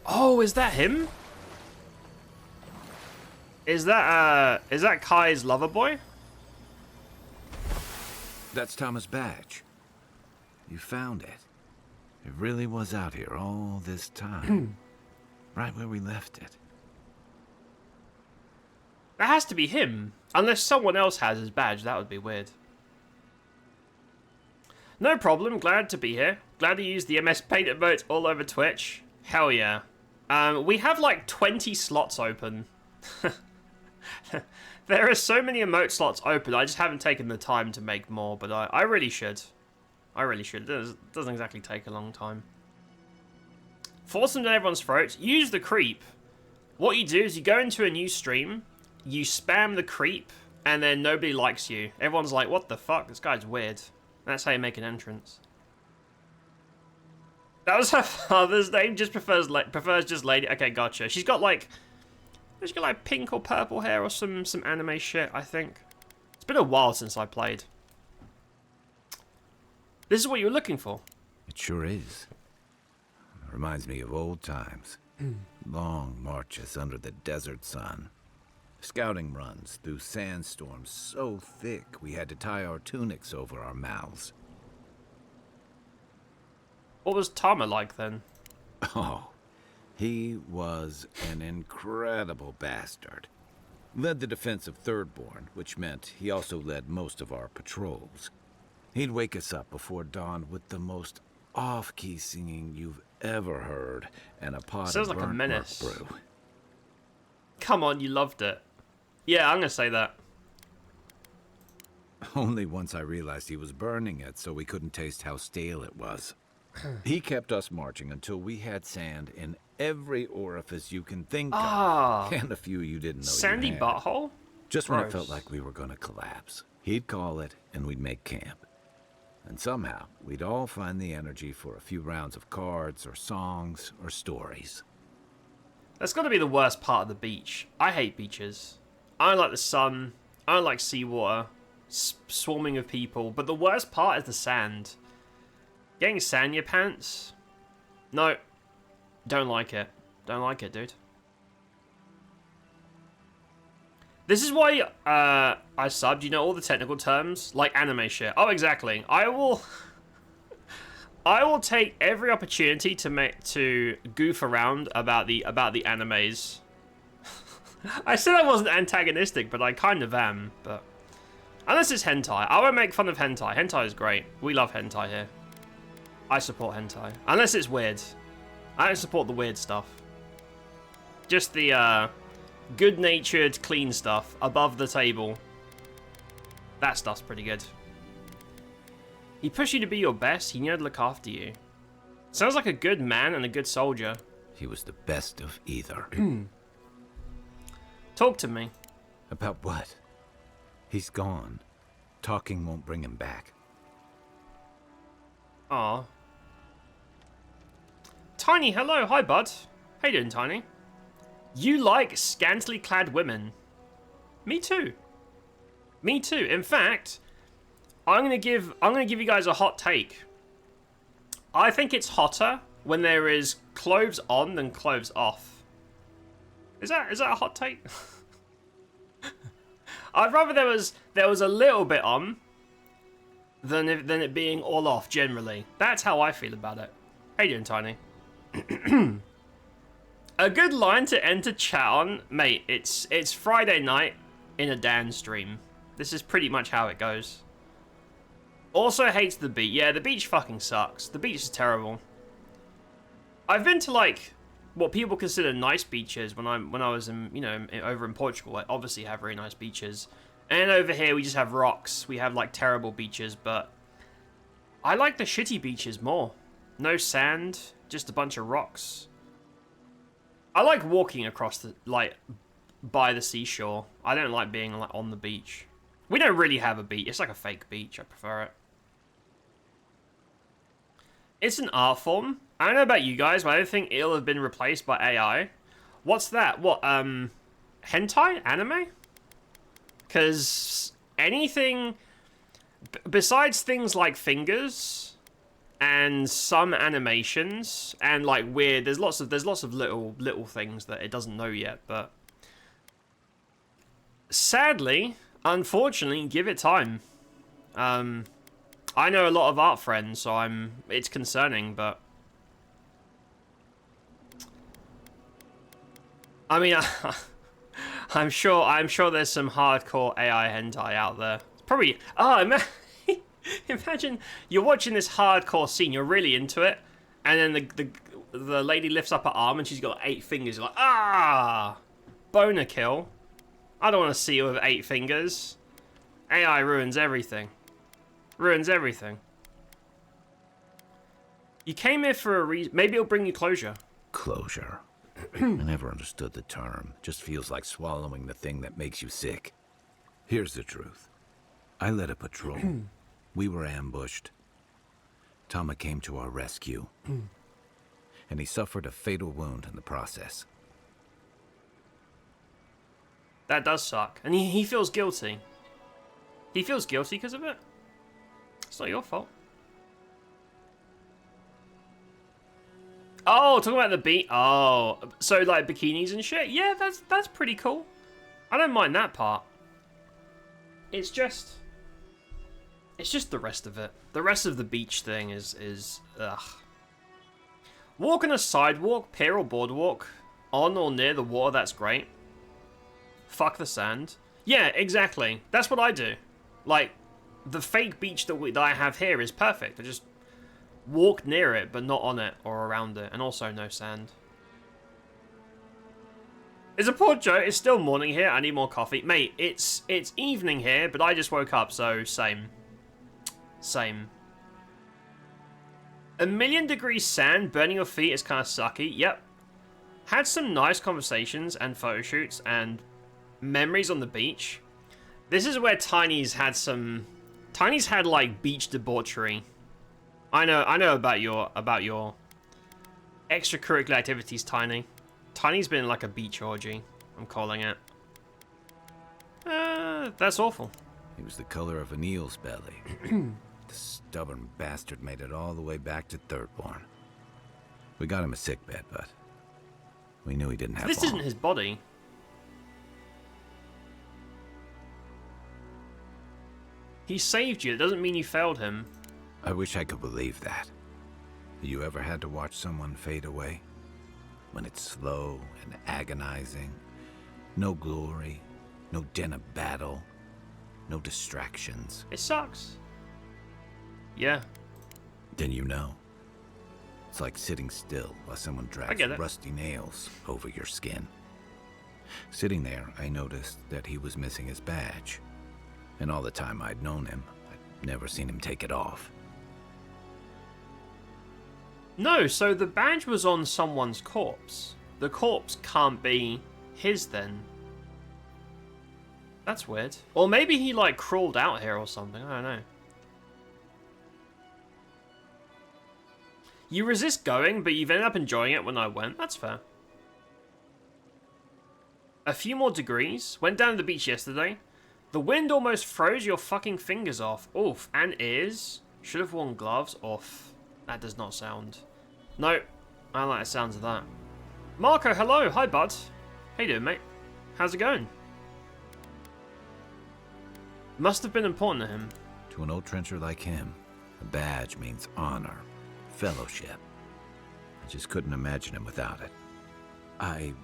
Oh, is that him? Is that Kai's lover boy? That's Thomas' badge. You found it. It really was out here all this time. Right where we left it. That has to be him. Unless someone else has his badge, that would be weird. No problem, glad to be here. Glad to use the MS Paint emote all over Twitch. Hell yeah. We have like 20 slots open. There are so many emote slots open, I just haven't taken the time to make more, but I really should. I really should. It doesn't exactly take a long time. Force them down everyone's throats. Use the creep. What you do is you go into a new stream, you spam the creep, and then nobody likes you. Everyone's like, what the fuck? This guy's weird. That's how you make an entrance. That was her father's name. Just prefers just lady. Okay, gotcha. She's got like pink or purple hair or some anime shit, I think. It's been a while since I played. This is what you were looking for. It sure is. Reminds me of old times. Long marches under the desert sun. Scouting runs through sandstorms so thick we had to tie our tunics over our mouths. What was Tama like then? Oh, he was an incredible bastard. Led the defense of Thirdborn, which meant he also led most of our patrols. He'd wake us up before dawn with the most off-key singing you've ever heard and a pot Sounds of like a burnt menace. murk brew. Come on, you loved it. Yeah, I'm gonna say that. Only once I realized he was burning it so we couldn't taste how stale it was. He kept us marching until we had sand in every orifice you can think of, and a few you didn't know Sandy you had. butthole? Just when it Gross. felt like we were gonna collapse, he'd call it and we'd make camp. And somehow, we'd all find the energy for a few rounds of cards or songs or stories. That's got to be the worst part of the beach. I hate beaches. I don't like the sun. I don't like seawater. Swarming of people. But the worst part is the sand. Getting sand in your pants? No. Don't like it. Don't like it, dude. This is why I subbed, you know, all the technical terms, like anime shit. Oh, exactly. I will take every opportunity to goof around about the animes. I said I wasn't antagonistic, but I kind of am. But unless it's hentai, I won't make fun of hentai. Hentai is great. We love hentai here. I support hentai, unless it's weird. I don't support the weird stuff. Just the good-natured, clean stuff above the table. That stuff's pretty good. He pushed you to be your best. He knew how to look after you. Sounds like a good man and a good soldier. He was the best of either. Talk to me. About what? He's gone. Talking won't bring him back. Aw. Tiny, hello. Hi, bud. How you doing, Tiny? You like scantily clad women. Me too. Me too. In fact, I'm gonna give you guys a hot take. I think it's hotter when there is clothes on than clothes off. Is that a hot take? I'd rather there was a little bit on than it being all off generally. That's how I feel about it. How you doing, Tiny? A good line to enter chat on, mate. It's Friday night in a Dan stream. This is pretty much how it goes. Also hates the beach. Yeah, the beach fucking sucks. The beach is terrible. I've been to like what people consider nice beaches when I was in over in Portugal. I obviously have very nice beaches, and over here we just have rocks. We have like terrible beaches, but I like the shitty beaches more. No sand, just a bunch of rocks. I like walking across by the seashore. I don't like being like on the beach. We don't really have a beach. It's like a fake beach. I prefer it. It's an art form. I don't know about you guys, but I don't think it'll have been replaced by AI. What's that? What, hentai? Anime? Because anything besides things like fingers, and some animations, and like weird. There's lots of little things that it doesn't know yet, but sadly, unfortunately, give it time. I know a lot of art friends, so it's concerning, but I mean, I'm sure there's some hardcore AI hentai out there. Probably. Imagine you're watching this hardcore scene, you're really into it, and then the lady lifts up her arm and she's got 8 fingers. You're like, boner kill. I don't want to see you with 8 fingers. AI ruins everything. Ruins everything. You came here for a reason. Maybe it'll bring you closure. Closure. I never understood the term. Just feels like swallowing the thing that makes you sick. Here's the truth. I led a patrol. We were ambushed. Tama came to our rescue. And he suffered a fatal wound in the process. That does suck. And he feels guilty. He feels guilty because of it. It's not your fault. Oh, talking about the beat. Oh, so like bikinis and shit. Yeah, that's pretty cool. I don't mind that part. It's just the rest of it. The rest of the beach thing is ugh. Walk on a sidewalk, pier or boardwalk, on or near the water. That's great. Fuck the sand. Yeah, exactly. That's what I do. Like, the fake beach that I have here is perfect. I just walk near it, but not on it or around it. And also no sand. It's a poor joke. It's still morning here. I need more coffee. Mate, it's evening here, but I just woke up, so same. Same. 1,000,000 degrees sand, burning your feet is kind of sucky. Yep. Had some nice conversations and photo shoots and memories on the beach. This is where Tiny's had like beach debauchery. I know about your extracurricular activities, Tiny. Tiny's been like a beach orgy, I'm calling it. That's awful. He was the color of an eel's belly. The stubborn bastard made it all the way back to Thirdborn. We got him a sickbed, but we knew he didn't have This long. isn't his body. He saved you. It doesn't mean you failed him. I wish I could believe that. You ever had to watch someone fade away? When it's slow and agonizing. No glory, no din of battle, no distractions. It sucks. Yeah. Then you know. It's like sitting still while someone drags rusty nails over your skin. Sitting there, I noticed that he was missing his badge. And all the time I'd known him, I'd never seen him take it off. No, so the badge was on someone's corpse. The corpse can't be his then. That's weird. Or maybe he like crawled out here or something, I don't know. You resist going, but you've ended up enjoying it when I went. That's fair. A few more degrees. Went down to the beach yesterday. The wind almost froze your fucking fingers off. Oof. And ears. Should have worn gloves. Oof. That does not sound... No. I don't like the sounds of that. Marco, hello. Hi, bud. How you doing, mate? How's it going? Must have been important to him. To an old trencher like him, a badge means honor, fellowship. I just couldn't imagine him without it. I'm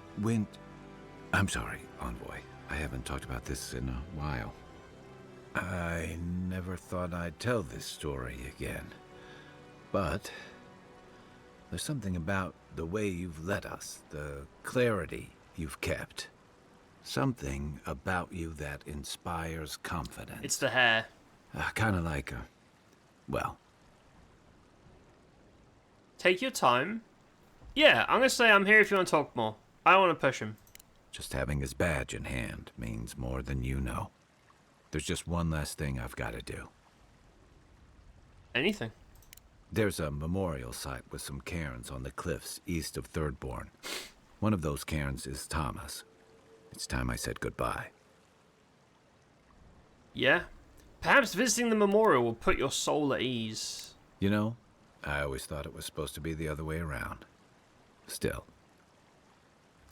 sorry, Envoy. I haven't talked about this in a while. I never thought I'd tell this story again. But there's something about the way you've led us, the clarity you've kept. Something about you that inspires confidence. It's the hair. Kind of like well. Take your time. Yeah, I'm going to say I'm here if you want to talk more. I don't want to push him. Just having his badge in hand means more than you know. There's just one last thing I've got to do. Anything. There's a memorial site with some cairns on the cliffs east of Thirdborn. One of those cairns is Tama's. It's time I said goodbye. Yeah? Perhaps visiting the memorial will put your soul at ease. You know, I always thought it was supposed to be the other way around. Still,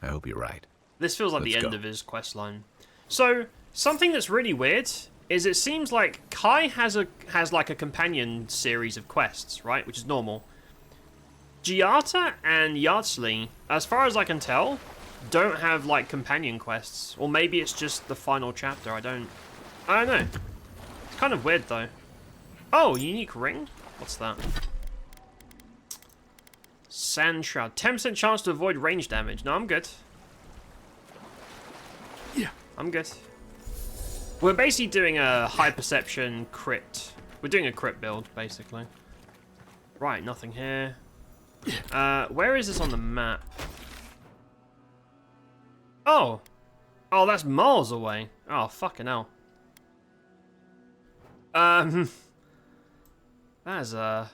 I hope you're right. This feels like the Let's end go. of his quest line. So, something that's really weird is it seems like Kai has like a companion series of quests, right? Which is normal. Giata and Yardsley, as far as I can tell, don't have like companion quests. Or maybe it's just the final chapter, I don't know. It's kind of weird though. Oh, unique ring? What's that? Sand Shroud. 10% chance to avoid range damage. No, I'm good. Yeah. I'm good. We're basically doing a high perception crit. We're doing a crit build, basically. Right, nothing here. Where is this on the map? Oh! Oh, that's miles away. Oh, fucking hell. That is a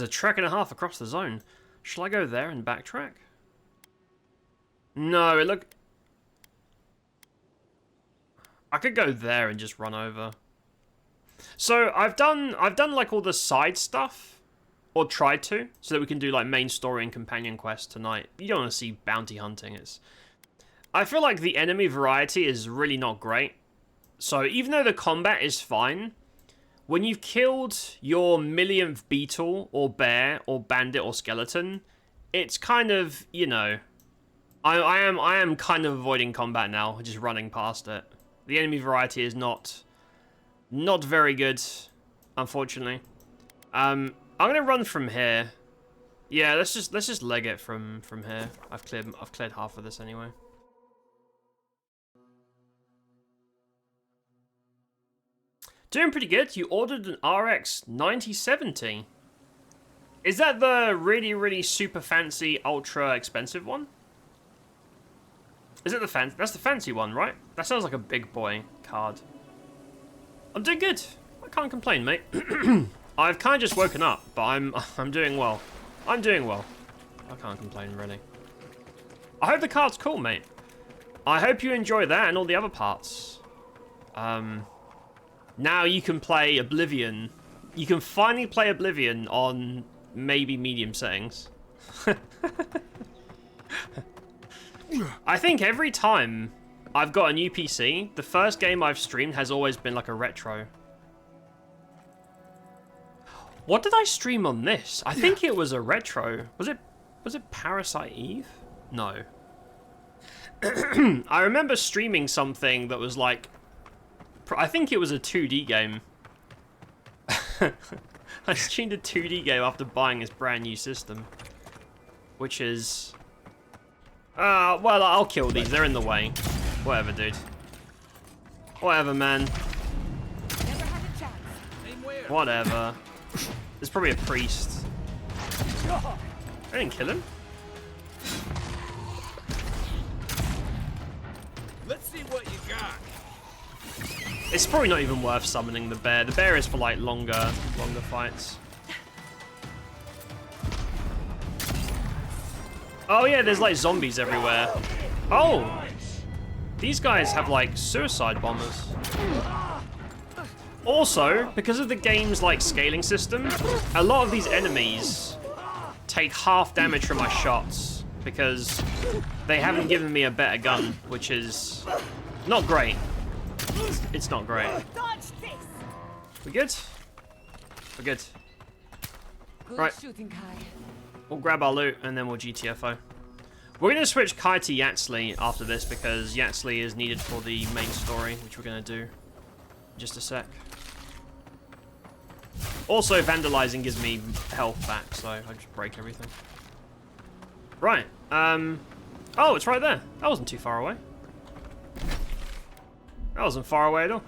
trek and a half across the zone. Shall I go there and backtrack? No, it look. I could go there and just run over. So I've done like all the side stuff, or tried to, so that we can do like main story and companion quests tonight. You don't want to see bounty hunting. I feel like the enemy variety is really not great. So even though the combat is fine, when you've killed your millionth beetle, or bear, or bandit, or skeleton, it's kind of, you know, I am kind of avoiding combat now, just running past it. The enemy variety is not very good, unfortunately. I'm gonna run from here. Yeah, let's just leg it from here. I've cleared half of this anyway. Doing pretty good. You ordered an RX 9070. Is that the really super fancy, ultra expensive one? Is it the fancy? That's the fancy one, right? That sounds like a big boy card. I'm doing good. I can't complain, mate. I've kind of just woken up, but I'm doing well. I'm doing well. I can't complain, really. I hope the card's cool, mate. I hope you enjoy that and all the other parts. Now you can play Oblivion. You can finally play Oblivion on maybe medium settings. I think every time I've got a new PC, the first game I've streamed has always been like a retro. What did I stream on this? I think it was a retro. Was it Parasite Eve? No. I remember streaming something that was like, I think it was a 2D game. I streamed a 2D game after buying this brand new system. Which is... well, I'll kill these. They're in the way. Whatever, dude. Whatever, man. Whatever. There's probably a priest. I didn't kill him. Let's see what you got. It's probably not even worth summoning the bear. The bear is for like longer fights. Oh yeah, there's like zombies everywhere. Oh! These guys have like suicide bombers. Also, because of the game's like scaling system, a lot of these enemies take half damage from my shots because they haven't given me a better gun, which is not great. It's not great. We good? We're good. Right. We'll grab our loot and then we'll GTFO. We're going to switch Kai to Yardsley after this because Yardsley is needed for the main story, which we're going to do in just a sec. Also, vandalizing gives me health back, so I just break everything. Right. Oh, it's right there. That wasn't too far away. That wasn't far away at all.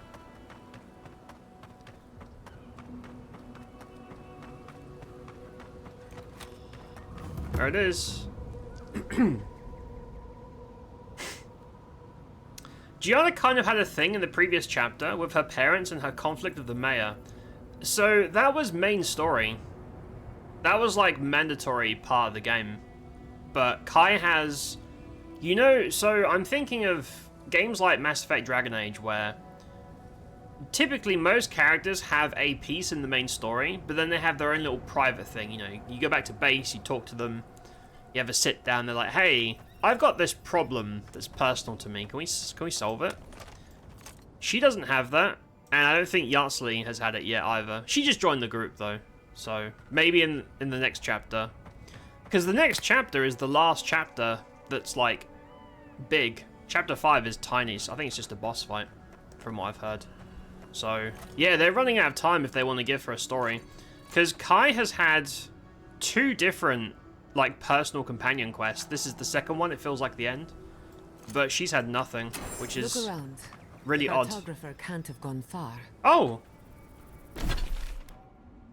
There it is. Gianna kind of had a thing in the previous chapter with her parents and her conflict with the mayor. So that was main story. That was like mandatory part of the game. But Kai has, you know, so I'm thinking of games like Mass Effect Dragon Age where typically most characters have a piece in the main story, but then they have their own little private thing. You know, you go back to base, you talk to them, you have a sit down. They're like, "Hey, I've got this problem that's personal to me. Can we solve it?" She doesn't have that, and I don't think Yardsley has had it yet either. She just joined the group though, so maybe in the next chapter, because the next chapter is the last chapter that's like big. Chapter 5 is tiny, so I think it's just a boss fight, from what I've heard. So, yeah, they're running out of time if they want to give her a story. Because Kai has had 2 different, like, personal companion quests. This is the second one, it feels like the end. But she's had nothing, which is Look around. really The odd. cartographer can't have gone far. Oh!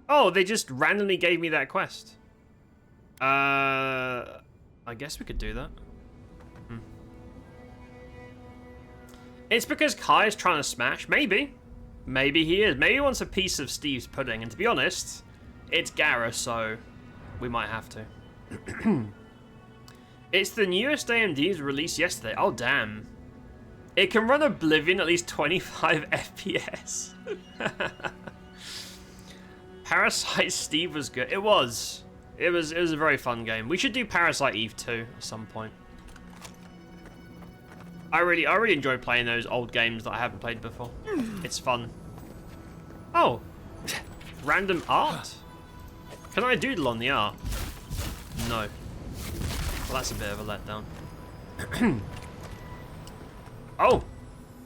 Oh, they just randomly gave me that quest. I guess we could do that. It's because Kai is trying to smash. Maybe. Maybe he is. Maybe he wants a piece of Steve's pudding. And to be honest, it's Garrus, so we might have to. It's the newest AMD's released yesterday. Oh, damn. It can run Oblivion at least 25 FPS. Parasite Steve was good. It was. It was a very fun game. We should do Parasite Eve 2 at some point. I really enjoy playing those old games that I haven't played before. It's fun. Oh, random art. Can I doodle on the art? No. Well, that's a bit of a letdown. Oh,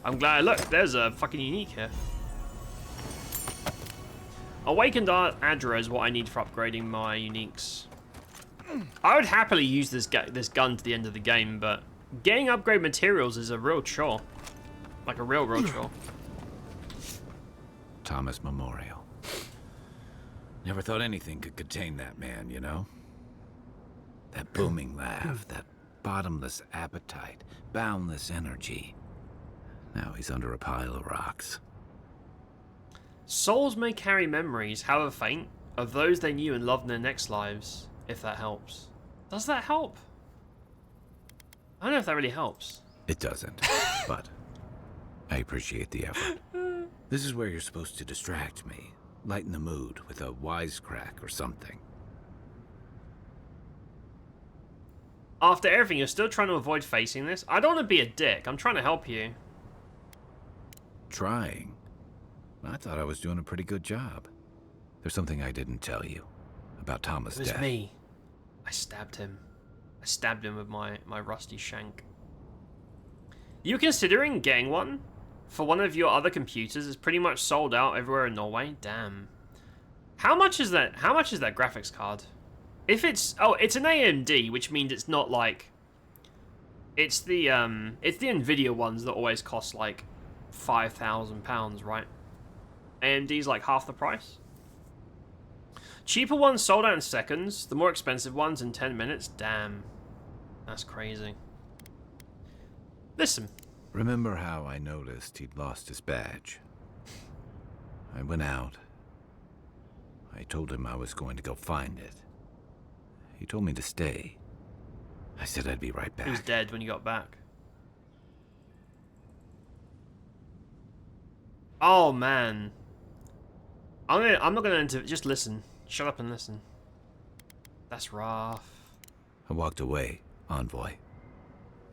I'm glad I looked. There's a fucking unique here. Awakened Adra is what I need for upgrading my uniques. I would happily use this gun to the end of the game, but getting upgrade materials is a real chore. Like a real chore. Thomas Memorial. Never thought anything could contain that man, you know? That booming laugh, that bottomless appetite, boundless energy. Now he's under a pile of rocks. Souls may carry memories, however faint, of those they knew and loved in their next lives, if that helps. Does that help? I don't know if that really helps. It doesn't, but I appreciate the effort. This is where you're supposed to distract me, lighten the mood with a wisecrack or something. After everything, you're still trying to avoid facing this? I don't want to be a dick. I'm trying to help you. Trying? I thought I was doing a pretty good job. There's something I didn't tell you about Thomas' It was death. me. I stabbed him. I stabbed him with my rusty shank. You considering getting one for one of your other computers? It's pretty much sold out everywhere in Norway. Damn. How much is that? How much is that graphics card? If it's it's an AMD, which means it's not like it's the Nvidia ones that always cost like £5,000, right? AMD's like half the price. Cheaper ones sold out in seconds. The more expensive ones in 10 minutes. Damn. That's crazy. Listen. Remember how I noticed he'd lost his badge? I went out. I told him I was going to go find it. He told me to stay. I said I'd be right back. He was dead when you got back. Oh, man. I'm not gonna just listen. Shut up and listen. That's rough. I walked away, Envoy.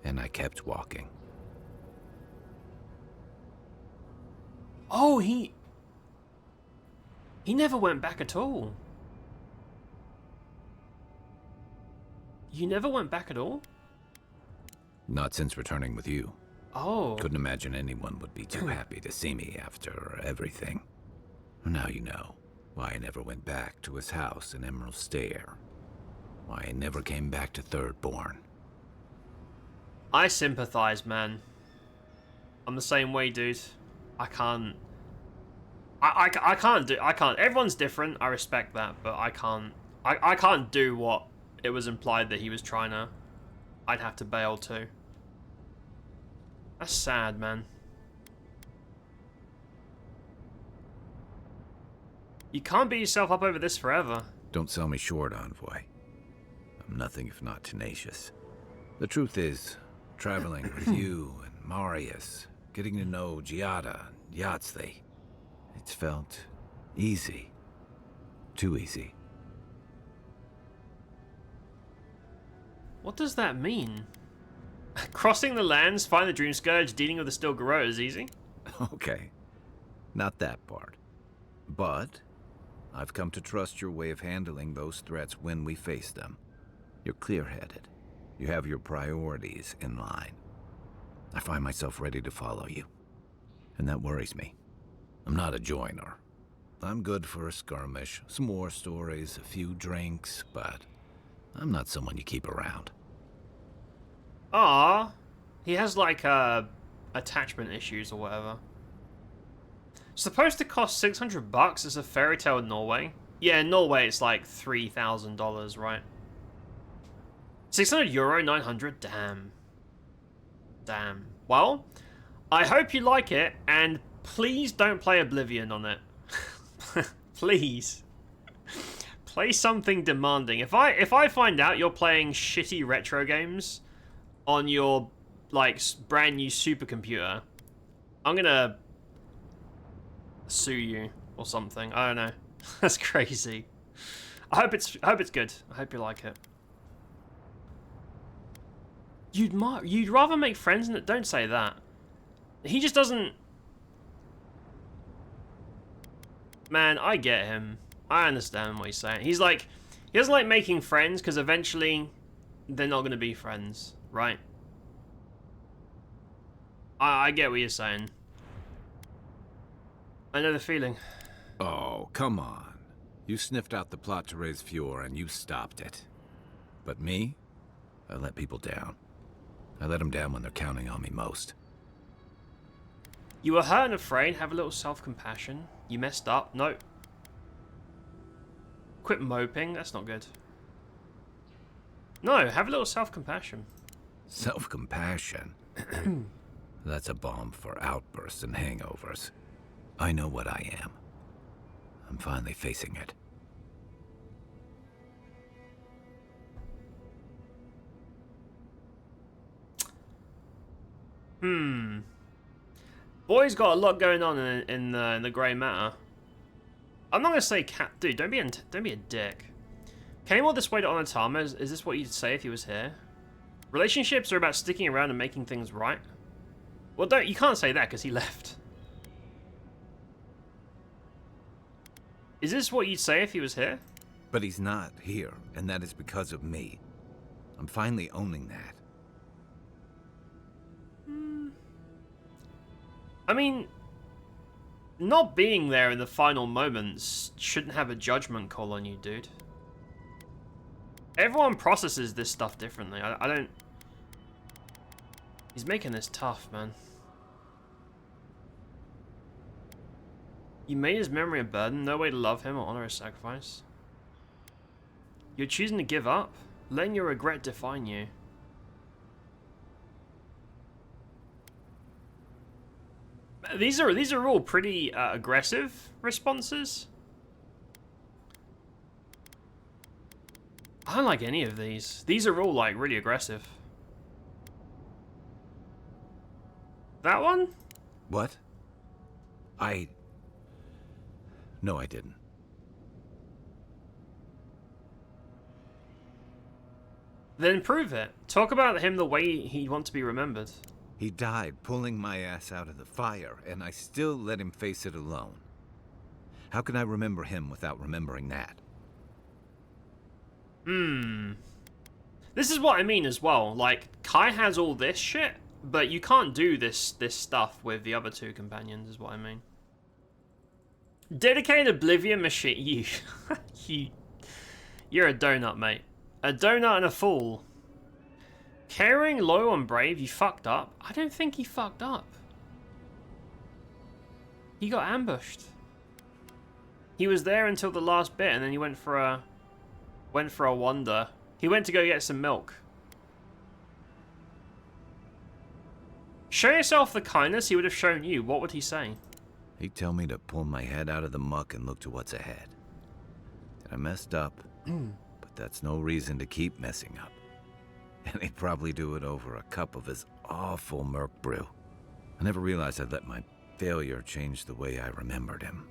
And I kept walking. Oh, he never went back at all. You never went back at all? Not since returning with you. Oh. Couldn't imagine anyone would be too happy to see me after everything. Now you know why I never went back to his house in Emerald Stair. Why I never came back to Thirdborn. I sympathize, man. I'm the same way, dude. I can't. I can't. Everyone's different. I respect that, but I can't. I can't do what it was implied that he was trying to. I'd have to bail too. That's sad, man. You can't beat yourself up over this forever. Don't sell me short, Envoy. I'm nothing if not tenacious. The truth is, traveling with you and Marius, getting to know Giada and Yahtzee, It's felt easy. Too easy. What does that mean? Crossing the lands, find the Dream Scourge, dealing with the Still Garrote is easy? Okay. Not that part. But I've come to trust your way of handling those threats when we face them. You're clear-headed. You have your priorities in line. I find myself ready to follow you. And that worries me. I'm not a joiner. I'm good for a skirmish, some war stories, a few drinks, but I'm not someone you keep around. Ah, he has like attachment issues or whatever. Supposed to cost $600 as a fairy tale in Norway. Yeah, in Norway it's like $3,000, right? 600 euro, 900. Damn. Damn. Well, I hope you like it, and please don't play Oblivion on it. Please. Play something demanding. If I find out you're playing shitty retro games on your like brand new supercomputer, I'm gonna sue you or something. I don't know. That's crazy. I hope it's good. I hope you like it. You'd rather make friends than it. Don't say that. He just doesn't. Man, I get him. I understand what he's saying. He's like, he doesn't like making friends because eventually they're not going to be friends, right? I get what you're saying. I know the feeling. Oh, come on. You sniffed out the plot to raise Fjord and you stopped it. But me? I let people down. I let them down when they're counting on me most. You were hurt and afraid. Have a little self-compassion. You messed up. No. Quit moping. That's not good. No, have a little self-compassion. Self-compassion? That's a bomb for outbursts and hangovers. I know what I am. I'm finally facing it. Boy's got a lot going on in the grey matter. I'm not gonna say dude. Don't be a dick. Came all this way to Onitama. Is this what you'd say if he was here? Relationships are about sticking around and making things right. Well, you can't say that because he left. Is this what you'd say if he was here? But he's not here, and that is because of me. I'm finally owning that. I mean, not being there in the final moments shouldn't have a judgment call on you, dude. Everyone processes this stuff differently. I don't... He's making this tough, man. You made his memory a burden. No way to love him or honor his sacrifice. You're choosing to give up, letting your regret define you. These are all pretty aggressive responses. I don't like any of these. These are all like really aggressive. That one? What? No, I didn't. Then prove it. Talk about him the way he'd want to be remembered. He died pulling my ass out of the fire, and I still let him face it alone. How can I remember him without remembering that? This is what I mean as well. Like, Kai has all this shit, but you can't do this stuff with the other two companions, is what I mean. Dedicated Oblivion machine. You're a donut, mate. A donut and a fool. Caring, loyal, and brave, you fucked up. I don't think he fucked up. He got ambushed. He was there until the last bit, and then he went for a wander. He went to go get some milk. Show yourself the kindness he would have shown you. What would he say? He'd tell me to pull my head out of the muck and look to what's ahead. And I messed up, but that's no reason to keep messing up. And he'd probably do it over a cup of his awful merc brew. I never realized I'd let my failure changed the way I remembered him.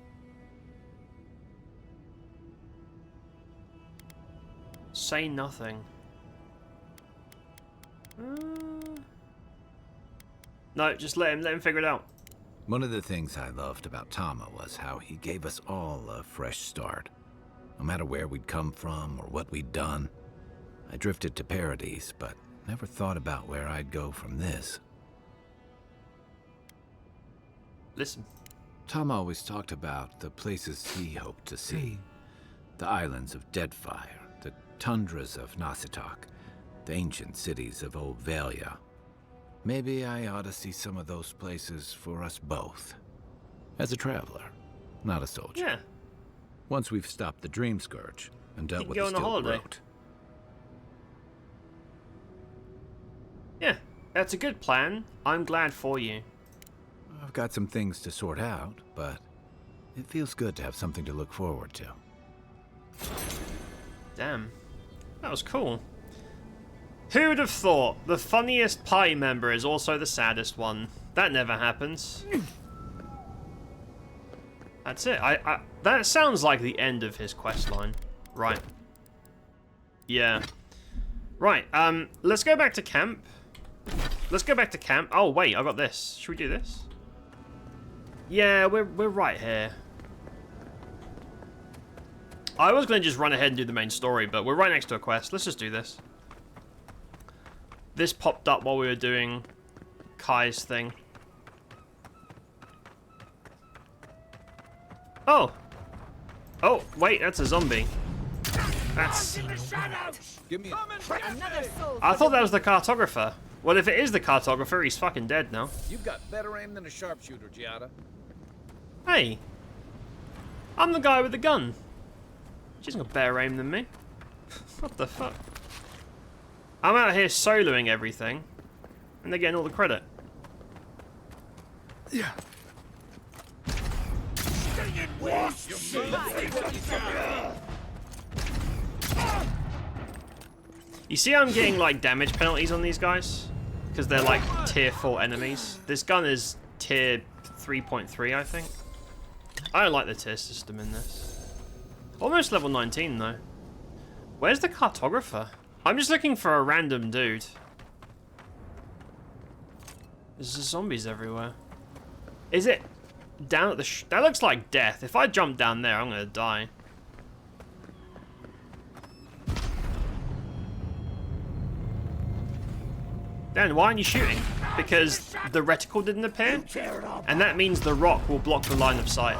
Say nothing. No, just let him figure it out. One of the things I loved about Tama was how he gave us all a fresh start. No matter where we'd come from or what we'd done. I drifted to Paradise, but never thought about where I'd go from this. Listen. Tom always talked about the places he hoped to see. The islands of Deadfire, the tundras of Nasitok, the ancient cities of Old Valia. Maybe I ought to see some of those places for us both. As a traveler, not a soldier. Yeah. Once we've stopped the Dream Scourge and dealt with the on a Steel holiday. Throat. Yeah, that's a good plan. I'm glad for you. I've got some things to sort out, but it feels good to have something to look forward to. Damn. That was cool. Who would have thought the funniest party member is also the saddest one? That never happens. That's it. That sounds like the end of his quest line. Right. Yeah. Right, let's go back to camp. Let's go back to camp. Oh, wait, I got this. Should we do this? Yeah, we're right here. I was going to just run ahead and do the main story, but we're right next to a quest. Let's just do this. This popped up while we were doing Kai's thing. Oh. Oh, wait, that's a zombie. That's... Give me Another soul. I thought that was the cartographer. Well, if it is the cartographer, he's fucking dead now. You've got better aim than a sharpshooter, Giada. Hey. I'm the guy with the gun. She's got better aim than me. What the fuck? I'm out here soloing everything, and they're getting all the credit. Yeah. You see I'm getting, like, damage penalties on these guys? Because they're, like, tier 4 enemies. This gun is tier 3.3, I think. I don't like the tier system in this. Almost level 19, though. Where's the cartographer? I'm just looking for a random dude. There's zombies everywhere. Is it down at the that looks like death. If I jump down there, I'm gonna die. Dan, why aren't you shooting? Because the reticle didn't appear? And that means the rock will block the line of sight.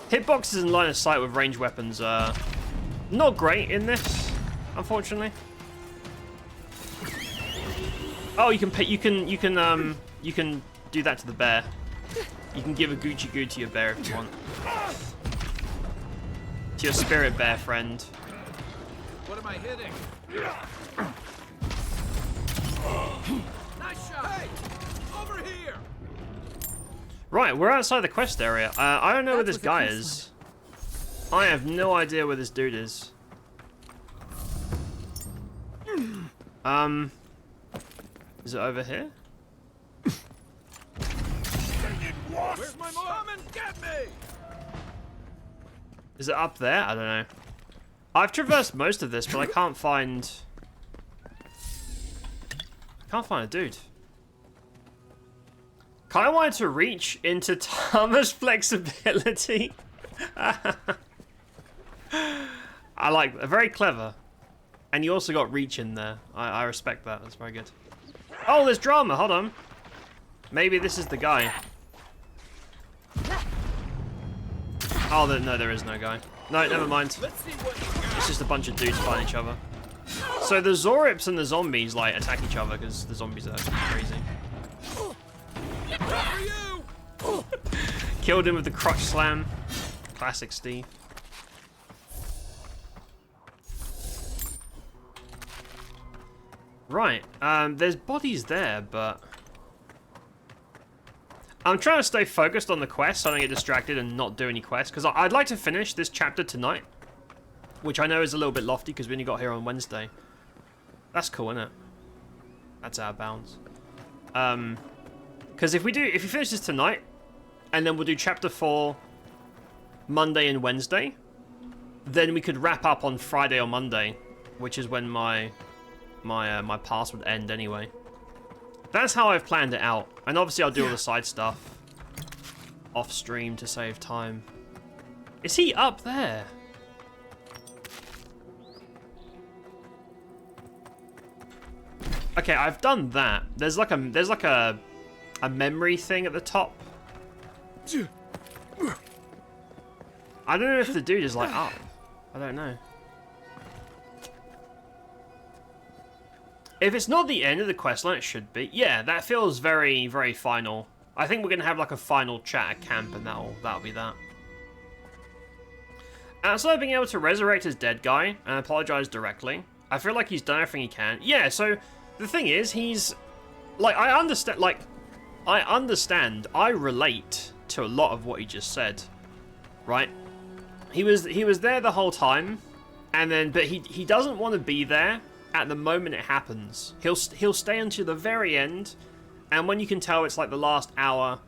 Hitboxes in line of sight with ranged weapons are not great in this, unfortunately. Oh, you can do that to the bear. You can give a Gucci Goo to your bear if you want. To your spirit bear friend. What am I hitting? Nice shot. Hey, over here. Right, we're outside the quest area. I don't know where this guy is. I have no idea where this dude is. Is it over here? Where's my mom? Come and get me. Is it up there? I don't know. I've traversed most of this, but I can't find a dude. Kind of wanted to reach into Tama's flexibility. I like that. Very clever. And you also got reach in there. I respect that. That's very good. Oh, there's drama. Hold on. Maybe this is the guy. Oh, no, there is no guy. No, never mind. Let's see what you got. It's just a bunch of dudes fighting each other. So the Zorips and the zombies, like, attack each other because the zombies are crazy. For you. Killed him with the crotch slam. Classic Steve. Right, there's bodies there, but I'm trying to stay focused on the quest so I don't get distracted and not do any quests, because I'd like to finish this chapter tonight, which I know is a little bit lofty because we only got here on Wednesday. That's cool, isn't it? That's out of bounds. Because if we finish this tonight, and then we'll do chapter 4 Monday and Wednesday. Then we could wrap up on Friday or Monday, which is when my pass would end anyway. That's how I've planned it out. And obviously I'll do all the side stuff off stream to save time. Is he up there? Okay, I've done that. There's like a memory thing at the top. I don't know if the dude is like up. I don't know. If it's not the end of the questline, it should be. Yeah, that feels very, very final. I think we're gonna have like a final chat at camp, and that'll be that. Outside of being able to resurrect his dead guy and apologize directly, I feel like he's done everything he can. Yeah, so the thing is, he's like, I understand. I relate to a lot of what he just said, right? He was there the whole time, and then but he doesn't want to be there at the moment it happens. He'll stay until the very end, and when you can tell it's like the last hour,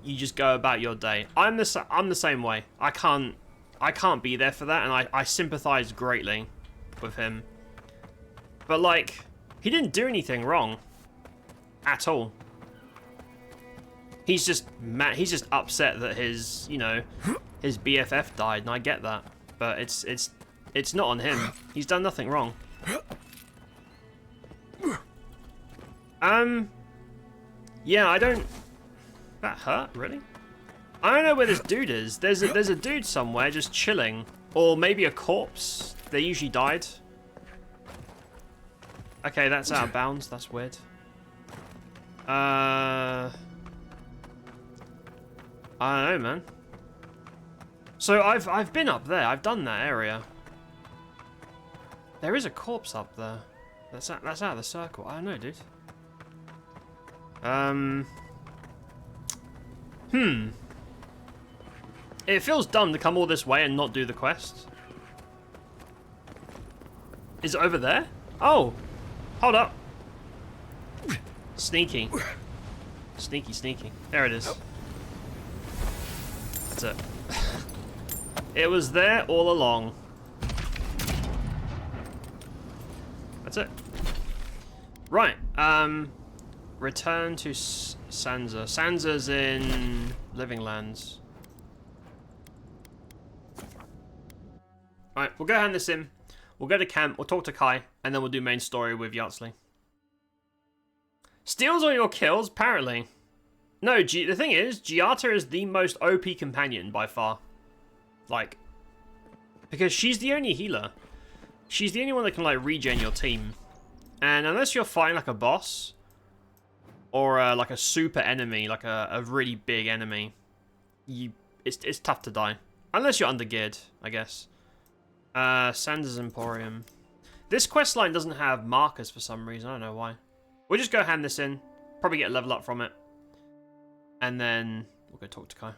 you just go about your day. I'm the same way. I can't be there for that, and I sympathize greatly with him. But like, he didn't do anything wrong at all. He's just mad. He's just upset that his BFF died, and I get that. But it's not on him. He's done nothing wrong. Yeah, I don't. That hurt, really? I don't know where this dude is. There's a dude somewhere just chilling, or maybe a corpse. They usually died. Okay, that's out of bounds. That's weird. I don't know, man. So I've been up there. I've done that area. There is a corpse up there. That's out of the circle. I don't know, dude. It feels dumb to come all this way and not do the quest. Is it over there? Oh, hold up. Sneaky. Sneaky, sneaky. There it is. That's it. It was there all along. That's it. Right. Return to Sansa. Sansa's in Living Lands. Alright, we'll go hand this in. We'll go to camp, we'll talk to Kai, and then we'll do main story with Yardsley. Steals all your kills? Apparently. No, the thing is, Giata is the most OP companion by far. Like, because she's the only healer. She's the only one that can, like, regen your team. And unless you're fighting, like, a boss, or, like, a super enemy, like a really big enemy, it's tough to die. Unless you're undergeared, I guess. Sansa's Emporium. This questline doesn't have markers for some reason. I don't know why. We'll just go hand this in. Probably get a level up from it. And then we'll go talk to Kai.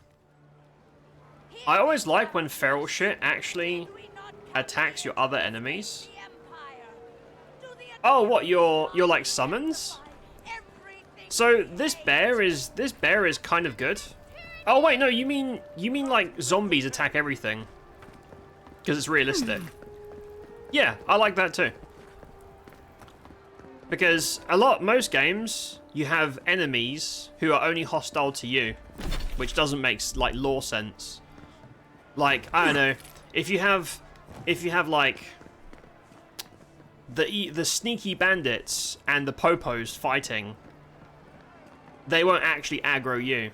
I always like when feral shit actually attacks your other enemies. Oh, what, your like summons? So this bear is kind of good. Oh wait, no, you mean like zombies attack everything. Because it's realistic. Yeah, I like that too. Because most games, you have enemies who are only hostile to you, which doesn't make like lore sense. Like, I don't know, if you have like the sneaky bandits and the popos fighting, they won't actually aggro you,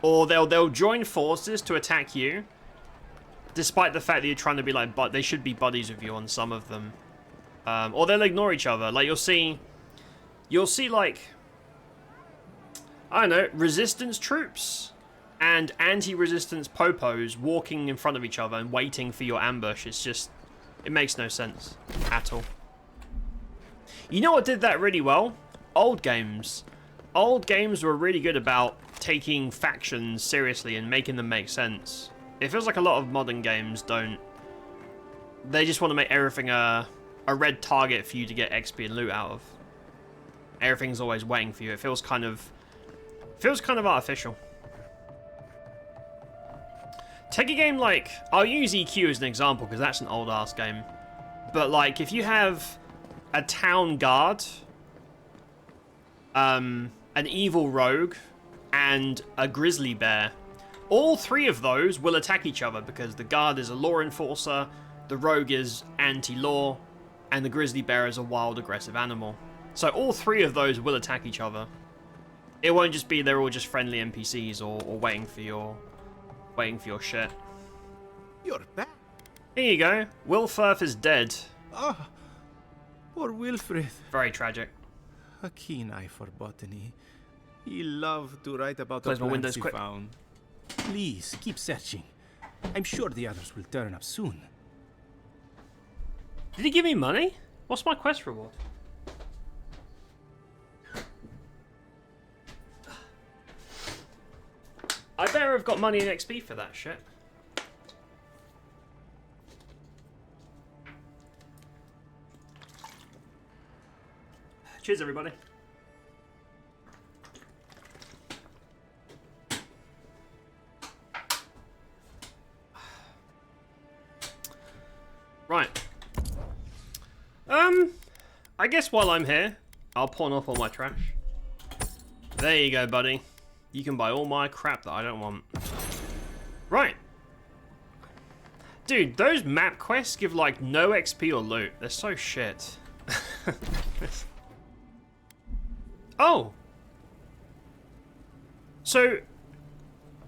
or they'll join forces to attack you. Despite the fact that you're trying to be like, but they should be buddies with you on some of them. Or they'll ignore each other. Like, you'll see like, I don't know, resistance troops and anti-resistance popos walking in front of each other and waiting for your ambush. It's just, it makes no sense at all. You know what did that really well? Old games. Old games were really good about taking factions seriously and making them make sense. It feels like a lot of modern games don't. They just want to make everything a red target for you to get XP and loot out of. Everything's always waiting for you. It feels kind of artificial. take a game like, I'll use EQ as an example because that's an old ass game. But like, if you have a town guard, an evil rogue, and a grizzly bear, all three of those will attack each other because the guard is a law enforcer, the rogue is anti-law, and the grizzly bear is a wild, aggressive animal. So all three of those will attack each other. It won't just be they're all just friendly NPCs or waiting for your shit. You're back. Here you go. Will Firth is dead. Ah, poor Wilfred. Very tragic. A keen eye for botany. He loved to write about Close the my plants windows he quick. found. Please, keep searching. I'm sure the others will turn up soon. Did he give me money? What's my quest reward? I better have got money and XP for that shit. Cheers, everybody. Right. I guess while I'm here, I'll pawn off all my trash. There you go, buddy. You can buy all my crap that I don't want. Right. Dude, those map quests give like no XP or loot. They're so shit. Oh. So,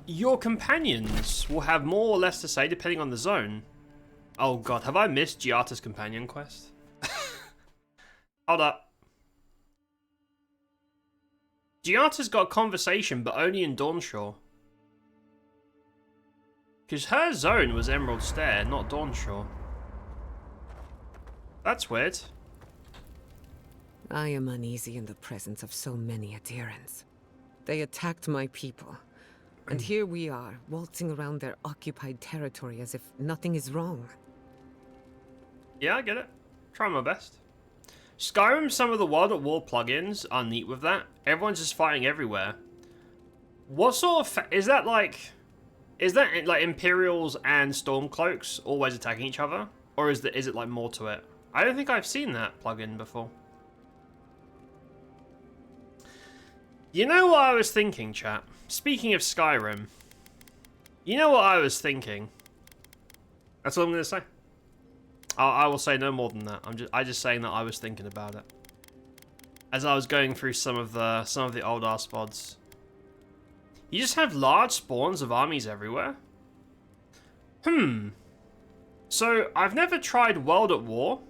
your companions will have more or less to say depending on the zone. Oh god, have I missed Giarta's companion quest? Hold up. Giarta's got conversation, but only in Dawnshaw. Because her zone was Emerald Stair, not Dawnshaw. That's weird. I am uneasy in the presence of so many adherents. They attacked my people. And here we are, waltzing around their occupied territory as if nothing is wrong. Yeah, I get it. Try my best. Skyrim, some of the World at War plugins are neat with that. Everyone's just fighting everywhere. What sort of... is that like Imperials and Stormcloaks always attacking each other? Or is it like more to it? I don't think I've seen that plugin before. You know what I was thinking, chat? Speaking of Skyrim. You know what I was thinking? That's all I'm going to say. I will say no more than that. I'm just saying that I was thinking about it as I was going through some of the old ass VODs. You just have large spawns of armies everywhere. So I've never tried World at War,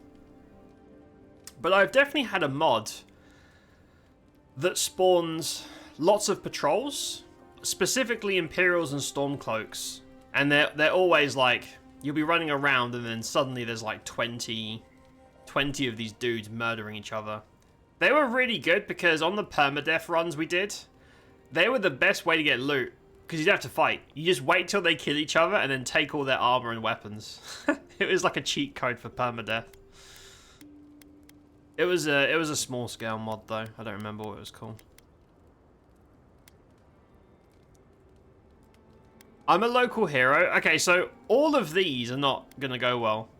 but I've definitely had a mod that spawns lots of patrols, specifically Imperials and Stormcloaks, and they're always like. You'll be running around and then suddenly there's like 20 of these dudes murdering each other. They were really good because on the permadeath runs we did, they were the best way to get loot because you don't have to fight. You just wait till they kill each other and then take all their armor and weapons. It was like a cheat code for permadeath. It was a small scale mod though. I don't remember what it was called. I'm a local hero. Okay, so all of these are not gonna go well.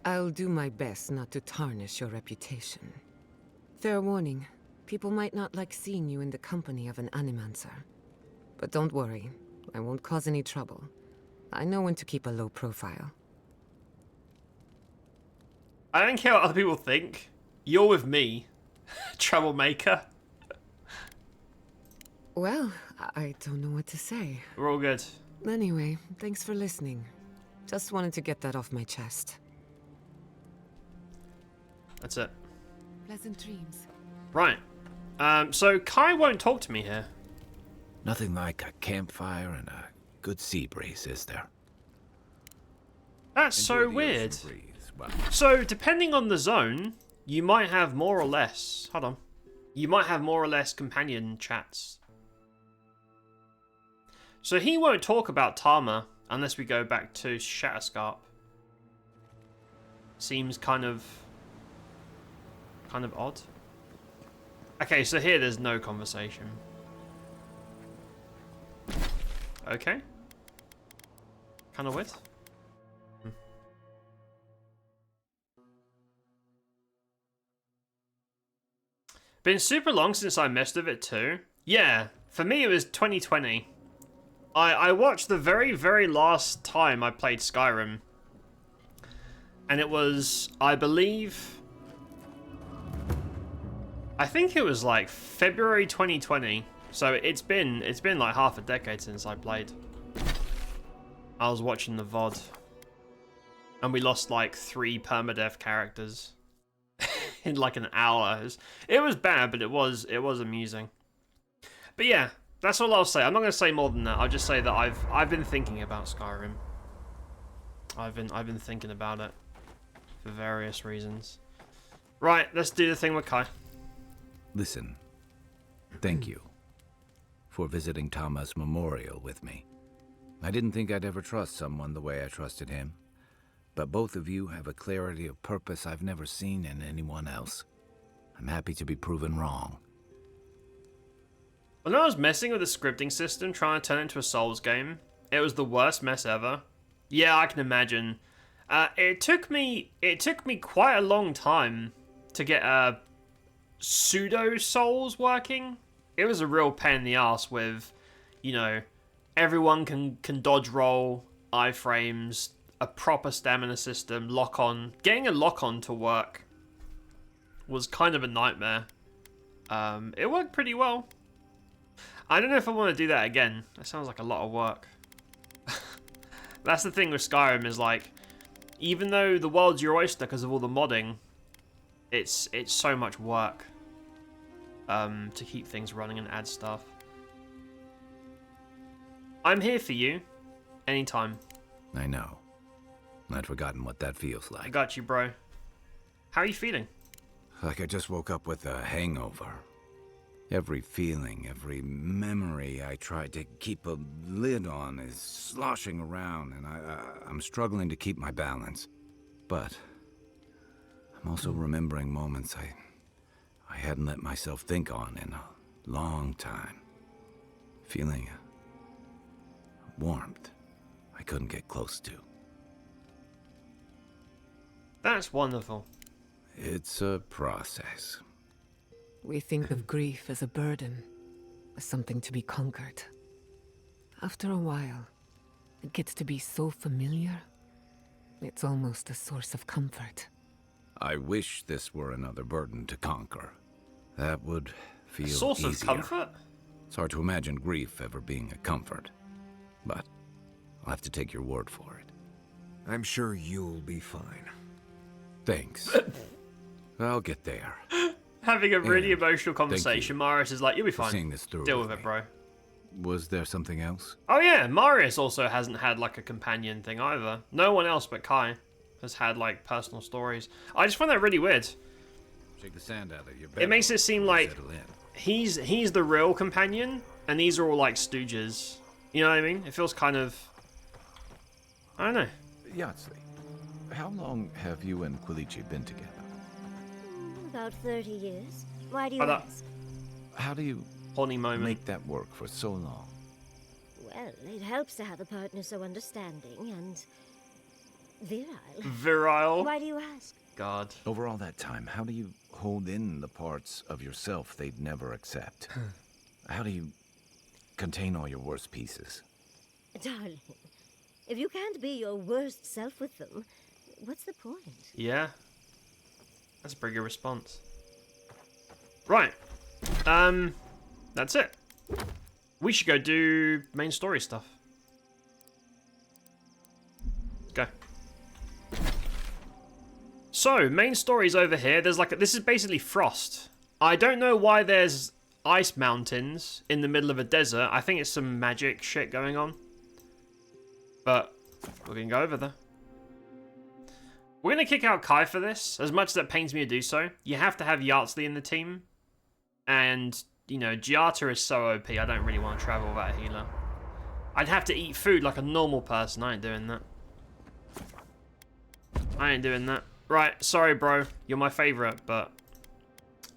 I'll do my best not to tarnish your reputation. Fair warning, people might not like seeing you in the company of an animancer. But don't worry, I won't cause any trouble. I know when to keep a low profile. I don't care what other people think. You're with me, troublemaker. Well, I don't know what to say. We're all good. Anyway, thanks for listening. Just wanted to get that off my chest. That's it. Pleasant dreams. Right. So Kai won't talk to me here. Nothing like a campfire and a good sea breeze, is there? That's Enjoy so the weird. ocean breeze. Well, So, depending on the zone, you might have more or less... Hold on. You might have more or less companion chats. So he won't talk about Tama unless we go back to SHATTERSCARP. Seems kind of odd. Okay, so here there's no conversation. Okay. kind of weird. Been super long since I messed with it too. Yeah, for me it was 2020. I watched the very, very last time I played Skyrim. And it was, I believe... I think it was like February 2020. So it's been like half a decade since I played. I was watching the VOD. And we lost like 3 permadeath characters. In like an hour. It was bad, but it was amusing. But yeah, that's all I'll say. I'm not going to say more than that. I'll just say that I've been thinking about Skyrim. I've been thinking about it for various reasons. Right, let's do the thing with Kai. Listen, thank you for visiting Tama's memorial with me. I didn't think I'd ever trust someone the way I trusted him. But both of you have a clarity of purpose I've never seen in anyone else. I'm happy to be proven wrong. When I was messing with the scripting system, trying to turn it into a Souls game, it was the worst mess ever. Yeah, I can imagine. It took me quite a long time to get pseudo Souls working. It was a real pain in the ass with, you know, everyone can dodge roll, iframes, a proper stamina system, lock-on. Getting a lock-on to work was kind of a nightmare. It worked pretty well. I don't know if I want to do that again. That sounds like a lot of work. That's the thing with Skyrim is like, even though the world's your oyster because of all the modding, it's so much work to keep things running and add stuff. I'm here for you anytime. I know. I'd forgotten what that feels like. I got you, bro. How are you feeling? Like I just woke up with a hangover. Every feeling, every memory I tried to keep a lid on is sloshing around, and I'm struggling to keep my balance. But I'm also remembering moments I hadn't let myself think on in a long time. Feeling a warmth I couldn't get close to. That's wonderful. It's a process. We think of grief as a burden, as something to be conquered. After a while, it gets to be so familiar, it's almost a source of comfort. I wish this were another burden to conquer. That would feel A source easier. of comfort? It's hard to imagine grief ever being a comfort, but I'll have to take your word for it. I'm sure you'll be fine. Thanks. I'll get there. Having a really And emotional conversation, Marius is like, you'll be For fine. seeing this through Deal with with it, me. bro. Was there something else? Oh yeah, Marius also hasn't had like a companion thing either. No one else but Kai has had like personal stories. I just find that really weird. Shake the sand out of your It makes it seem like settle in. he's the real companion, and these are all like stooges. You know what I mean? It feels kind of... I don't know. Yatsley, how long have you and Quilici been together? About 30 years. Why do you Hold up. ask? How do you Horny moment. make that work for so long? Well, it helps to have a partner so understanding and virile. Virile. Why do you ask? God. Over all that time, how do you hold in the parts of yourself they'd never accept? How do you contain all your worst pieces? Darling, if you can't be your worst self with them, what's the point? Yeah. That's a pretty good response. Right. That's it. We should go do main story stuff. Go. So, main story's over here. There's like this is basically Frost. I don't know why there's ice mountains in the middle of a desert. I think it's some magic shit going on. But we're gonna go over there. We're gonna kick out Kai for this, as much as that pains me to do so. You have to have Yardsley in the team. And, you know, Giata is so OP, I don't really want to travel without a healer. I'd have to eat food like a normal person. I ain't doing that. I ain't doing that. Right, sorry bro, you're my favourite, but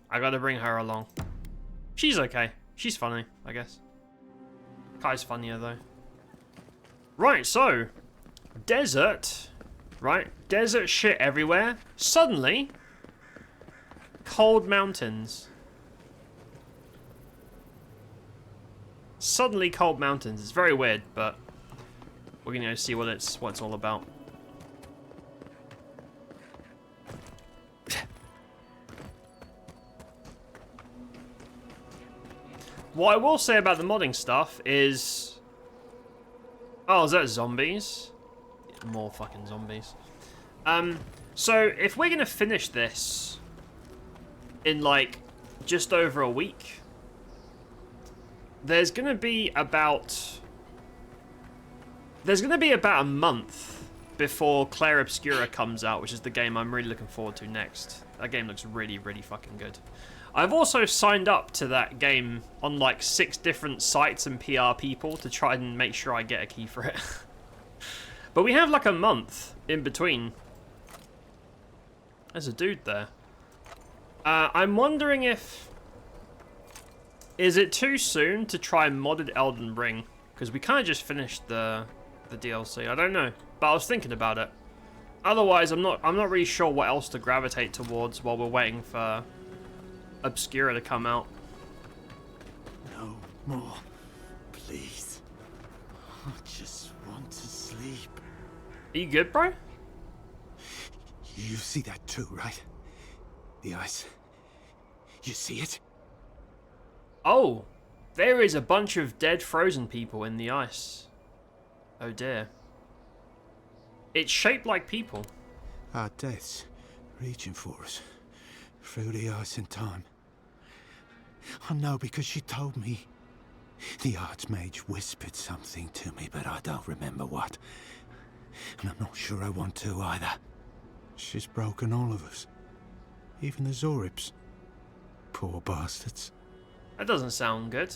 I gotta bring her along. She's okay. She's funny, I guess. Kai's funnier though. Right, so desert, right? Desert shit everywhere. Suddenly, cold mountains. Suddenly cold mountains. It's very weird, but we're gonna see what it's all about. What I will say about the modding stuff is... Oh, is that zombies? More fucking zombies. So if we're gonna finish this in like just over a week, there's gonna be about a month before Clair Obscura comes out, which is the game I'm really looking forward to next. That game looks really, really fucking good. I've also signed up to that game on like 6 different sites and PR people to try and make sure I get a key for it. But we have like a month in between. There's a dude there. I'm wondering if... Is it too soon to try modded Elden Ring? Because we kind of just finished the DLC. I don't know, but I was thinking about it. Otherwise, I'm not really sure what else to gravitate towards while we're waiting for Obscura to come out. No more, please. I just want to sleep. Are you good, bro? You see that too, right? The ice. You see it? Oh, there is a bunch of dead frozen people in the ice. Oh dear. It's shaped like people. Our deaths reaching for us through the ice and time. I know because she told me. The Archmage whispered something to me, but I don't remember what. And I'm not sure I want to either. She's broken all of us. Even the Zorips. Poor bastards. That doesn't sound good.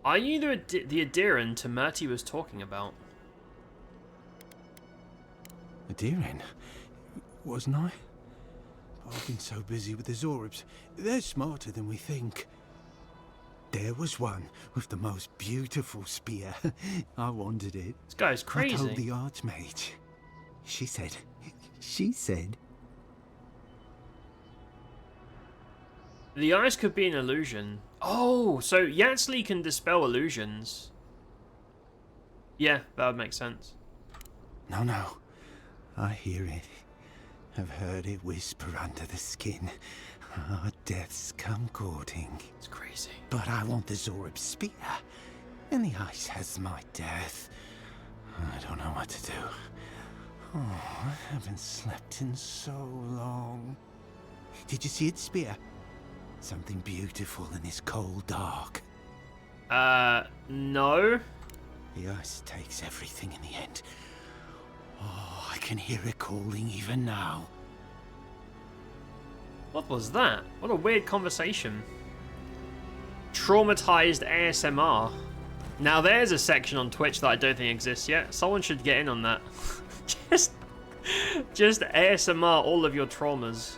Are you the Adiran Temerti was talking about? Adiran? Wasn't I? I've been so busy with the Zorips. They're smarter than we think. There was one with the most beautiful spear. I wanted it. This guy's crazy. I told the Archmage. She said... The ice could be an illusion. Oh, so Yatsli can dispel illusions. Yeah, that would make sense. No. I hear it. I've heard it whisper under the skin. Our deaths come courting. It's crazy. But I want the Zorib spear. And the ice has my death. I don't know what to do. Oh, I haven't slept in so long. Did you see its spear? Something beautiful in this cold dark. No. The ice takes everything in the end. Oh, I can hear it calling even now. What was that? What a weird conversation. Traumatized ASMR. Now there's a section on Twitch that I don't think exists yet. Someone should get in on that. just ASMR all of your traumas.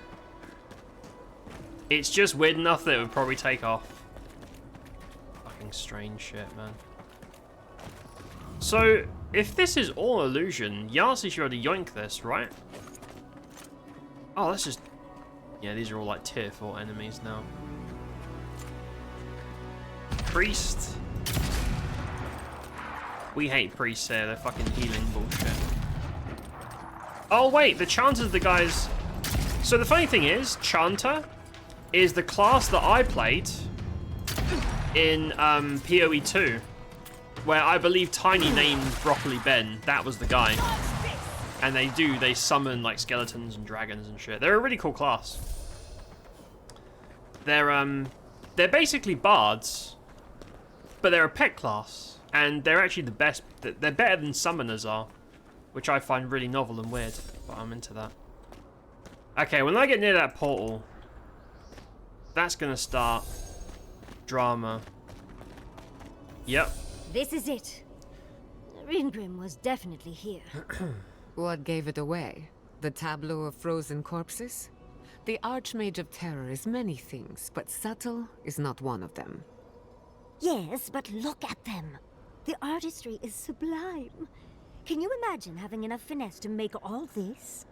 It's just weird enough that it would probably take off. Fucking strange shit, man. So, if this is all illusion, Yasi should already yoink this, right? Oh, that's just... Yeah, these are all like tier 4 enemies now. Priest. We hate priests here, they're fucking healing bullshit. Oh wait, the Chanter's the guys... So the funny thing is, Chanter is the class that I played in PoE 2, where I believe Tiny named Broccoli Ben. That was the guy. And they summon like skeletons and dragons and shit. They're a really cool class. They're basically bards, but they're a pet class, and they're actually the best. They're better than summoners are, which I find really novel and weird, but I'm into that. Okay, when I get near that portal, that's gonna start drama. Yep. This is it. Ringrim was definitely here. What gave it away? The tableau of frozen corpses? The Archmage of Terror is many things, but subtle is not one of them. Yes, but look at them. The artistry is sublime. Can you imagine having enough finesse to make all this?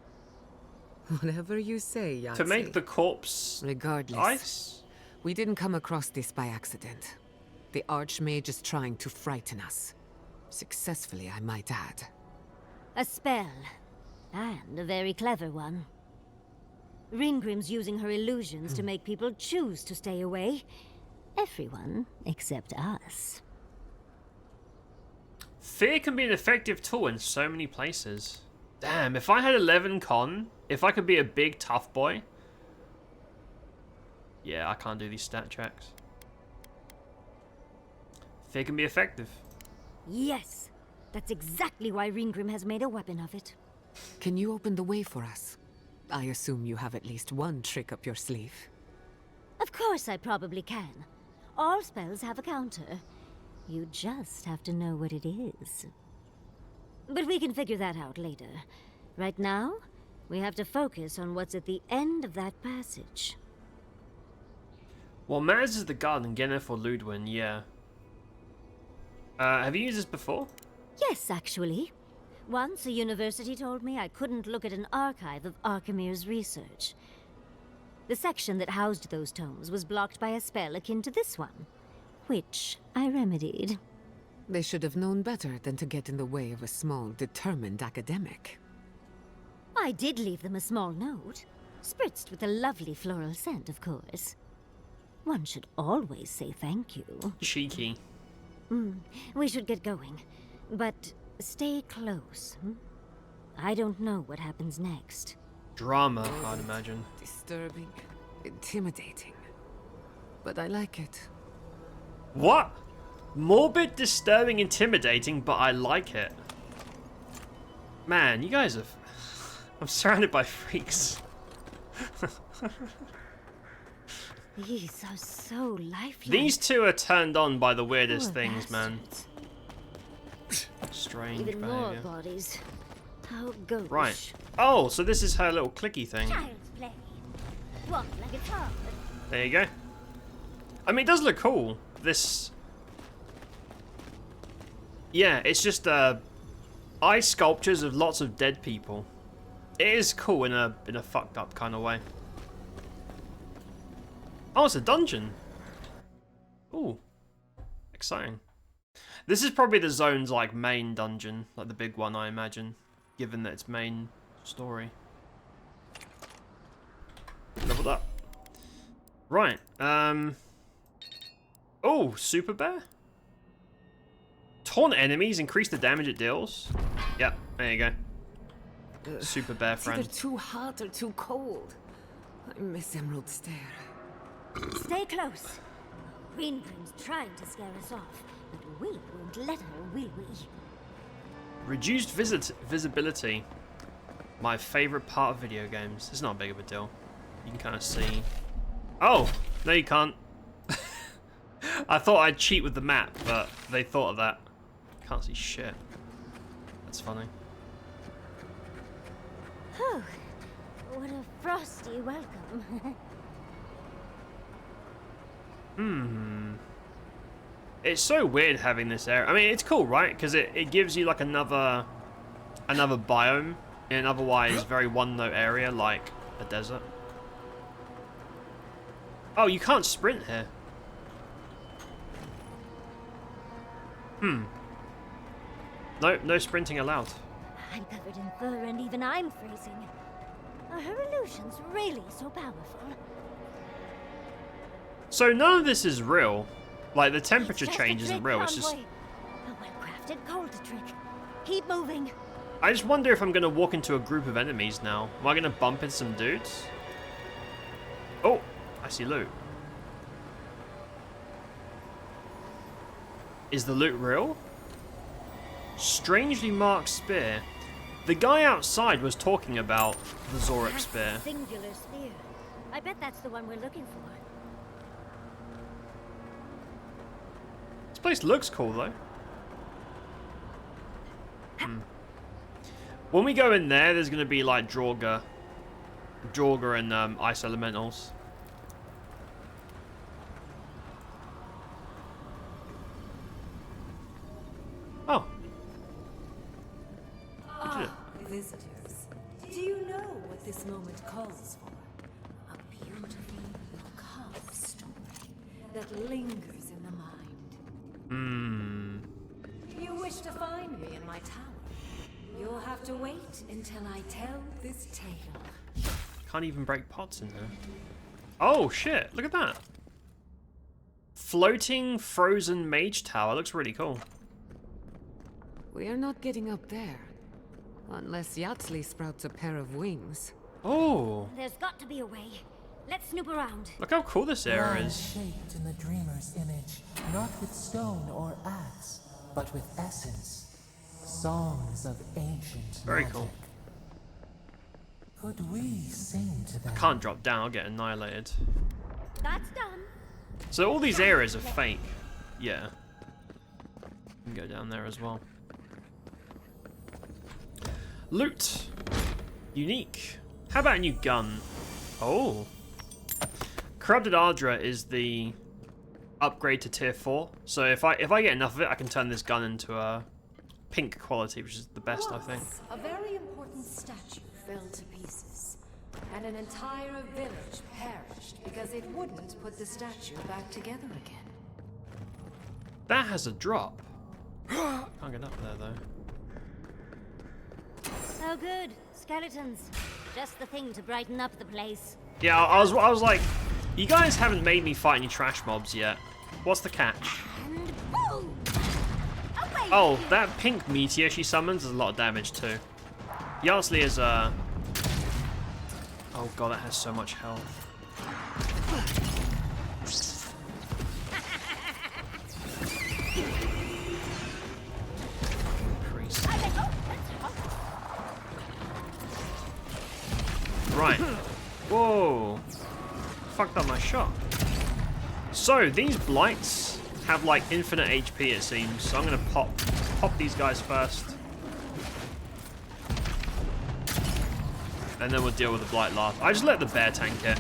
Whatever you say, Yahtzee. To make the corpse Regardless, ice? we didn't come across this by accident. The Archmage is trying to frighten us. Successfully, I might add. A spell. And a very clever one. Ringgrim's using her illusions to make people choose to stay away. Everyone except us. Fear can be an effective tool in so many places. Damn, if I had 11 con, if I could be a big tough boy. Yeah, I can't do these stat checks. Fear can be effective. Yes, that's exactly why Ringgrim has made a weapon of it. Can you open the way for us? I assume you have at least one trick up your sleeve. Of course I probably can. All spells have a counter. You just have to know what it is. But we can figure that out later. Right now, we have to focus on what's at the end of that passage. What matters is the garden, Geneth or Ludwin, yeah. Have you used this before? Yes, actually. Once a university told me I couldn't look at an archive of Archimir's research. The section that housed those tomes was blocked by a spell akin to this one, which I remedied. They should have known better than to get in the way of a small, determined academic. I did leave them a small note, spritzed with a lovely floral scent, of course. One should always say thank you. Cheeky. We should get going, but stay close. I don't know what happens next. Drama, I'd imagine. Disturbing, intimidating. But I like it. What? Morbid, disturbing, intimidating, but I like it. Man, you guys are... I'm surrounded by freaks. These are so lifelike. These two are turned on by the weirdest Poor things, man. bastards. Strange Even more behavior. bodies. How gauche. Right. Oh, so this is her little clicky thing. Child's play. Walk like a child. There you go. I mean, it does look cool. This... Yeah, it's just eye sculptures of lots of dead people. It is cool in a fucked up kind of way. Oh, it's a dungeon. Ooh, exciting. This is probably the zone's like main dungeon, like the big one, I imagine, given that its main story. Leveled up. Right. Oh, super bear. Taunt enemies, increase the damage it deals. Yep, there you go. Super bear It's friend. either too hot or too cold. I miss Emerald Stare. Stay close. Ringgrim's trying to scare us off, but we won't let her, will we? Reduced visibility. My favorite part of video games. It's not big of a deal. You can kind of see. Oh, no you can't. I thought I'd cheat with the map, but they thought of that. Can't see shit. That's funny. Whew. What a frosty welcome. It's so weird having this area. I mean, it's cool, right? Because it gives you like another biome in an otherwise very one-note area like a desert. Oh, you can't sprint here. No sprinting allowed. I'm covered in fur and even I'm freezing. Are her illusions really so powerful? So none of this is real. Like the temperature It's just change a isn't trick, real. It's just. Convoy. A well-crafted cold trick. Keep moving. I just wonder if I'm gonna walk into a group of enemies now. Am I gonna bump into some dudes? Oh, I see loot. Is the loot real? Strangely marked spear. The guy outside was talking about the Zorak That's spear. a singular spear. I bet that's the one we're looking for. This place looks cool though. When we go in there, there's gonna be like Draugr and ice elementals. Oh. visitors. Do you know what this moment calls for? A beautiful, macabre story that lingers in the mind. You wish to find me in my tower? You'll have to wait until I tell this tale. Can't even break pots in there. Oh shit, look at that. Floating frozen mage tower. Looks really cool. We're not getting up there. Unless Yatsley sprouts a pair of wings. Oh, There's got to be a way. Let's snoop around. look how cool this area Lies is. shaped in the dreamer's image, not with stone or axe, but with essence. Songs of ancient Very magic. cool. Could we sing to them? Can't drop down, I'll get annihilated. That's done. So all these areas are fake. Yeah. You can go down there as well. Loot. Unique. How about a new gun? Oh. Corrupted Ardra is the upgrade to tier 4. So if I get enough of it, I can turn this gun into a pink quality, which is the best, I think. Once, a very important statue fell to pieces, and an entire village perished because it wouldn't put the statue back together again. That has a drop. Can't get up there though. Oh good. Skeletons. Just the thing to brighten up the place. Yeah, I was like, you guys haven't made me fight any trash mobs yet. What's the catch? And boom! Away! Oh, that pink meteor she summons does a lot of damage too. Yardsley is oh god, that has so much health. Priest. Right. Whoa. Fucked up my shot. So these blights have like infinite HP it seems. So I'm gonna pop these guys first. And then we'll deal with the blight last. I just let the bear tank it.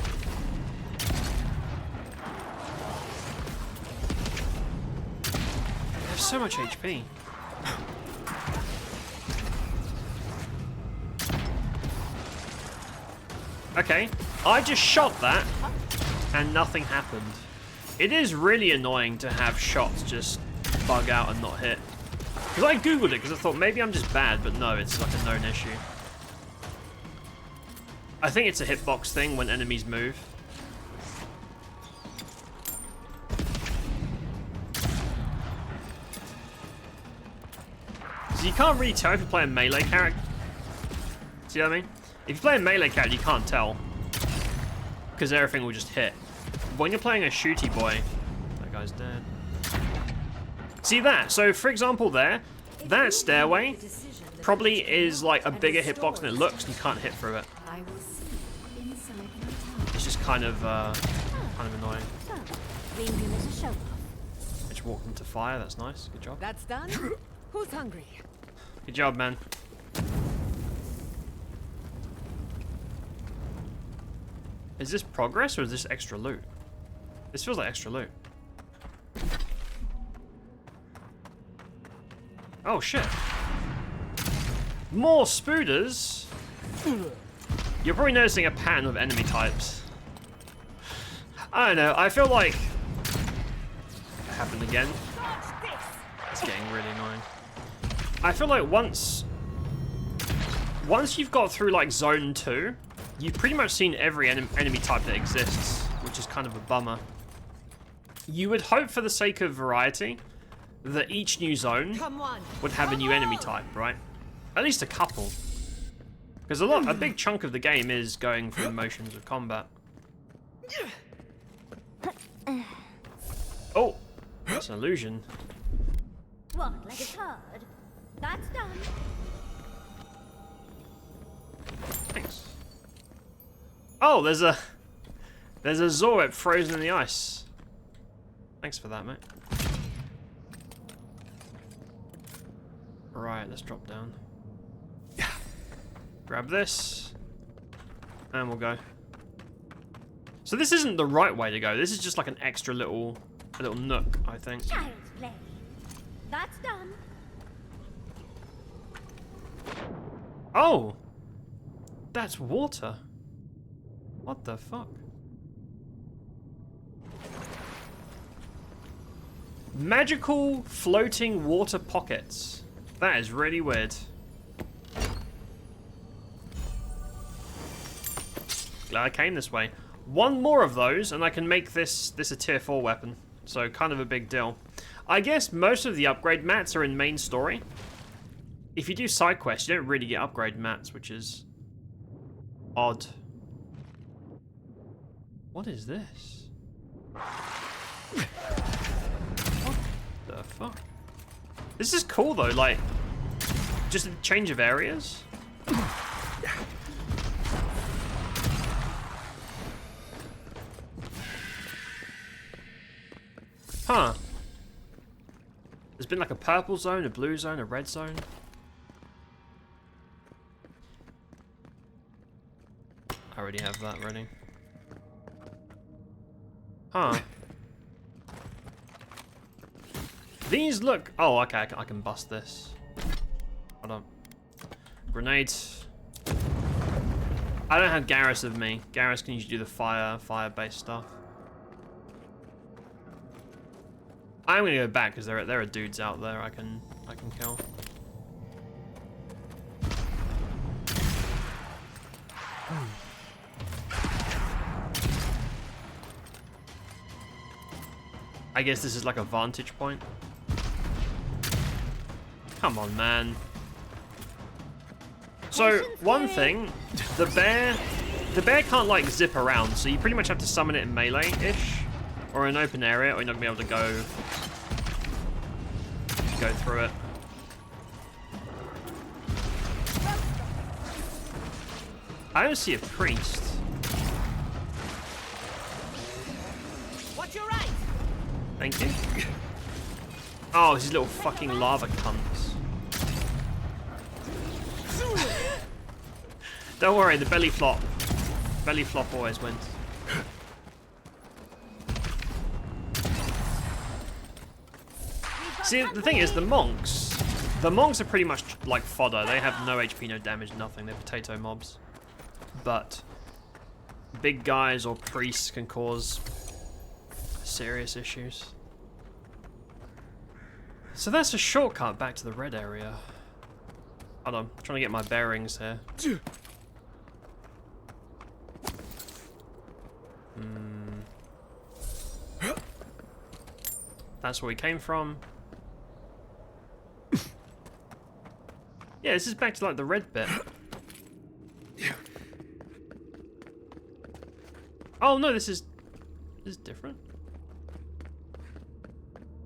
They have so much HP. Okay, I just shot that and nothing happened. It is really annoying to have shots just bug out and not hit. Because I googled it because I thought maybe I'm just bad, but no, it's like a known issue. I think it's a hitbox thing when enemies move. So you can't really tell if you're playing melee character. See what I mean? If you're playing melee character, you can't tell. Because everything will just hit. When you're playing a shooty boy, that guy's dead. See that? So for example there, that stairway probably is like a bigger hitbox than it looks and you can't hit through it. I will see inside your tower. It's just kind of annoying. So, being him is a show off. I just walked into fire, that's nice. Good job. That's done? Who's hungry? Good job, man. Is this progress or is this extra loot? This feels like extra loot. Oh shit. More spooders. You're probably noticing a pattern of enemy types. I don't know, I feel like it happened again. It's getting really annoying. I feel like once you've got through like zone 2, you've pretty much seen every enemy type that exists, which is kind of a bummer. You would hope for the sake of variety that each new zone would have a new enemy type, right? At least a couple. Because a big chunk of the game is going through the motions of combat. Oh, that's an illusion. What, like it's hard? That's done. Thanks. Oh, there's a Zorweb frozen in the ice. Thanks for that, mate. Right, let's drop down. Grab this. And we'll go. So this isn't the right way to go. This is just like an extra little nook, I think. Child's play. That's done. Oh! That's water. What the fuck? Magical floating water pockets. That is really weird. Glad I came this way. One more of those, and I can make this a tier 4 weapon. So kind of a big deal. I guess most of the upgrade mats are in main story. If you do side quests, you don't really get upgrade mats, which is odd. What is this? What the fuck? This is cool though, like, just a change of areas. Huh. There's been like a purple zone, a blue zone, a red zone. I already have that ready. Huh. These look... Oh, okay, I can bust this. Hold on. Grenades. I don't have Garrus with me. Garrus can usually do the fire-based stuff. I'm gonna go back because there are dudes out there I can kill. I guess this is like a vantage point. Come on, man. So one thing, the bear can't like zip around, so you pretty much have to summon it in melee-ish, or in an open area, or you're not gonna be able to go through it. I don't see a priest. Watch your right. Thank you. Oh, these little fucking lava cunts. Don't worry, the belly flop. Belly flop always wins. See, the thing is, the monks are pretty much like fodder. They have no HP, no damage, nothing. They're potato mobs. But big guys or priests can cause serious issues. So that's a shortcut back to the red area. Hold on, I'm trying to get my bearings here. That's where we came from. Yeah, this is back to like the red bit. Oh no, this is different.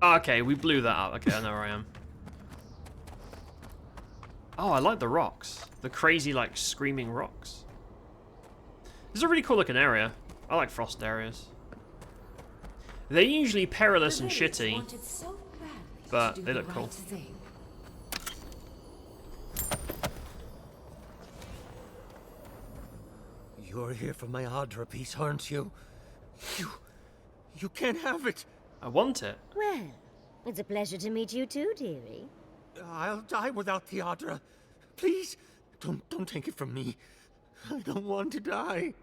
Oh, okay, we blew that up. Okay, I know where I am. Oh, I like the rocks. The crazy, like, screaming rocks. This is a really cool looking area. I like frost areas. They're usually perilous and shitty, but they look cool. You're here for my Adra piece, aren't you? You can't have it. I want it. Well, it's a pleasure to meet you too, dearie. I'll die without the Adra. Please, don't take it from me. I don't want to die.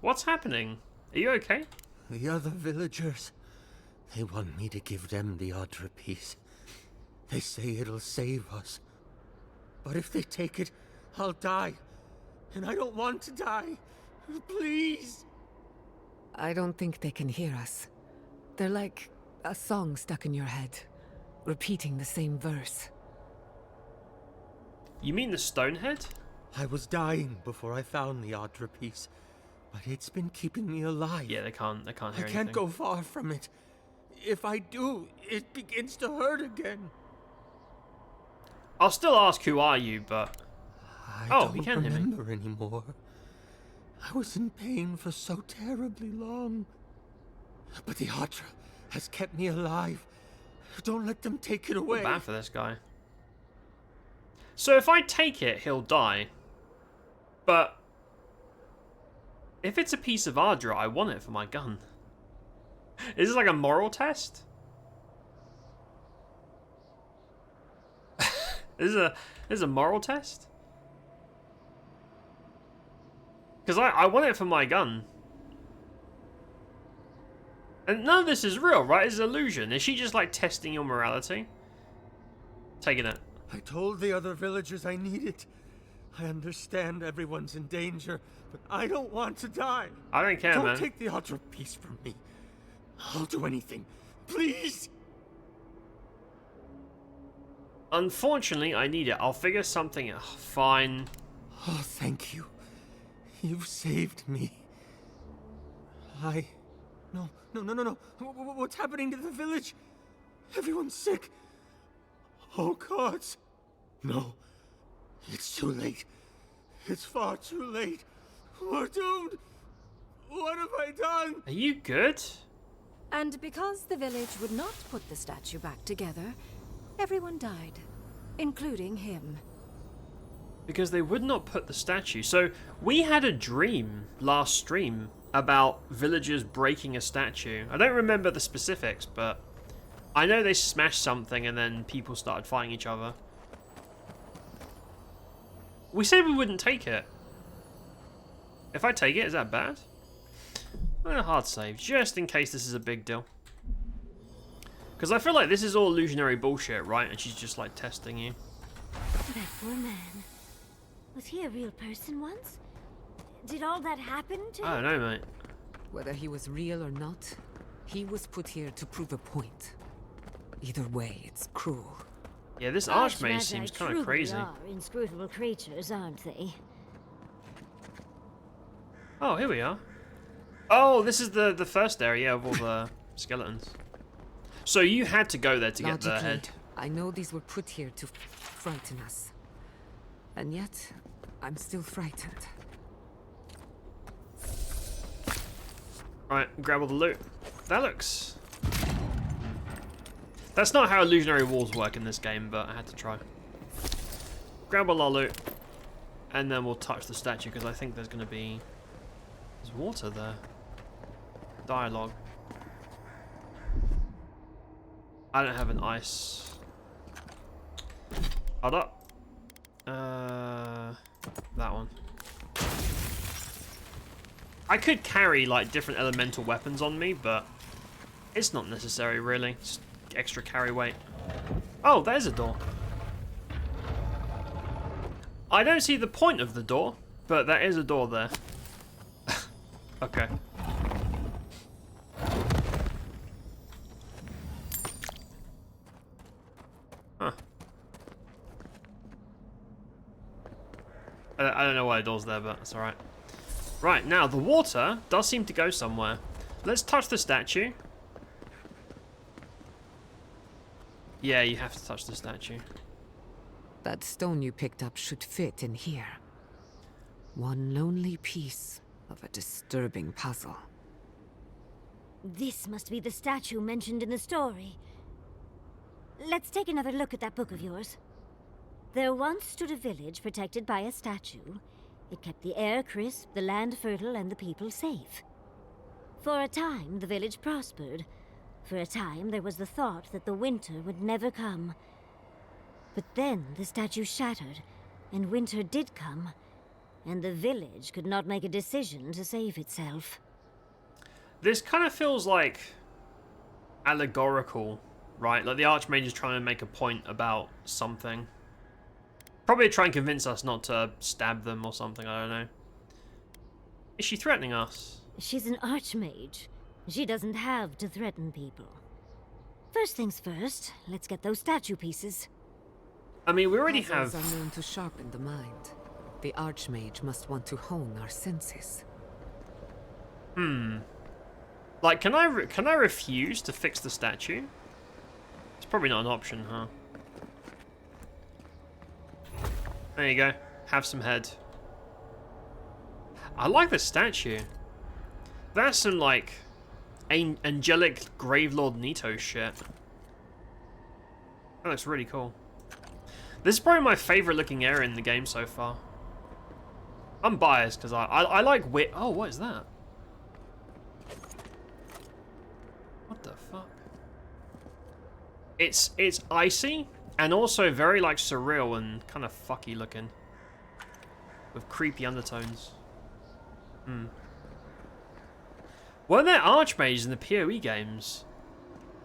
What's happening? Are you okay? The other villagers, they want me to give them the Adra piece. They say it'll save us. But if they take it, I'll die. And I don't want to die. Please. I don't think they can hear us. They're like a song stuck in your head, repeating the same verse. You mean the Stonehead? I was dying before I found the Adra piece, but it's been keeping me alive. Yeah, they can't hear anything. I can't go far from it. If I do, it begins to hurt again. I'll still ask who are you, but... I you can hear me. don't remember anymore. I was in pain for so terribly long. But the Adra has kept me alive. Don't let them take it away. Bad for this guy. So if I take it, he'll die. But if it's a piece of Adra, I want it for my gun. Is this like a moral test? This is a moral test? Because I want it for my gun. And none of this is real, right? It's an illusion. Is she just like testing your morality? Taking it. I told the other villagers I need it. I understand everyone's in danger, but I don't want to die. I don't care, man. Don't take the Ultra Piece from me. I'll do anything. Please! Unfortunately, I need it. I'll figure something out. Fine. Oh, thank you. You've saved me. No. What's happening to the village? Everyone's sick. Oh, gods. No. It's too late. It's far too late. We're doomed. What have I done? Are you good? And because the village would not put the statue back together, everyone died, including him. Because they would not put the statue. So we had a dream last stream about villagers breaking a statue. I don't remember the specifics, but I know they smashed something and then people started fighting each other. We said we wouldn't take it. If I take it, is that bad? I'm gonna hard save, just in case this is a big deal. Because I feel like this is all illusionary bullshit, right? And she's just like testing you. That poor man. Was he a real person once? Did all that happen to him? I don't know, mate. Whether he was real or not, he was put here to prove a point. Either way, it's cruel. Yeah, this Archmage seems kind of crazy. Are inscrutable creatures, aren't they? Oh, here we are. Oh, this is the first area of all the skeletons. So you had to go there to get the head. I know these were put here to frighten us. And yet, I'm still frightened. Right, grab all the loot. That looks... That's not how illusionary walls work in this game, but I had to try. Grab all our loot. And then we'll touch the statue, because I think there's going to be... There's water there. Dialogue. I don't have an ice. Hold up. That one. I could carry like different elemental weapons on me, but it's not necessary really. Just extra carry weight. Oh, there's a door. I don't see the point of the door, but there is a door there. Okay. Huh. I don't know why the door's there, but it's alright. Right, now the water does seem to go somewhere. Let's touch the statue. Yeah, you have to touch the statue. That stone you picked up should fit in here. One lonely piece of a disturbing puzzle. This must be the statue mentioned in the story. Let's take another look at that book of yours. There once stood a village protected by a statue. It kept the air crisp, the land fertile, and the people safe. For a time, the village prospered. For a time, there was the thought that the winter would never come. But then the statue shattered, and winter did come, and the village could not make a decision to save itself. This kind of feels like allegorical, right? Like the Archmage is trying to make a point about something. Probably try and convince us not to stab them or something, I don't know. Is she threatening us? She's an Archmage. She doesn't have to threaten people. First things first, let's get those statue pieces. I mean, we already have... Puzzles are known to sharpen the mind. The Archmage must want to hone our senses. Like, can I refuse to fix the statue? It's probably not an option, huh? There you go. Have some head. I like the statue. That's some, like, angelic Gravelord Nito shit. That looks really cool. This is probably my favorite looking area in the game so far. I'm biased because I like wit. Oh, what is that? What the fuck? It's icy, And also very like surreal and kind of fucky looking. With creepy undertones. Weren't there archmages in the PoE games?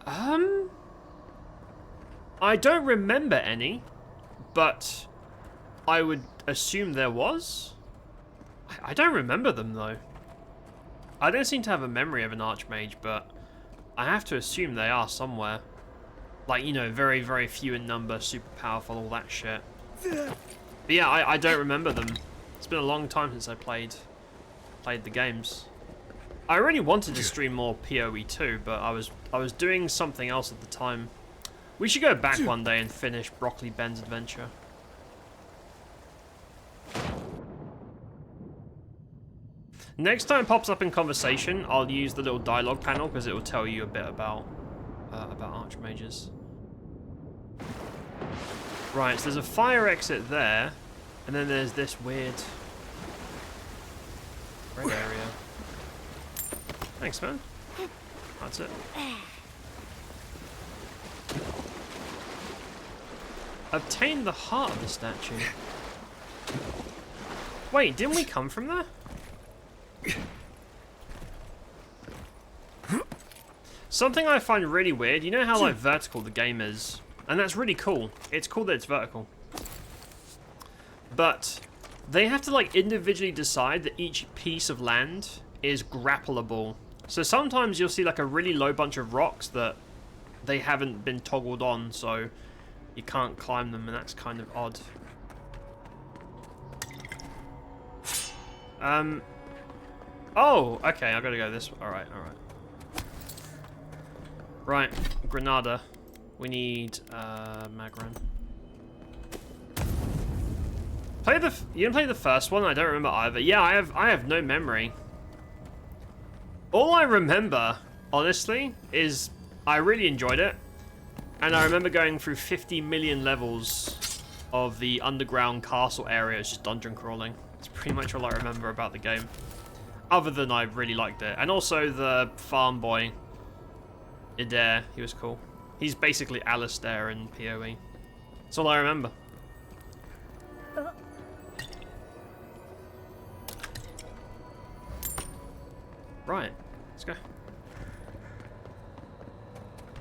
I don't remember any, but I would assume there was. I don't remember them though. I don't seem to have a memory of an archmage, but I have to assume they are somewhere. Like, you know, very, very few in number, super powerful, all that shit. But yeah, I don't remember them. It's been a long time since I played the games. I really wanted to stream more PoE too, but I was doing something else at the time. We should go back one day and finish Broccoli Ben's adventure. Next time it pops up in conversation, I'll use the little dialogue panel because it will tell you a bit about archmages. Right, so there's a fire exit there, and then there's this weird red area. Thanks, man. That's it. Obtain the heart of the statue. Wait, didn't we come from there? Something I find really weird, you know how like vertical the game is? And that's really cool. It's cool that it's vertical. But they have to like individually decide that each piece of land is grappleable. So sometimes you'll see like a really low bunch of rocks that they haven't been toggled on, so you can't climb them, and that's kind of odd. Oh, okay, I gotta go this way. Alright, alright. Right, Granada. We need, Magran. You didn't play the first one? I don't remember either. Yeah, I have no memory. All I remember, honestly, is I really enjoyed it. And I remember going through 50 million levels of the underground castle area, just dungeon crawling. It's pretty much all I remember about the game. Other than I really liked it. And also the farm boy, Adair, he was cool. He's basically Alistair in PoE. That's all I remember. Right, let's go.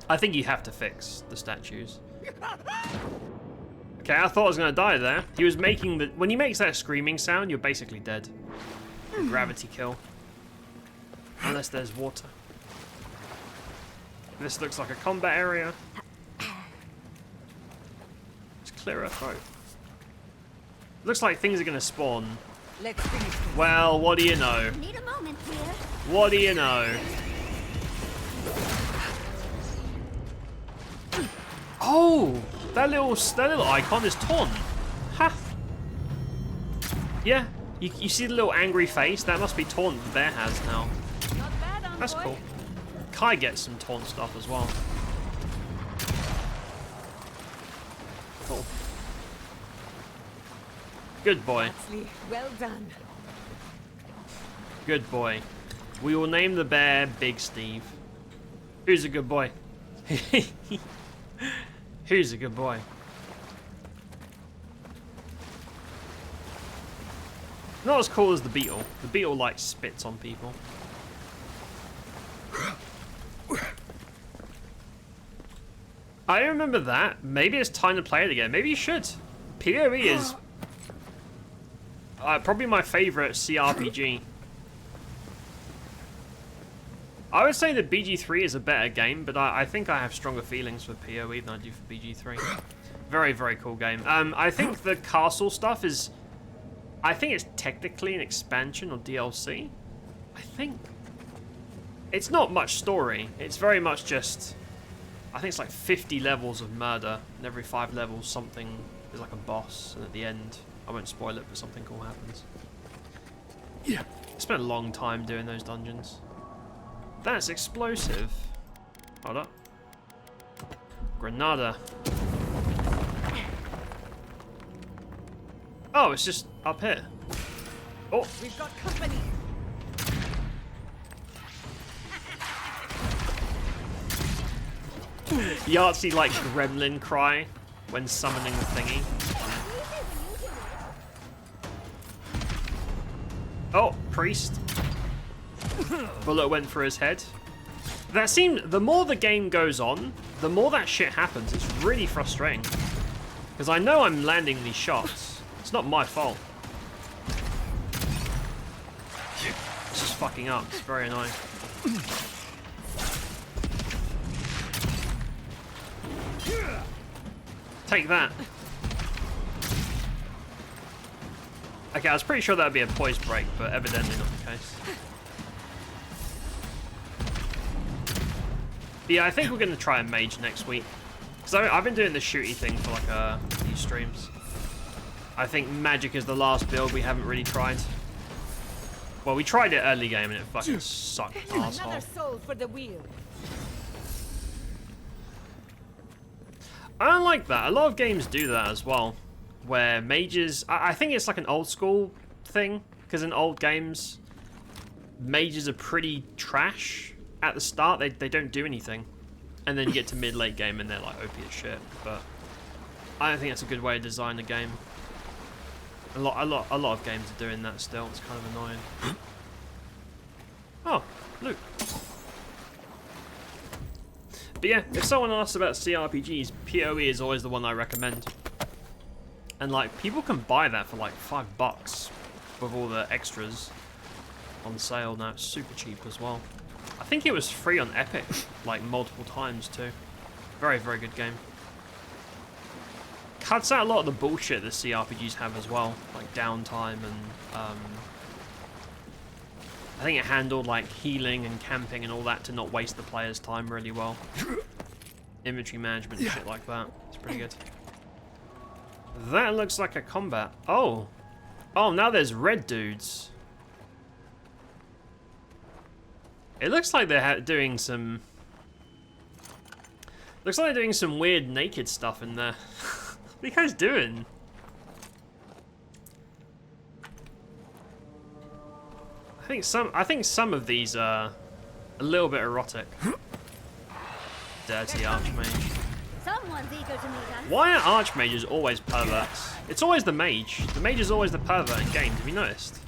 I think you have to fix the statues. Okay, I thought I was gonna die there. He was making the... When he makes that screaming sound, you're basically dead. Gravity kill. Unless there's water. This looks like a combat area. Let's clear our throat. Looks like things are gonna spawn. Let's finish. Well, what do you know? Need a moment here. What do you know? Oh, that little icon is Taunt. Ha. Yeah, you see the little angry face? That must be Taunt the bear has now. Not bad, envoy. That's cool. Kai gets some Taunt stuff as well. Cool. Good boy. Well done. Good boy. We will name the bear Big Steve. Who's a good boy? Who's a good boy? Not as cool as the beetle. The beetle like spits on people. I don't remember that. Maybe it's time to play it again. Maybe you should. PoE is probably my favorite CRPG. I would say that BG3 is a better game, but I think I have stronger feelings for PoE than I do for BG3. Very, very cool game. I think the castle stuff is... I think it's technically an expansion or DLC. I think. It's not much story. It's very much just... I think it's like 50 levels of murder, and every 5 levels something is like a boss, and at the end, I won't spoil it, but something cool happens. Yeah. I spent a long time doing those dungeons. That's explosive. Hold up. Granada. Oh, it's just up here. Oh. We've got company. Yahtzee like gremlin cry. when summoning the thingy. Oh, priest. Bullet went for his head. That seemed, the more the game goes on, the more that shit happens. It's really frustrating. Because I know I'm landing these shots. It's not my fault. It's just fucking up. It's very annoying. Take that. Okay, I was pretty sure that would be a poise break, but evidently not the case. Yeah, I think we're going to try a mage next week. Because I've been doing the shooty thing for like a few streams. I think magic is the last build we haven't really tried. Well, we tried it early game and it fucking sucked, asshole. Another soul for the wheel. I don't like that. A lot of games do that as well. Where mages... I think it's like an old school thing. Because in old games, mages are pretty trash. At the start, they don't do anything. And then you get to mid-late game and they're like OP as shit. But I don't think that's a good way to design a game. A lot of games are doing that still. It's kind of annoying. Oh, look. But yeah, if someone asks about CRPGs, PoE is always the one I recommend. And like, people can buy that for like $5 with all the extras on sale now. It's super cheap as well. I think it was free on Epic, like multiple times too. Very, very good game. Cuts out a lot of the bullshit that CRPGs have as well, like downtime and I think it handled like healing and camping and all that to not waste the player's time really well. Inventory management and shit like that. It's pretty good. That looks like a combat. Oh. Oh, now there's red dudes. It looks like they're doing some... Looks like they're doing some weird naked stuff in there. What are you guys doing? I think some of these are a little bit erotic. Dirty archmage. Someone's eager to meet us. Why are archmages always perverts? It's always the mage. The mage is always the pervert in games. Have you noticed?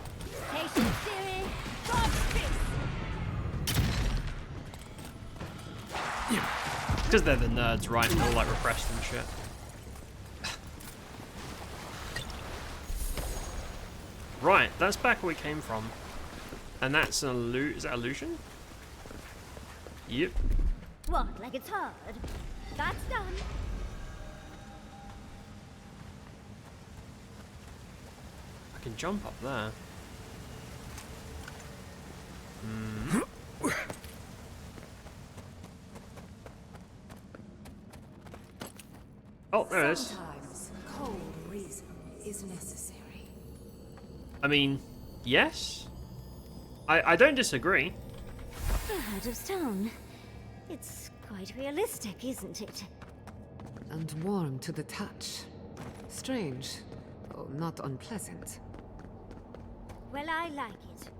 Patient theory. God's peace. Because they're the nerds, right? They're all like repressed and shit. Right, that's back where we came from. And that's an is that illusion? Yep. What, like it's hard? That's done. I can jump up there. Oh, there it is. Sometimes cold reason is necessary. I mean, yes. I don't disagree. A heart of stone. It's quite realistic, isn't it? And warm to the touch. Strange. Oh, not unpleasant. Well, I like it.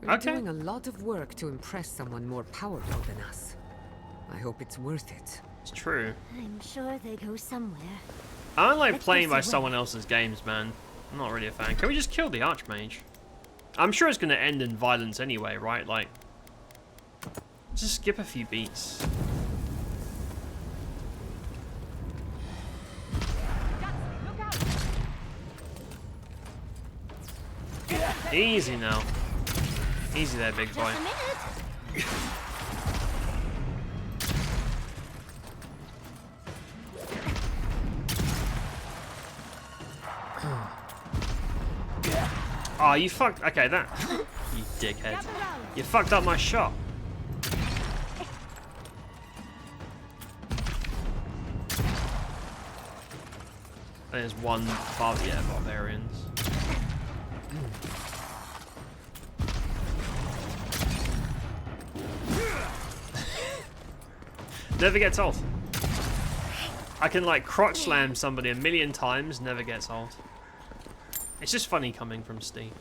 We're Okay. doing a lot of work to impress someone more powerful than us. I hope it's worth it. It's true. I'm sure they go somewhere. I don't like Let's playing go by see someone else's games, man. I'm not really a fan. Can we just kill the archmage? I'm sure it's going to end in violence anyway, right? Like, just skip a few beats. Easy now. Easy there, big boy. Just a minute. Oh, you fucked. Okay, that. You dickhead. You fucked up my shot. There's one barbarians. Never gets old. I can like crotch slam somebody a million times, never gets old. It's just funny coming from Steve.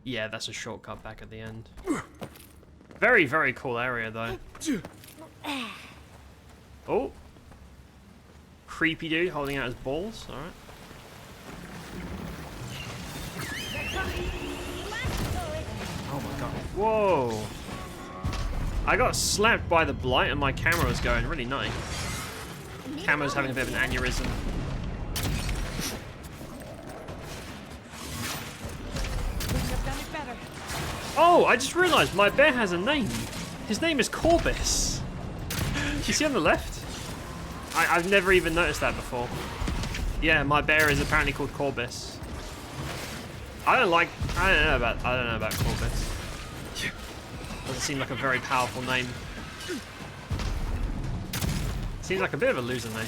Yeah, that's a shortcut back at the end. Very, very cool area, though. Oh. Creepy dude holding out his balls. Alright. Oh my god. Whoa. I got slapped by the blight and my camera was going really nice. Camera's having a bit of an aneurysm. Oh, I just realized my bear has a name. His name is Corbis. You see on the left? I've never even noticed that before. Yeah, my bear is apparently called Corbis. I don't know about Corbis. Doesn't seem like a very powerful name. Seems like a bit of a loser name.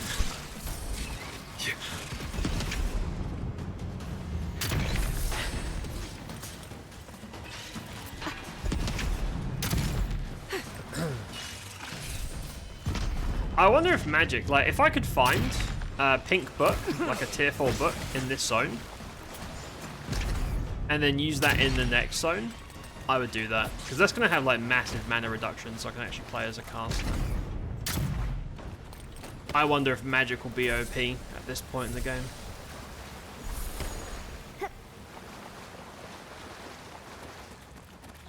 I wonder if magic, like, if I could find a pink book, like a tier 4 book in this zone, and then use that in the next zone, I would do that. Because that's going to have, like, massive mana reduction, so I can actually play as a caster. I wonder if magic will be OP at this point in the game.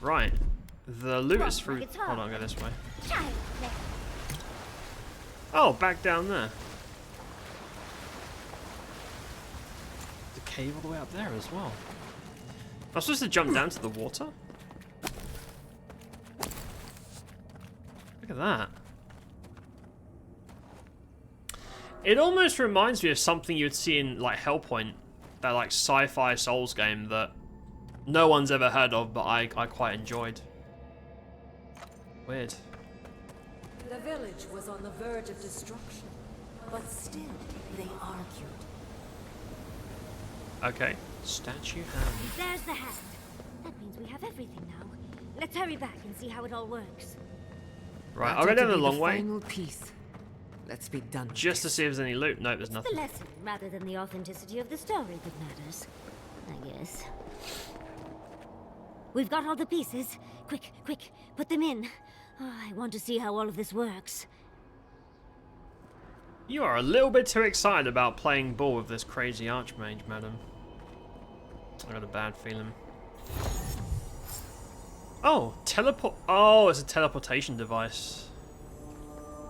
Right. The loot is through... Hold on, go this way. Oh, back down there. The cave all the way up there as well. I'm supposed to jump down to the water? Look at that. It almost reminds me of something you'd see in, like, Hellpoint. That, like, sci-fi Souls game that no one's ever heard of, but I quite enjoyed. Weird. The village was on the verge of destruction, but still they argued. Okay. Statue hand. There's the hand. That means we have everything now. Let's hurry back and see how it all works. Right, I'll go down the long way. Final piece. Let's be done. Just to see if there's any loot. Nope, there's It's nothing. the lesson rather than the authenticity of the story that matters, I guess. We've got all the pieces. Quick, quick, put them in. Oh, I want to see how all of this works. You are a little bit too excited about playing ball with this crazy archmage, madam. I got a bad feeling. Oh, teleport. Oh, it's a teleportation device.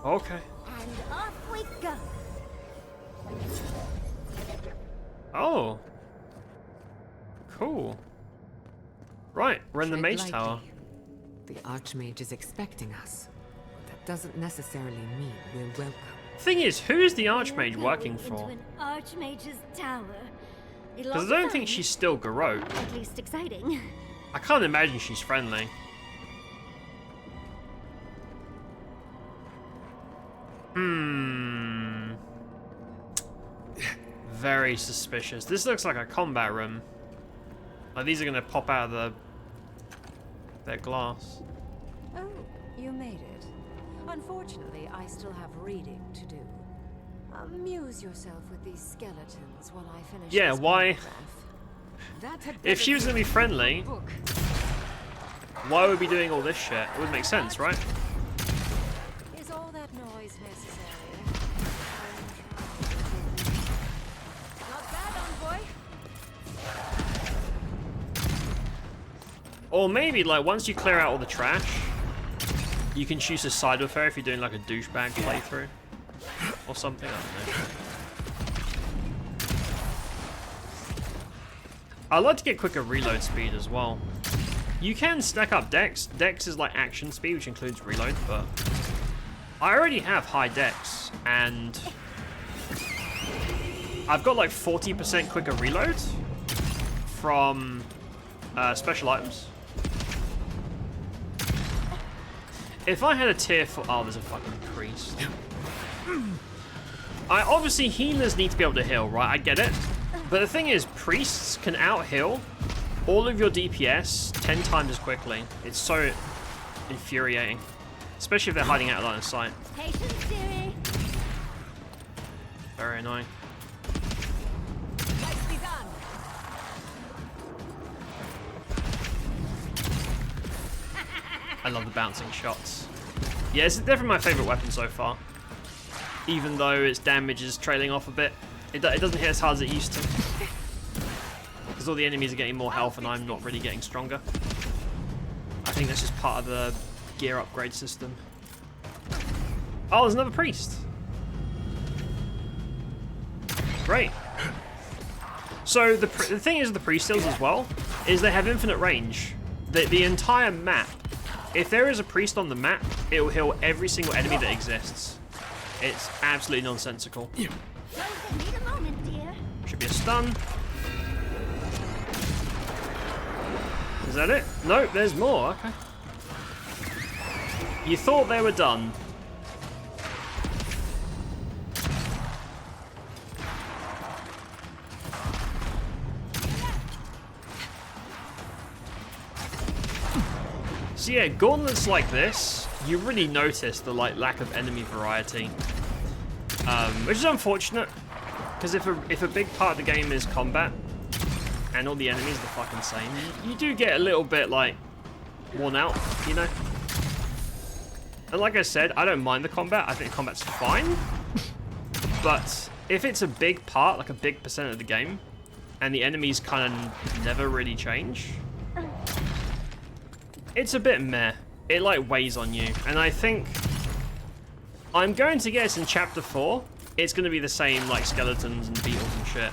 Okay. And off we go. Oh. Cool. Right, we're in the Tread mage tower. lightly. The Archmage is expecting us. That doesn't necessarily mean we're welcome. Thing is, who is the Archmage We're working going for? into an Archmage's tower. It'll Because all I be don't think fun. she's still Garrote. At least exciting. I can't imagine she's friendly. Very suspicious. This looks like a combat room. Like these are gonna pop out of their glass. Oh, you made it. Unfortunately, I still have reading to do. Amuse yourself with these skeletons while I finish. Yeah, this why? paragraph. If she was gonna be friendly, why would we be doing all this shit? It would make sense, right? Is all that noise necessary? Not bad, envoy. Or maybe, like, once you clear out all the trash, you can choose to side with her if you're doing, like, a douchebag playthrough. Or something, I don't know. I'd like to get quicker reload speed as well. You can stack up dex. Dex is like action speed, which includes reload, but I already have high dex, and I've got like 40% quicker reload from special items. If I had a tier 4... Oh, there's a fucking priest. Obviously, healers need to be able to heal, right? I get it. But the thing is, priests can out-heal all of your DPS 10 times as quickly. It's so infuriating. Especially if they're hiding out of line of sight. Patience, dearie. Very annoying. Nicely done. I love the bouncing shots. Yeah, it's definitely my favorite weapon so far. Even though its damage is trailing off a bit. It doesn't hit as hard as it used to. Because all the enemies are getting more health and I'm not really getting stronger. I think that's just part of the gear upgrade system. Oh, there's another priest. Great. So the thing is with the priest steals as well, is they have infinite range. The entire map, if there is a priest on the map, it will heal every single enemy that exists. It's absolutely nonsensical. Should be a stun. Is that it? No, there's more. Okay. You thought they were done. So yeah, gauntlets like this, you really notice the lack of enemy variety, which is unfortunate. Because if a big part of the game is combat, and all the enemies are the fucking same, you do get a little bit, like, worn out, you know? And like I said, I don't mind the combat. I think the combat's fine. But if it's a big part, like a big percent of the game, and the enemies kind of never really change, it's a bit meh. It, like, weighs on you. And I think I'm going to guess in Chapter 4, it's going to be the same, like, skeletons and beetles and shit.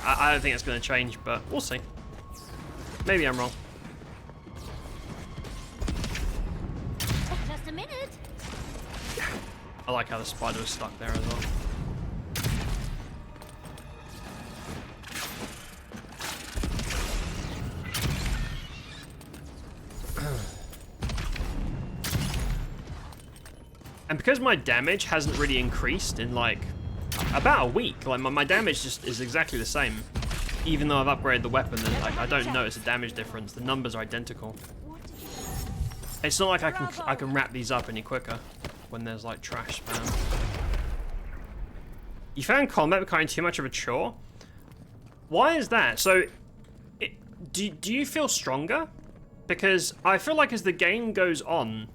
I don't think it's going to change, but we'll see. Maybe I'm wrong. Just a minute. I like how the spider was stuck there as well. And because my damage hasn't really increased in, like, about a week, like, my damage just is exactly the same. Even though I've upgraded the weapon, and, like, I don't notice a damage difference. The numbers are identical. It's not like I can wrap these up any quicker when there's, like, trash spam. You found combat becoming too much of a chore? Why is that? So, do you feel stronger? Because I feel like as the game goes on,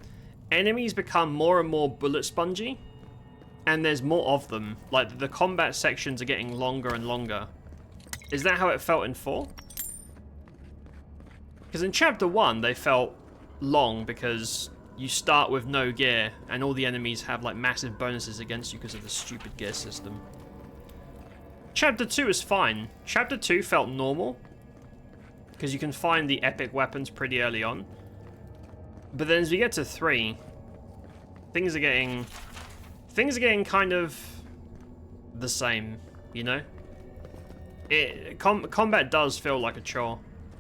enemies become more and more bullet spongy, and there's more of them. Like, the combat sections are getting longer and longer. Is that how it felt in 4? Because in Chapter 1, they felt long because you start with no gear, and all the enemies have, like, massive bonuses against you because of the stupid gear system. Chapter 2 is fine. Chapter 2 felt normal, because you can find the epic weapons pretty early on. But then as we get to 3, things are getting kind of the same, you know? Combat does feel like a chore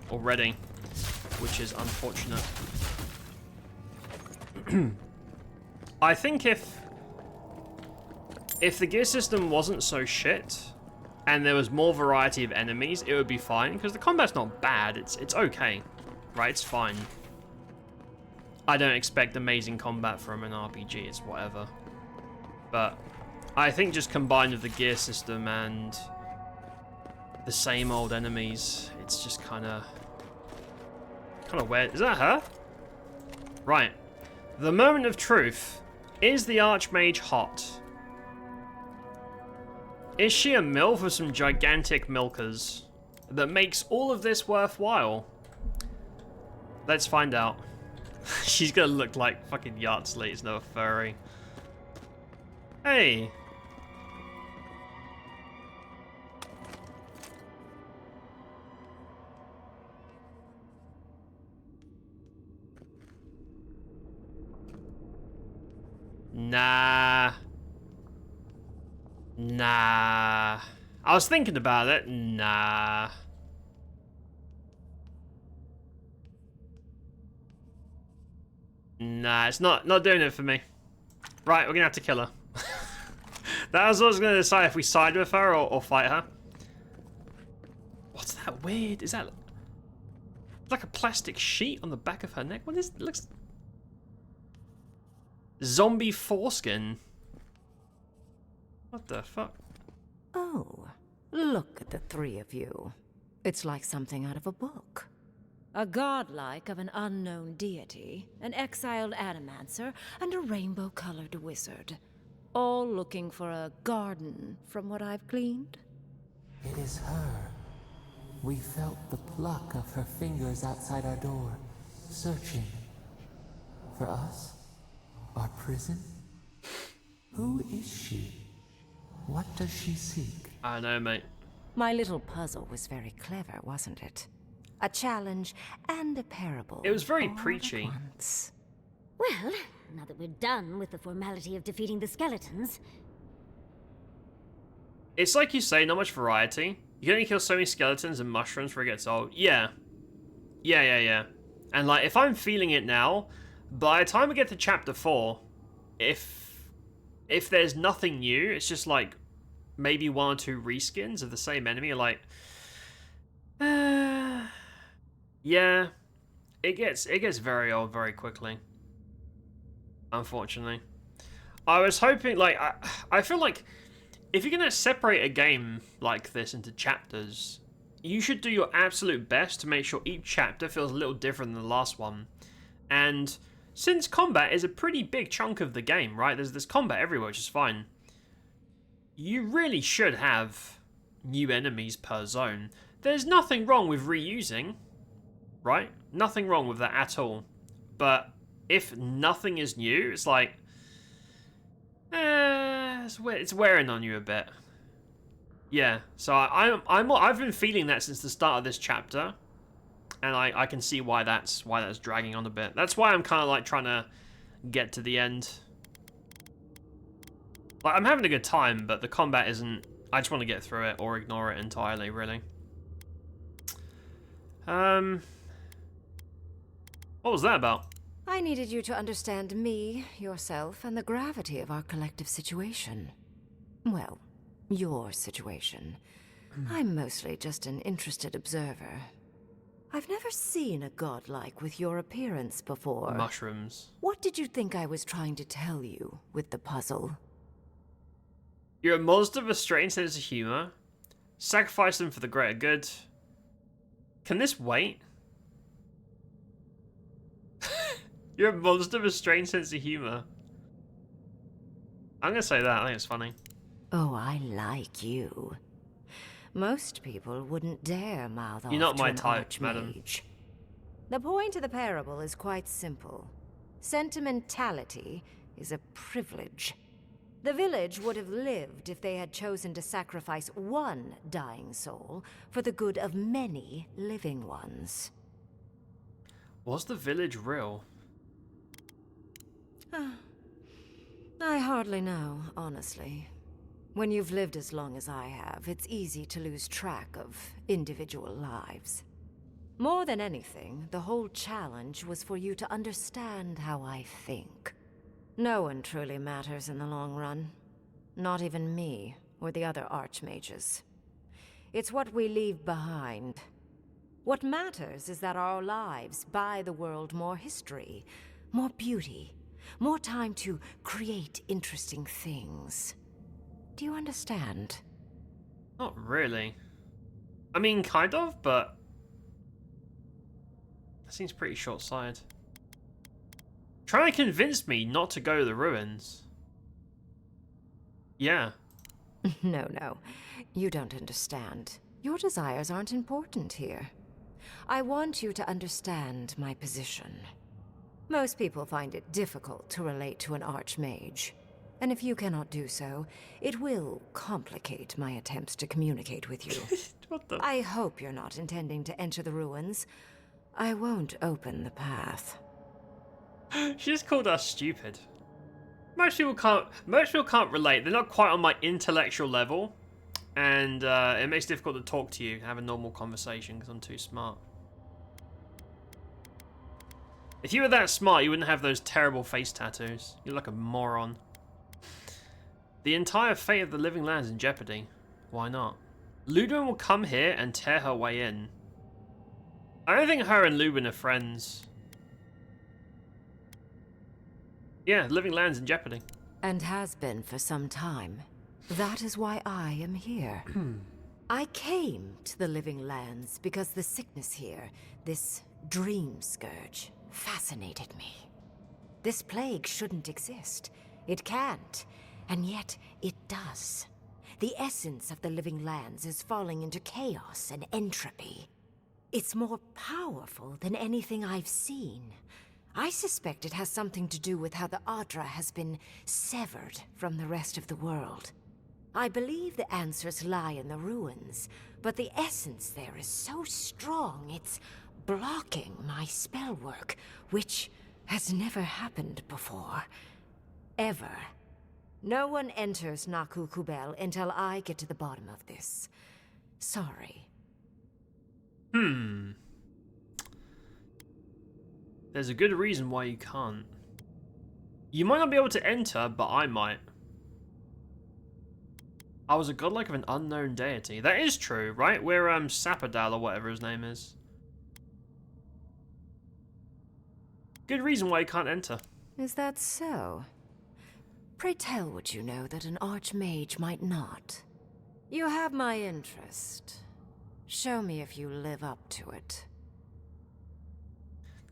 already, which is unfortunate. I think if the gear system wasn't so shit, and there was more variety of enemies, it would be fine, because the combat's not bad, it's okay, right? It's fine. I don't expect amazing combat from an RPG, it's whatever. But I think just combined with the gear system and the same old enemies, it's just kind of weird. Is that her? Right. The moment of truth. Is the Archmage hot? Is she a MILF with some gigantic milkers that makes all of this worthwhile? Let's find out. She's gonna look like fucking Yardsley, it's no furry. Hey. Nah. Nah. I was thinking about it. Nah. Nah, it's not doing it for me. Right, we're gonna have to kill her. That was what I was gonna decide if we side with her or fight her. What's that weird? Is that like a plastic sheet on the back of her neck? What is it? Looks zombie foreskin. What the fuck? Oh, look at the three of you. It's like something out of a book. A godlike of an unknown deity, an exiled animancer, and a rainbow-colored wizard. All looking for a garden, from what I've gleaned. It is her. We felt the pluck of her fingers outside our door, searching. For us? Our prison? Who is she? What does she seek? I know, mate. My little puzzle was very clever, wasn't it? A challenge and a parable. It was very all at preachy. once. Well, now that we're done with the formality of defeating the skeletons... It's like you say, not much variety. You can only kill so many skeletons and mushrooms before it gets old. Yeah. Yeah. And like, if I'm feeling it now, by the time we get to chapter 4, if there's nothing new, it's just like maybe 1 or 2 reskins of the same enemy, like... yeah. It gets very old very quickly. Unfortunately. I was hoping, like, I feel like if you're going to separate a game like this into chapters, you should do your absolute best to make sure each chapter feels a little different than the last one. And since combat is a pretty big chunk of the game, right? There's combat everywhere, which is fine. You really should have new enemies per zone. There's nothing wrong with reusing, right? Nothing wrong with that at all. But if nothing is new, it's like... it's wearing on you a bit. Yeah, so I've been feeling that since the start of this chapter, and I can see why that's dragging on a bit. That's why I'm kind of like trying to get to the end. Like, I'm having a good time, but the combat isn't. I just want to get through it or ignore it entirely, really. What was that about? I needed you to understand me, yourself, and the gravity of our collective situation. Well, your situation. I'm mostly just an interested observer. I've never seen a godlike with your appearance before. Mushrooms. What did you think I was trying to tell you with the puzzle? You're a monster with a strange sense of humor. Sacrifice them for the greater good. Can this wait? You're a monster with a strange sense of humor. I'm gonna say that. I think it's funny. Oh, I like you. Most people wouldn't dare mouth off You're not to my an type, madam. archmage. The point of the parable is quite simple. Sentimentality is a privilege. The village would have lived if they had chosen to sacrifice one dying soul for the good of many living ones. Was the village real? I hardly know, honestly. When you've lived as long as I have, it's easy to lose track of individual lives. More than anything, the whole challenge was for you to understand how I think. No one truly matters in the long run. Not even me, or the other archmages. It's what we leave behind. What matters is that our lives buy the world more history, more beauty, more time to create interesting things. Do you understand? Not really. I mean, kind of, but... that seems pretty short-sighted. Trying to convince me not to go to the ruins. Yeah. No. You don't understand. Your desires aren't important here. I want you to understand my position. Most people find it difficult to relate to an archmage. And if you cannot do so, it will complicate my attempts to communicate with you. What the... I hope you're not intending to enter the ruins. I won't open the path. She just called us stupid. Most people can't relate. They're not quite on my intellectual level. And it makes it difficult to talk to you, have a normal conversation, because I'm too smart. If you were that smart, you wouldn't have those terrible face tattoos. You're like a moron. The entire fate of the living land is in jeopardy. Why not? Ludwin will come here and tear her way in. I don't think her and Ludwin are friends. Yeah, the living land's in jeopardy. And has been for some time. That is why I am here. I came to the Living Lands because the sickness here, this dream scourge, fascinated me. This plague shouldn't exist. It can't, and yet it does. The essence of the Living Lands is falling into chaos and entropy. It's more powerful than anything I've seen. I suspect it has something to do with how the Adra has been severed from the rest of the world. I believe the answers lie in the ruins, but the essence there is so strong it's blocking my spell work, which has never happened before. Ever. No one enters Naku Kubel until I get to the bottom of this. Sorry. There's a good reason why you can't. You might not be able to enter, but I might. I was a godlike of an unknown deity. That is true, right? We're Sapadal or whatever his name is. Good reason why you can't enter. Is that so? Pray tell what you know that an archmage might not. You have my interest. Show me if you live up to it.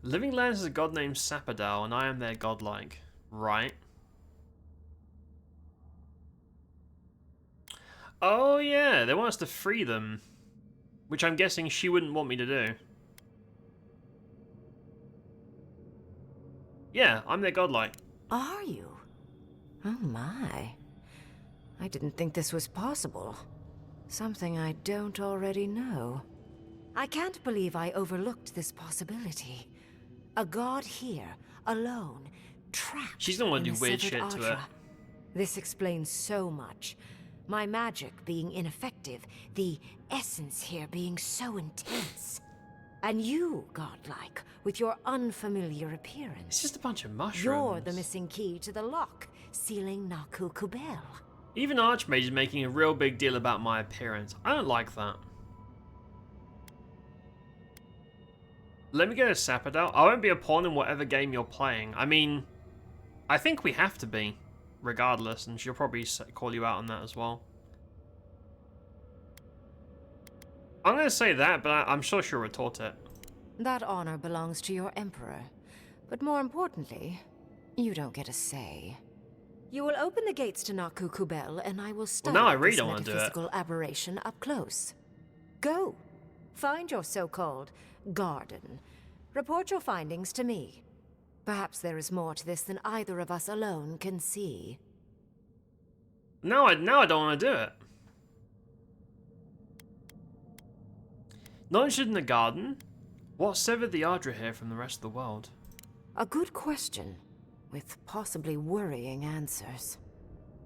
Living Lands is a god named Sapadal, and I am their godlike. Right. Oh yeah, they want us to free them. Which I'm guessing she wouldn't want me to do. Yeah, I'm their godlike. Are you? Oh my. I didn't think this was possible. Something I don't already know. I can't believe I overlooked this possibility. A god here, alone, trapped. She's gonna want to in do the weird severed shit to it. Adra. This explains so much. My magic being ineffective, the essence here being so intense. And you, godlike, with your unfamiliar appearance. It's just a bunch of mushrooms. You're the missing key to the lock, sealing Naku Kubel. Even Archmage is making a real big deal about my appearance. I don't like that. Let me get a Sapadal. I won't be a pawn in whatever game you're playing. I mean, I think we have to be, regardless, and she'll probably call you out on that as well. I'm going to say that, but I'm sure she'll retort it. That honor belongs to your emperor. But more importantly, you don't get a say. You will open the gates to Naku Kubel, and I will study now I really this don't want to do it. metaphysical aberration up close. Go. Find your so-called garden. Report your findings to me. Perhaps there is more to this than either of us alone can see. Now I don't want to do it. Not interested in the garden? What severed the Adra here from the rest of the world? A good question, with possibly worrying answers.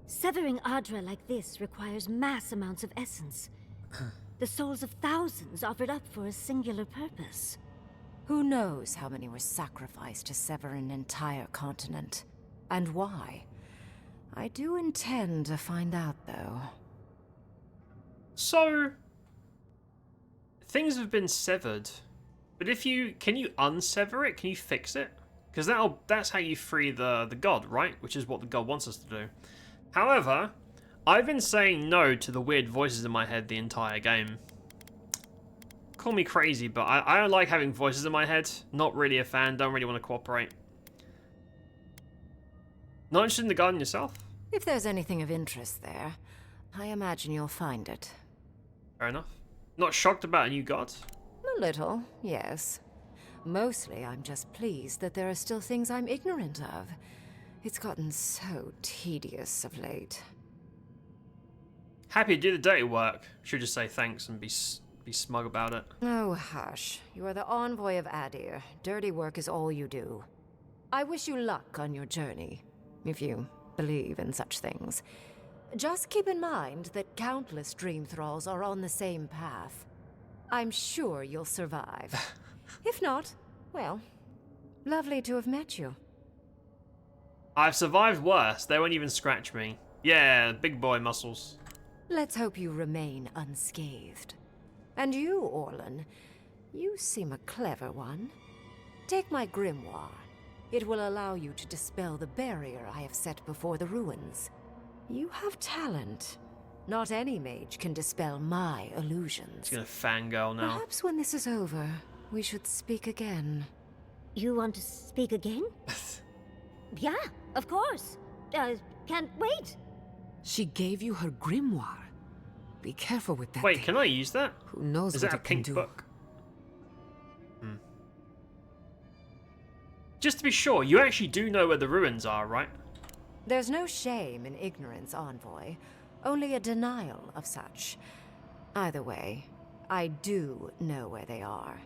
Severing Adra like this requires mass amounts of essence. The souls of thousands offered up for a singular purpose. Who knows how many were sacrificed to sever an entire continent? And why? I do intend to find out, though. So, things have been severed, but can you unsever it? Can you fix it? Because that's how you free the god, right? Which is what the god wants us to do. However, I've been saying no to the weird voices in my head the entire game. Call me crazy, but I don't like having voices in my head. Not really a fan, don't really want to cooperate. Not interested in the garden yourself? If there's anything of interest there, I imagine you'll find it. Fair enough. Not shocked about a new god? A little, yes. Mostly, I'm just pleased that there are still things I'm ignorant of. It's gotten so tedious of late. Happy to do the dirty work. Should just say thanks and be smug about it. Oh, hush. You are the envoy of Adir. Dirty work is all you do. I wish you luck on your journey, if you believe in such things. Just keep in mind that countless dream thralls are on the same path. I'm sure you'll survive. If not, well, lovely to have met you. I've survived worse. They won't even scratch me. Yeah, big boy muscles. Let's hope you remain unscathed. And you, Orlan, you seem a clever one. Take my grimoire. It will allow you to dispel the barrier I have set before the ruins. You have talent, Not any mage can dispel my illusions. It's gonna fangirl now. Perhaps when this is over, we should speak again. You want to speak again? Yeah, of course. Can't wait. She gave you her grimoire. Be careful with that Wait, thing. can I use that? Who knows Is what that a it can pink do? book? Just to be sure, you actually do know where the ruins are, right? There's no shame in ignorance, Envoy. Only a denial of such. Either way, I do know where they are.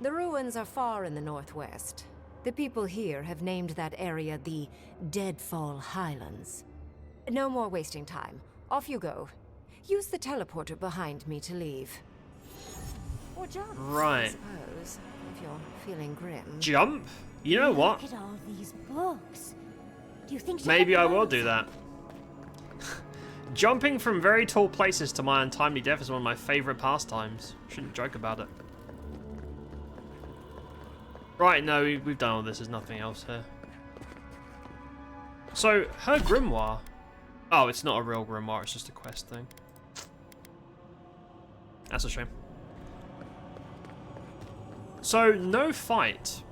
The ruins are far in the northwest. The people here have named that area the Deadfall Highlands. No more wasting time. Off you go. Use the teleporter behind me to leave. Or jump, Right. I suppose, if you're feeling grim. Jump? You know what? Look at all these books. Do you think she Maybe I had will those? do that. Jumping from very tall places to my untimely death is one of my favorite pastimes. Shouldn't joke about it. Right, no, we've done all this. There's nothing else here. So, her grimoire... Oh, it's not a real grimoire. It's just a quest thing. That's a shame. So, no fight.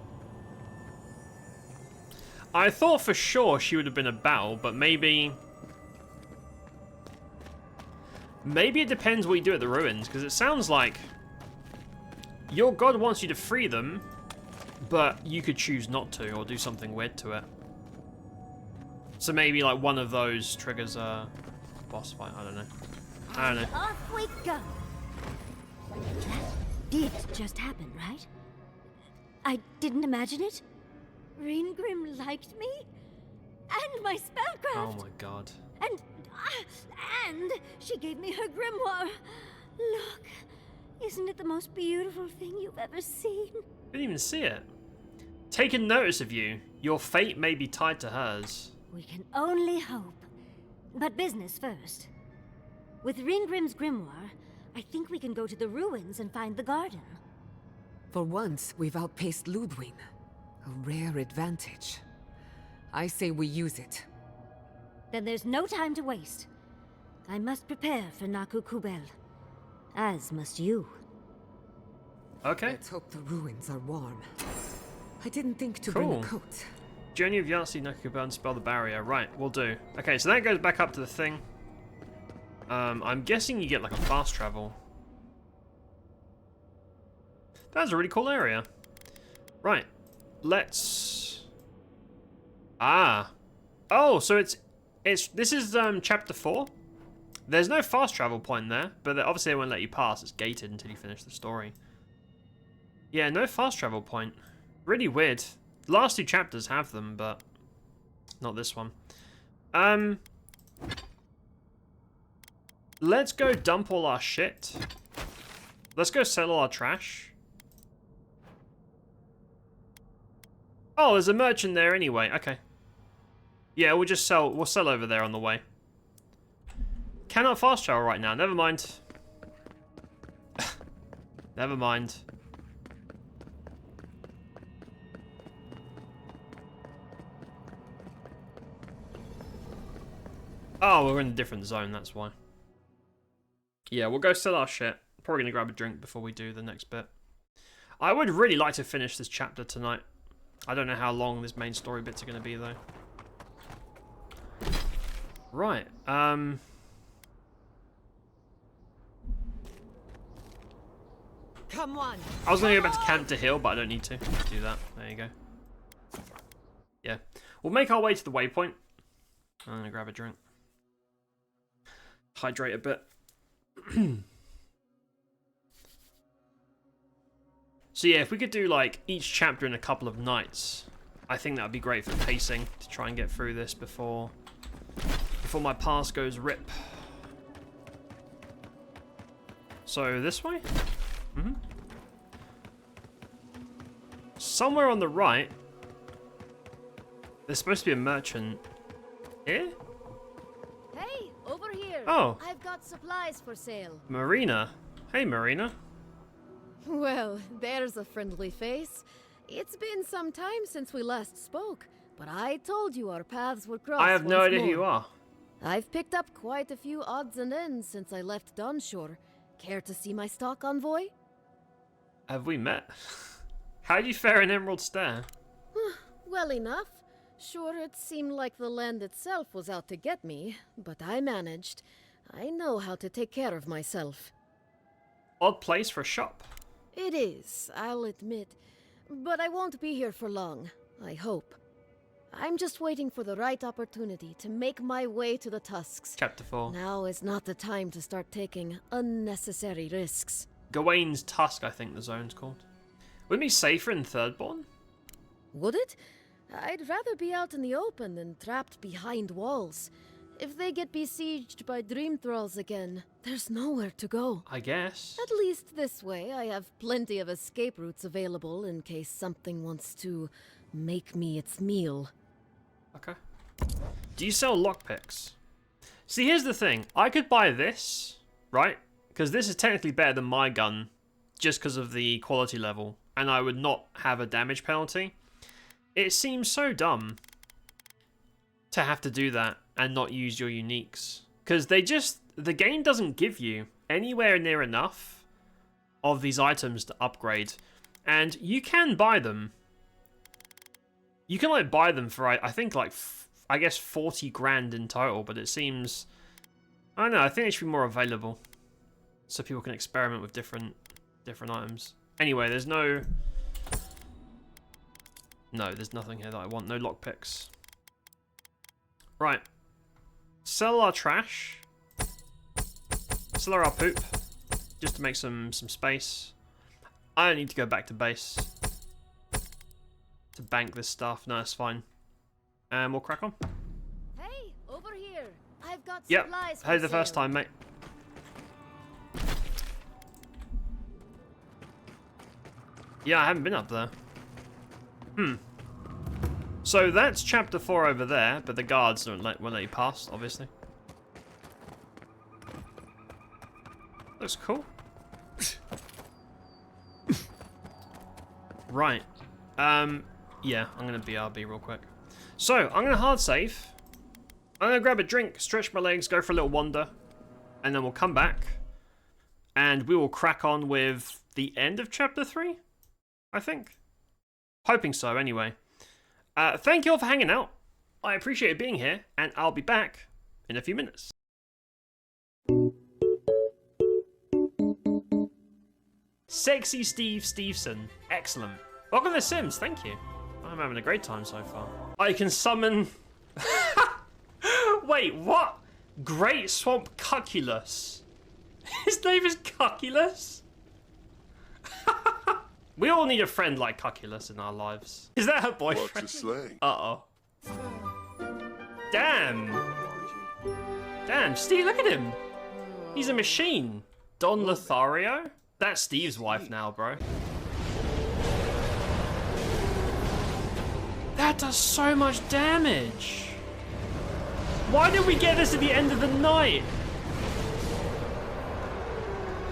I thought for sure she would have been a battle, but maybe... Maybe it depends what you do at the ruins, because it sounds like your god wants you to free them, but you could choose not to, or do something weird to it. So maybe like one of those triggers a boss fight, I don't know. I don't know. Off we go. That did just happen, right? I didn't imagine it. Ringrim liked me? And my spellcraft! Oh my god. And she gave me her grimoire. Look, isn't it the most beautiful thing you've ever seen? Didn't even see it. Taken notice of you. Your fate may be tied to hers. We can only hope. But business first. With Ringgrim's grimoire, I think we can go to the ruins and find the garden. For once, we've outpaced Ludwig. A rare advantage. I say we use it. Then there's no time to waste. I must prepare for Naku Kubel. As must you. Okay. Let's hope the ruins are warm. I didn't think to bring a Cool. coat. Journey of Yahtzee, Nakubel, and spell the barrier. Right, we'll do. Okay, so that goes back up to the thing. I'm guessing you get like a fast travel. That's a really cool area. Right, let's... Ah. Oh, so this is chapter 4. There's no fast travel point there, but obviously they won't let you pass. It's gated until you finish the story. Yeah, no fast travel point. Really weird. The last 2 chapters have them, but not this one. Let's go dump all our shit. Let's go sell all our trash. Oh, there's a merchant there anyway. Okay. Yeah, we'll sell over there on the way. Cannot fast travel right now. Never mind. Never mind. Oh, we're in a different zone, that's why. Yeah, we'll go sell our shit. Probably gonna grab a drink before we do the next bit. I would really like to finish this chapter tonight. I don't know how long this main story bits are gonna be though. Right, I Come on. was gonna go back to camp to heal, but I don't need to. Do that. There you go. Yeah. We'll make our way to the waypoint. I'm gonna grab a drink. Hydrate a bit. So yeah, if we could do like each chapter in a couple of nights, I think that would be great for pacing to try and get through this before my pass goes rip. So this way? Mm-hmm. Somewhere on the right, there's supposed to be a merchant. Here? Hey, over here. Oh. I've got supplies for sale. Marina. Hey, Marina. Well, there's a friendly face. It's been some time since we last spoke, but I told you our paths would cross. I have no once idea who more. you are. I've picked up quite a few odds and ends since I left Dawnshore. Care to see my stock envoy? Have we met? How do you fare in Emerald Stair? Well enough. Sure, it seemed like the land itself was out to get me, but I managed. I know how to take care of myself. Odd place for a shop. It is, I'll admit. But I won't be here for long, I hope. I'm just waiting for the right opportunity to make my way to the Tusks. Chapter 4. Now is not the time to start taking unnecessary risks. Gawain's Tusk, I think the zone's called. Would it be safer in Thirdborn? Would it? I'd rather be out in the open than trapped behind walls. If they get besieged by dream thralls again, there's nowhere to go. I guess. At least this way, I have plenty of escape routes available in case something wants to make me its meal. Okay. Do you sell lockpicks? See, here's the thing. I could buy this, right? Because this is technically better than my gun, just because of the quality level, and I would not have a damage penalty. It seems so dumb to have to do that and not use your uniques. Because the game doesn't give you anywhere near enough of these items to upgrade. And you can buy them. You can like buy them for, I think like, I guess 40 grand in total, but it seems, I don't know, I think they should be more available. So people can experiment with different items. Anyway, there's no, there's nothing here that I want, no lockpicks. Right. Sell our trash. Sell our poop. Just to make some space. I don't need to go back to base to bank this stuff. No, it's fine. And we'll crack on. Hey, over here. I've got Yep. supplies. Hey, the first time, mate. Yeah, I haven't been up there. So that's chapter 4 over there, but the guards won't let you pass, obviously. Looks cool. Right. Yeah, I'm gonna BRB real quick. So, I'm gonna hard save. I'm gonna grab a drink, stretch my legs, go for a little wander, and then we'll come back. And we will crack on with the end of chapter 3, I think. Hoping so, anyway. Thank you all for hanging out. I appreciate being here, and I'll be back in a few minutes. Sexy Steve Stevenson. Excellent. Welcome to The Sims, thank you. I'm having a great time so far. I can summon... Wait, what? Great Swamp Cuculus. His name is Cuculus? We all need a friend like Cuculus in our lives. Is that her boyfriend? What's his slang? Uh-oh. Damn. Damn, Steve, look at him. He's a machine. Don Lothario? That's Steve's wife now, bro. That does so much damage. Why did we get this at the end of the night?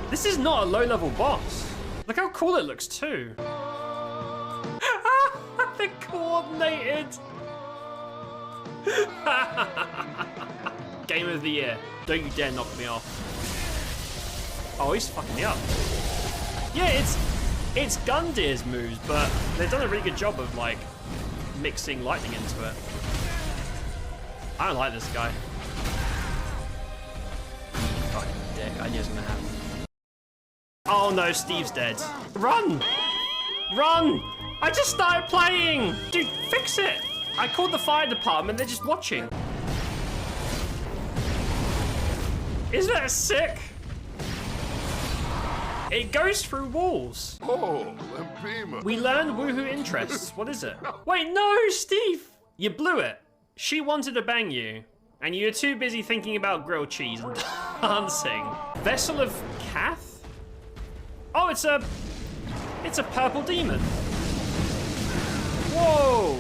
This is not a low-level boss. Look how cool it looks too. They're coordinated. Game of the year. Don't you dare knock me off. Oh, he's fucking me up. Yeah, it's Gundir's moves, but they've done a really good job of like mixing lightning into it. I don't like this guy. Fucking dick. I knew it was gonna happen. Oh no, Steve's dead. Run! Run! I just started playing! Dude, fix it! I called the fire department, they're just watching. Isn't that sick? It goes through walls. Oh, Lempima. We learned woohoo interests. What is it? Wait, no, Steve! You blew it. She wanted to bang you, and you were too busy thinking about grilled cheese and dancing. Vessel of Cath? Oh, it's a purple demon. Whoa!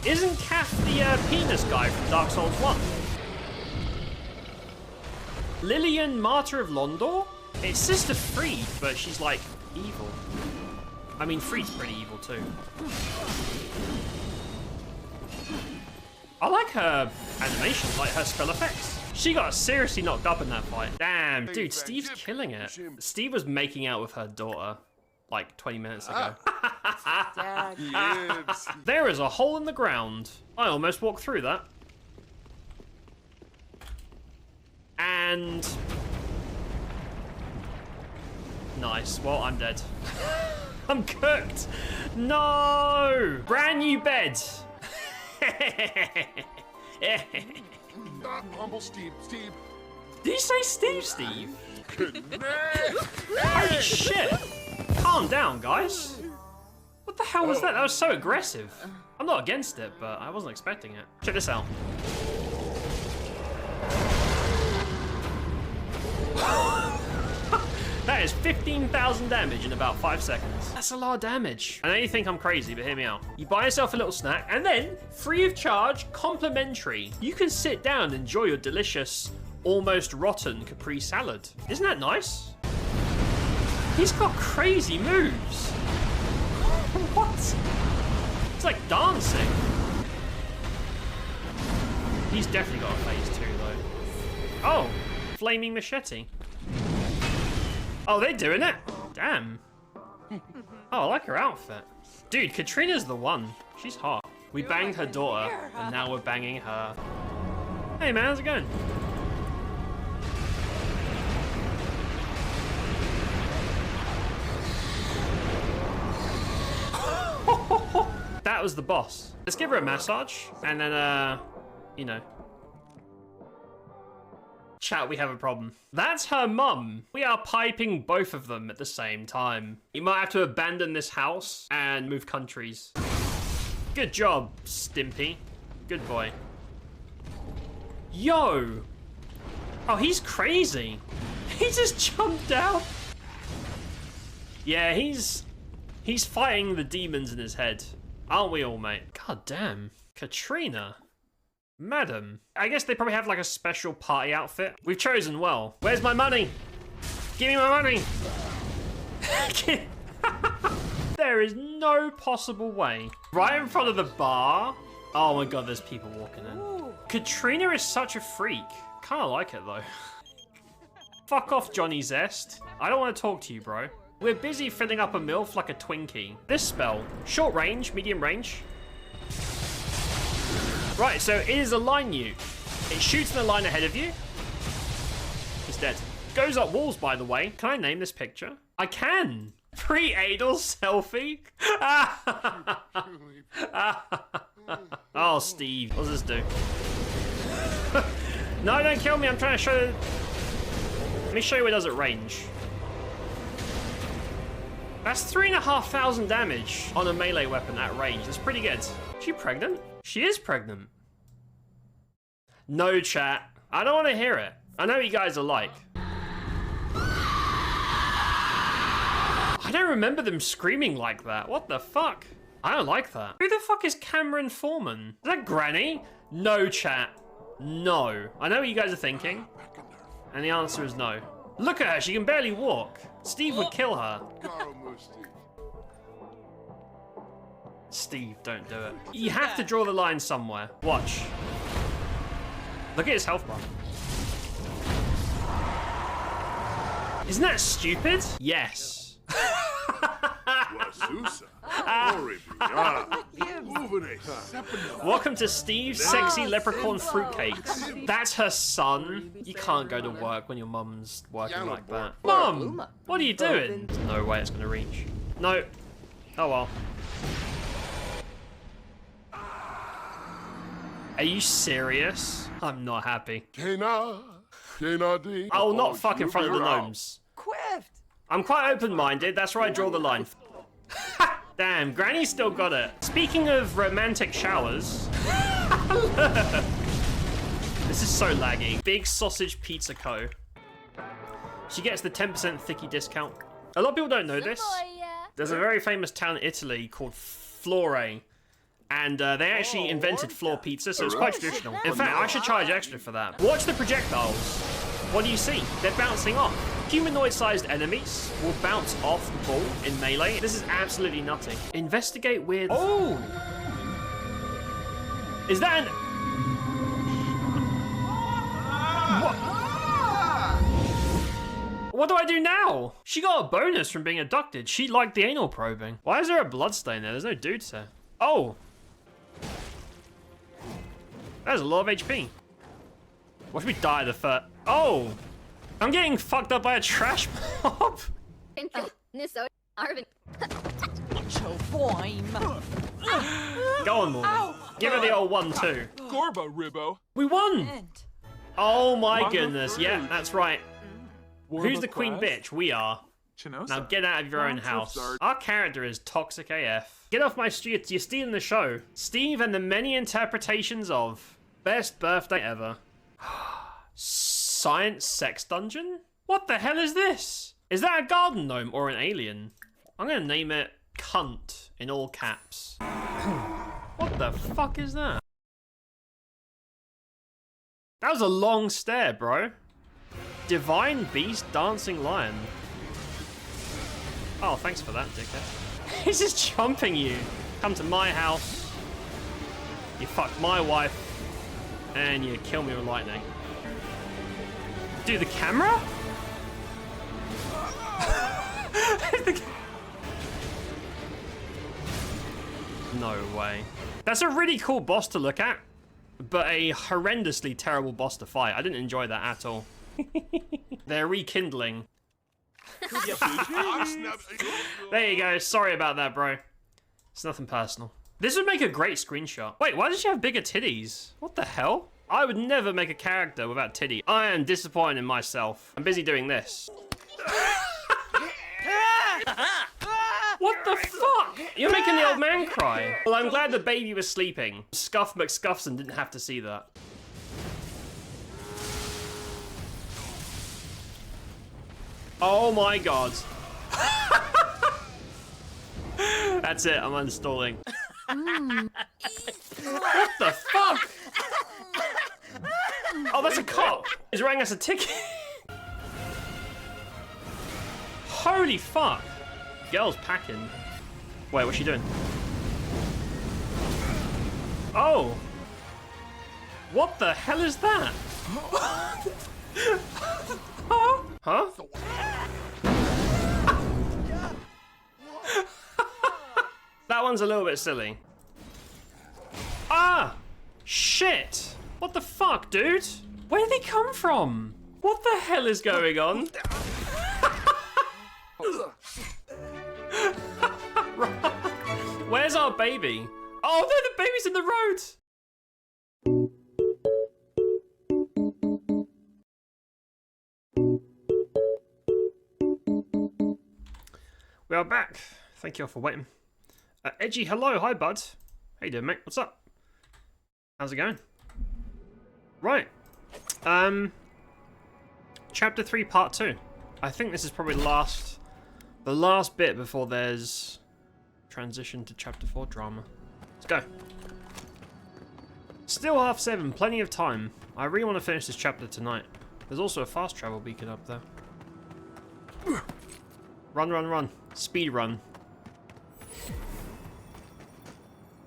Isn't Cath the penis guy from Dark Souls 1? Lillian, Martyr of Londor? It's Sister Freed, but she's like evil. I mean, Freed's pretty evil too. I like her animations, like her spell effects. She got seriously knocked up in that fight. Damn, dude, Steve's killing it. Steve was making out with her daughter like 20 minutes ago. There is a hole in the ground. I almost walked through that. And... nice. Well, I'm dead. I'm cooked. No! Brand new bed. Humble Steve. Steve. Did you say Steve? Holy shit! Calm down, guys. What the hell was that? That was so aggressive. I'm not against it, but I wasn't expecting it. Check this out. That is 15,000 damage in about 5 seconds. That's a lot of damage. I know you think I'm crazy, but hear me out. You buy yourself a little snack, and then, free of charge, complimentary, you can sit down and enjoy your delicious, almost rotten Capri salad. Isn't that nice? He's got crazy moves. What? It's like dancing. He's definitely got a phase 2, though. Oh, flaming machete. Oh, they're doing it? Damn. Oh, I like her outfit. Dude, Katrina's the one. She's hot. We banged her daughter, and now we're banging her. Hey man, how's it going? That was the boss. Let's give her a massage, and then, you know. Chat, we have a problem. That's her mum. We are piping both of them at the same time. You might have to abandon this house and move countries. Good job, Stimpy. Good boy. Yo! Oh, he's crazy. He just jumped down. Yeah, he's fighting the demons in his head. Aren't we all, mate? God damn. Katrina. Madam. I guess they probably have like a special party outfit. We've chosen well. Where's my money? Give me my money. There is no possible way. Right in front of the bar. Oh my god, there's people walking in. Katrina is such a freak. Kinda like it though. Fuck off, Johnny Zest. I don't want to talk to you, bro. We're busy filling up a MILF like a Twinkie. This spell, short range, medium range. Right, so it is a line nuke. It shoots in the line ahead of you. It's dead. Goes up walls, by the way. Can I name this picture? I can. Pre-anal selfie. Oh, Steve. What does this do? No, don't kill me. I'm trying to show... Let me show you what it does at range. That's 3,500 damage on a melee weapon at range. That's pretty good. Is she pregnant? She is pregnant. No, chat. I don't want to hear it. I know what you guys are like. I don't remember them screaming like that. What the fuck? I don't like that. Who the fuck is Cameron Foreman? Is that Granny? No, chat. No. I know what you guys are thinking. And the answer is no. Look at her. She can barely walk. Steve would kill her. Steve, don't do it. You have to draw the line somewhere. Watch. Look at his health bar. Isn't that stupid? Yes. Welcome to Steve's Sexy Leprechaun Fruitcakes. That's her son. You can't go to work when your mum's working like that. Mum, what are you doing? There's no way it's gonna reach. No. Oh well. Are you serious? I'm not happy. I will not fuck in front of the gnomes. I'm quite open-minded. That's where I draw the line. Damn, Granny still got it. Speaking of romantic showers. This is so laggy. Big Sausage Pizza Co. She gets the 10% Thicky discount. A lot of people don't know this. There's a very famous town in Italy called Flore. And they actually invented floor pizza, so it's quite traditional. In fact, I should charge extra for that. Watch the projectiles. What do you see? They're bouncing off. Humanoid-sized enemies will bounce off the ball in melee. This is absolutely nutty. Investigate weird... Oh! Is that an... What do I do now? She got a bonus from being abducted. She liked the anal probing. Why is there a bloodstain there? There's no dudes there. Oh. There's a lot of HP. Watch me die the first. Oh. I'm getting fucked up by a trash mob. Go on, Morgan. Give her the old 1-2. Gorba, Ribbo. We won! Oh my goodness. Yeah, that's right. Who's the queen bitch? We are. Now get out of your own house. Our character is toxic AF. Get off my street. You're stealing the show. Steve and the many interpretations of. Best birthday ever. Science sex dungeon? What the hell is this? Is that a garden gnome or an alien? I'm gonna name it cunt in all caps. What the fuck is that? That was a long stare, bro. Divine beast, dancing lion. Oh, thanks for that, dickhead. He's just chomping you. Come to my house. You fuck my wife. And you kill me with lightning. Do the camera? No way. That's a really cool boss to look at, but a horrendously terrible boss to fight. I didn't enjoy that at all. They're rekindling. There you go. Sorry about that, bro. It's nothing personal. This would make a great screenshot. Wait, why does she have bigger titties? What the hell? I would never make a character without titty. I am disappointed in myself. I'm busy doing this. What the fuck? You're making the old man cry. Well, I'm glad the baby was sleeping. Scuff McScuffson didn't have to see that. Oh my god. That's it, I'm uninstalling. What the fuck? Oh, that's a cop. He's writing us a ticket. Holy fuck. Girl's packing. Wait, what's she doing? Oh. What the hell is that? Huh? That one's a little bit silly. Ah! Shit! What the fuck, dude? Where did he come from? What the hell is going on? Where's our baby? Oh no, the baby's in the road. We are back. Thank you all for waiting. Edgy, hello, hi bud. How you doing, mate? What's up? How's it going? Right. Chapter 3, Part 2. I think this is probably the last bit before there's transition to Chapter 4 drama. Let's go. Still 7:30, plenty of time. I really want to finish this chapter tonight. There's also a fast travel beacon up there. Run, run, run. Speed run.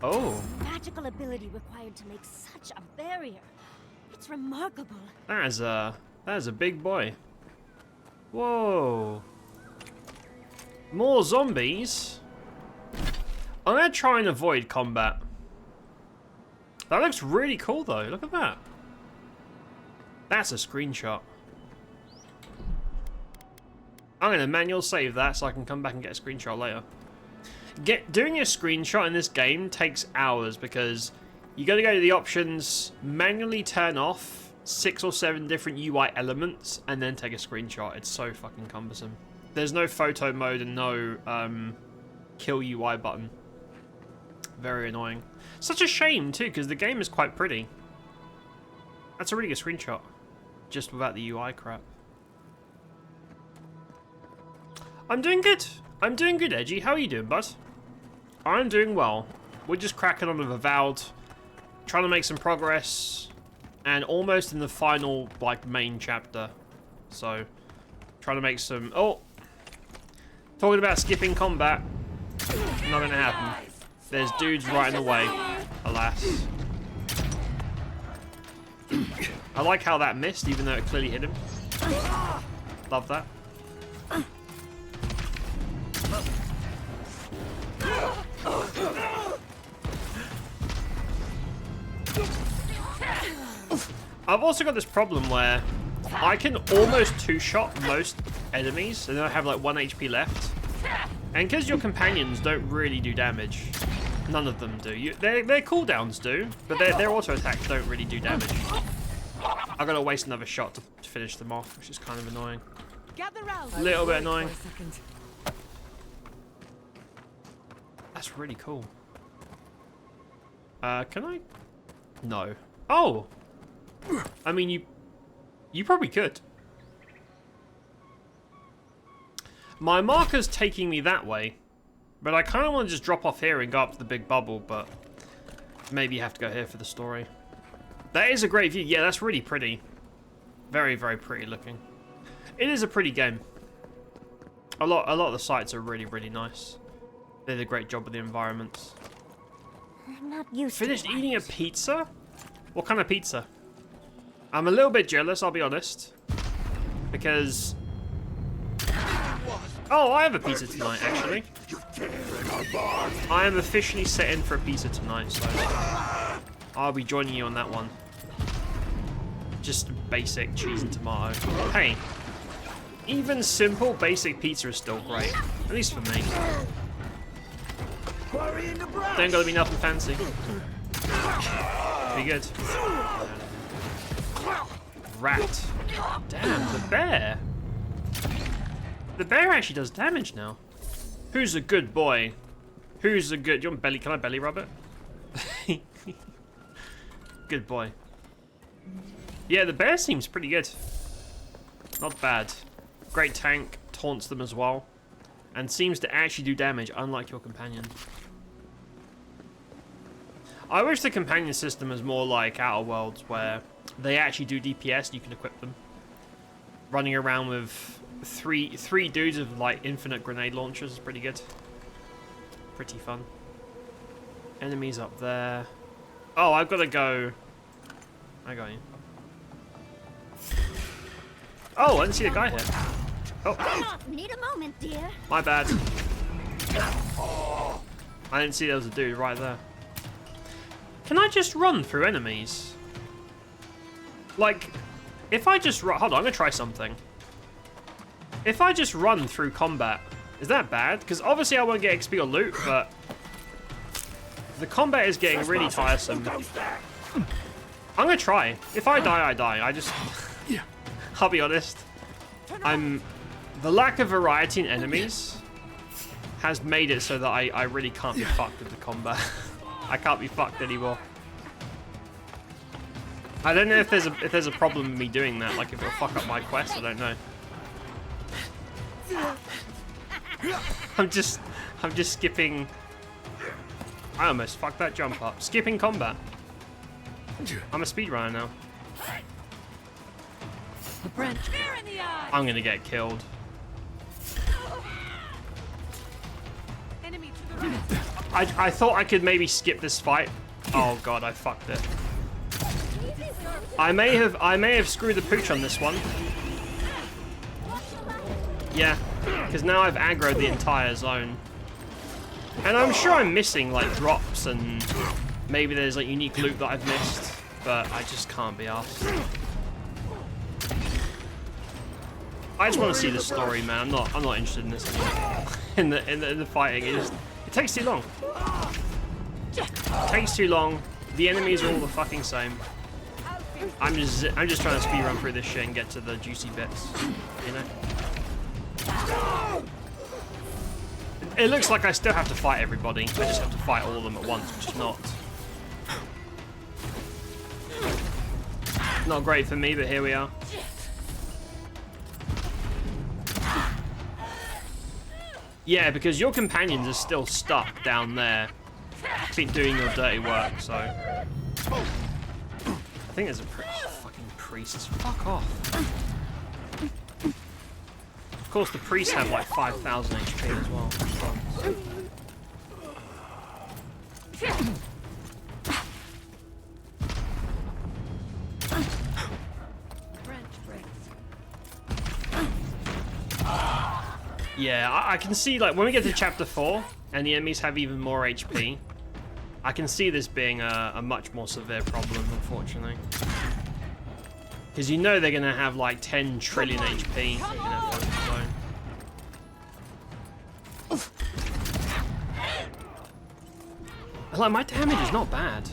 Oh. Magical ability required to make such a barrier. It's remarkable. That is a big boy. Whoa. More zombies. I'm gonna try and avoid combat. That looks really cool though. Look at that. That's a screenshot. I'm gonna manual save that so I can come back and get a screenshot later. Doing a screenshot in this game takes hours because you gotta go to the options, manually turn off 6 or 7 different UI elements, and then take a screenshot. It's so fucking cumbersome. There's no photo mode and no kill UI button. Very annoying. Such a shame too, because the game is quite pretty. That's a really good screenshot, just without the UI crap. I'm doing good. I'm doing good, Edgy. How are you doing, bud? I'm doing well. We're just cracking on with Avowed, trying to make some progress, and almost in the final, like, main chapter. So, trying to make some... Oh! Talking about skipping combat. Not gonna happen. There's dudes right in the way, alas. I like how that missed, even though it clearly hit him. Love that. I've also got this problem where I can almost two-shot most enemies, and then I have like 1 HP left. And because your companions don't really do damage, none of them do. Their cooldowns do, but their auto attacks don't really do damage. I've got to waste another shot to finish them off, which is kind of annoying. A little bit annoying. That's really cool. Can I? No. Oh! I mean, you probably could. My marker's taking me that way, but I kind of want to just drop off here and go up to the big bubble, but maybe you have to go here for the story. That is a great view. Yeah, that's really pretty. Very, very pretty looking. It is a pretty game. A lot of the sites are really, really nice. They did a great job with the environments. I'm not used Finished to eating a pizza? What kind of pizza? I'm a little bit jealous, I'll be honest. Because... Oh, I have a pizza tonight, actually. I am officially set in for a pizza tonight, so... I'll be joining you on that one. Just basic cheese and tomato. Hey. Even simple, basic pizza is still great. At least for me. Don't gotta be nothing fancy. Be good. Rat. Damn, the bear. The bear actually does damage now. Who's a good boy? Who's a good... Do you want belly... Can I belly rub it? Good boy. Yeah, the bear seems pretty good. Not bad. Great tank. Taunts them as well. And seems to actually do damage, unlike your companion. I wish the companion system was more like Outer Worlds, where they actually do DPS and you can equip them. Running around with three dudes with like infinite grenade launchers is pretty good. Pretty fun. Enemies up there. Oh, I've got to go. I got you. Oh, I didn't see the guy here. Oh. Need a moment, dear. My bad. I didn't see there was a dude right there. Can I just run through enemies? Like, if I just run... Hold on, I'm going to try something. If I just run through combat, is that bad? Because obviously I won't get XP or loot, but... The combat is getting really tiresome. I'm going to try. If I die, I die. I just... I'll be honest. The lack of variety in enemies has made it so that I really can't be fucked with the combat. I can't be fucked anymore. I don't know if there's a problem with me doing that, like if it'll fuck up my quest, I don't know. I'm just skipping. I almost fucked that jump up. Skipping combat. I'm a speedrunner now. I'm gonna get killed. I thought I could maybe skip this fight. Oh god, I fucked it. I may have screwed the pooch on this one. Yeah, because now I've aggroed the entire zone. And I'm sure I'm missing like drops and maybe there's like unique loot that I've missed, but I just can't be arsed. I just want to see the story, man. I'm not interested in this anymore. in the fighting. It takes too long. It takes too long. The enemies are all the fucking same. I'm just trying to speedrun through this shit and get to the juicy bits, you know. It looks like I still have to fight everybody. I just have to fight all of them at once, which is not great for me. But here we are. Yeah, because your companions are still stuck down there, doing your dirty work. So I think there's a fucking priest. Fuck off. Of course, the priests have like 5,000 HP as well. Yeah, I can see, like, when we get to chapter 4 and the enemies have even more HP, I can see this being a much more severe problem, unfortunately. Because you know they're going to have, like, 10 trillion HP in their focus zone. And, like, my damage is not bad.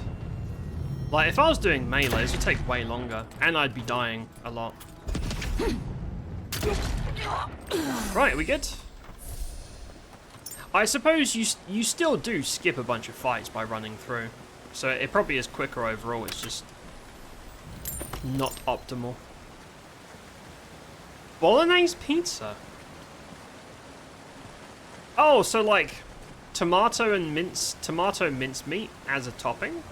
Like, if I was doing melee, this would take way longer. And I'd be dying a lot. Right, we good? I suppose you still do skip a bunch of fights by running through. So it probably is quicker overall, it's just not optimal. Bolognese pizza? Oh, so like tomato mince meat as a topping?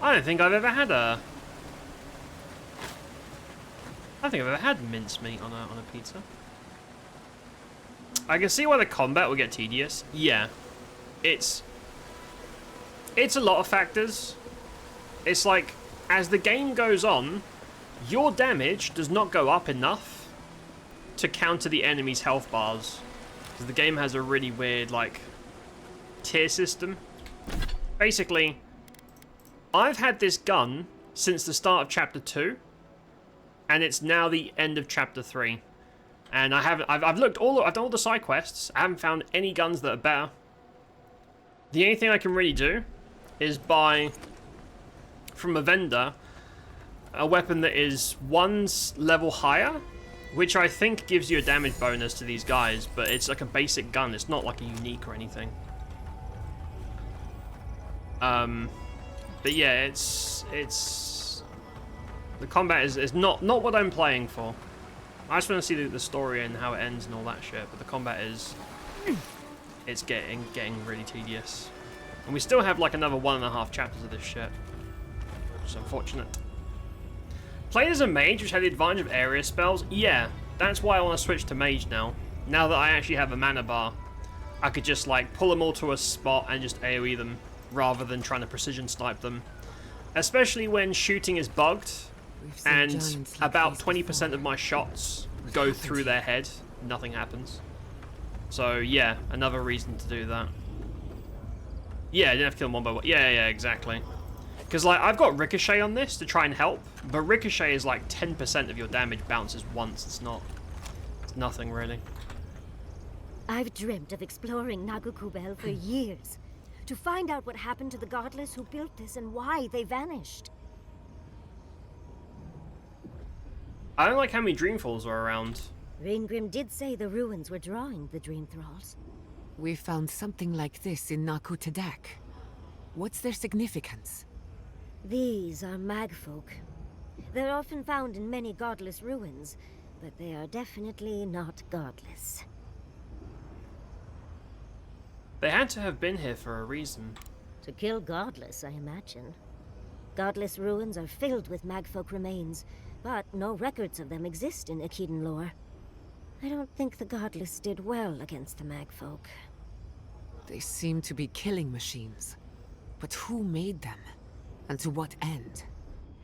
I don't think I've ever had mincemeat on a pizza. I can see why the combat will get tedious. Yeah. It's a lot of factors. It's like, as the game goes on, your damage does not go up enough to counter the enemy's health bars. Because the game has a really weird, like, tier system. Basically, I've had this gun since the start of chapter 2. And it's now the end of chapter 3. And I've done all the side quests. I haven't found any guns that are better. The only thing I can really do is buy from a vendor a weapon that is one level higher, which I think gives you a damage bonus to these guys, but it's like a basic gun. It's not like a unique or anything. But yeah, it's the combat is not what I'm playing for. I just want to see the story and how it ends and all that shit, but the combat it's getting really tedious. And we still have like another 1.5 chapters of this shit, which is unfortunate. Played as a mage, which had the advantage of area spells. Yeah, that's why I want to switch to mage now. Now that I actually have a mana bar, I could just like pull them all to a spot and just AoE them, rather than trying to precision snipe them. Especially when shooting is bugged, and about 20% of my shots go through their head, nothing happens. So yeah, another reason to do that. Yeah, I didn't have to kill them one by one. Yeah, exactly. Because like, I've got Ricochet on this to try and help, but Ricochet is like 10% of your damage bounces once. It's nothing really. I've dreamt of exploring Nagukubel for years, to find out what happened to the godless who built this and why they vanished. I don't like how many Dreamfalls are around. Raingrim did say the ruins were drawing the Dream Thralls. We found something like this in Nakutedak. What's their significance? These are magfolk. They're often found in many godless ruins, but they are definitely not godless. They had to have been here for a reason. To kill godless, I imagine. Godless ruins are filled with magfolk remains, but no records of them exist in Akedan lore. I don't think the godless did well against the magfolk. They seem to be killing machines. But who made them? And to what end?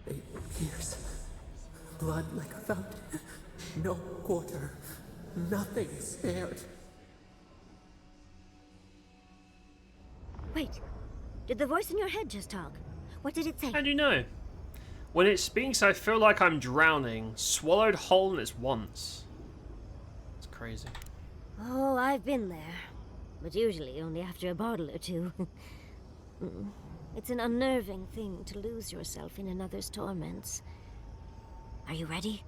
8 years. Blood like a fountain. No quarter. Nothing spared. Wait. Did the voice in your head just talk? What did it say? How do you know? When it speaks, I feel like I'm drowning, swallowed whole in its once. It's crazy. Oh, I've been there. But usually only after a bottle or two. It's an unnerving thing to lose yourself in another's torments. Are you ready?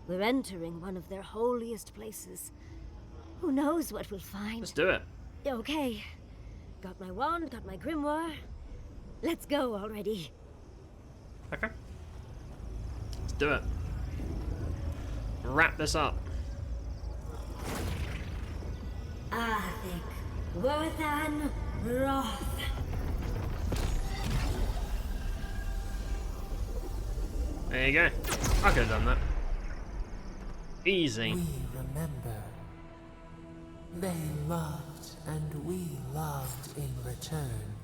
We're entering one of their holiest places. Who knows what we'll find? Let's do it. Okay. Got my wand, got my grimoire. Let's go already. Okay. Let's do it. Wrap this up. Athik, Worthan, Roth. There you go. I could have done that. Easy. We remember. They loved, and we loved in return.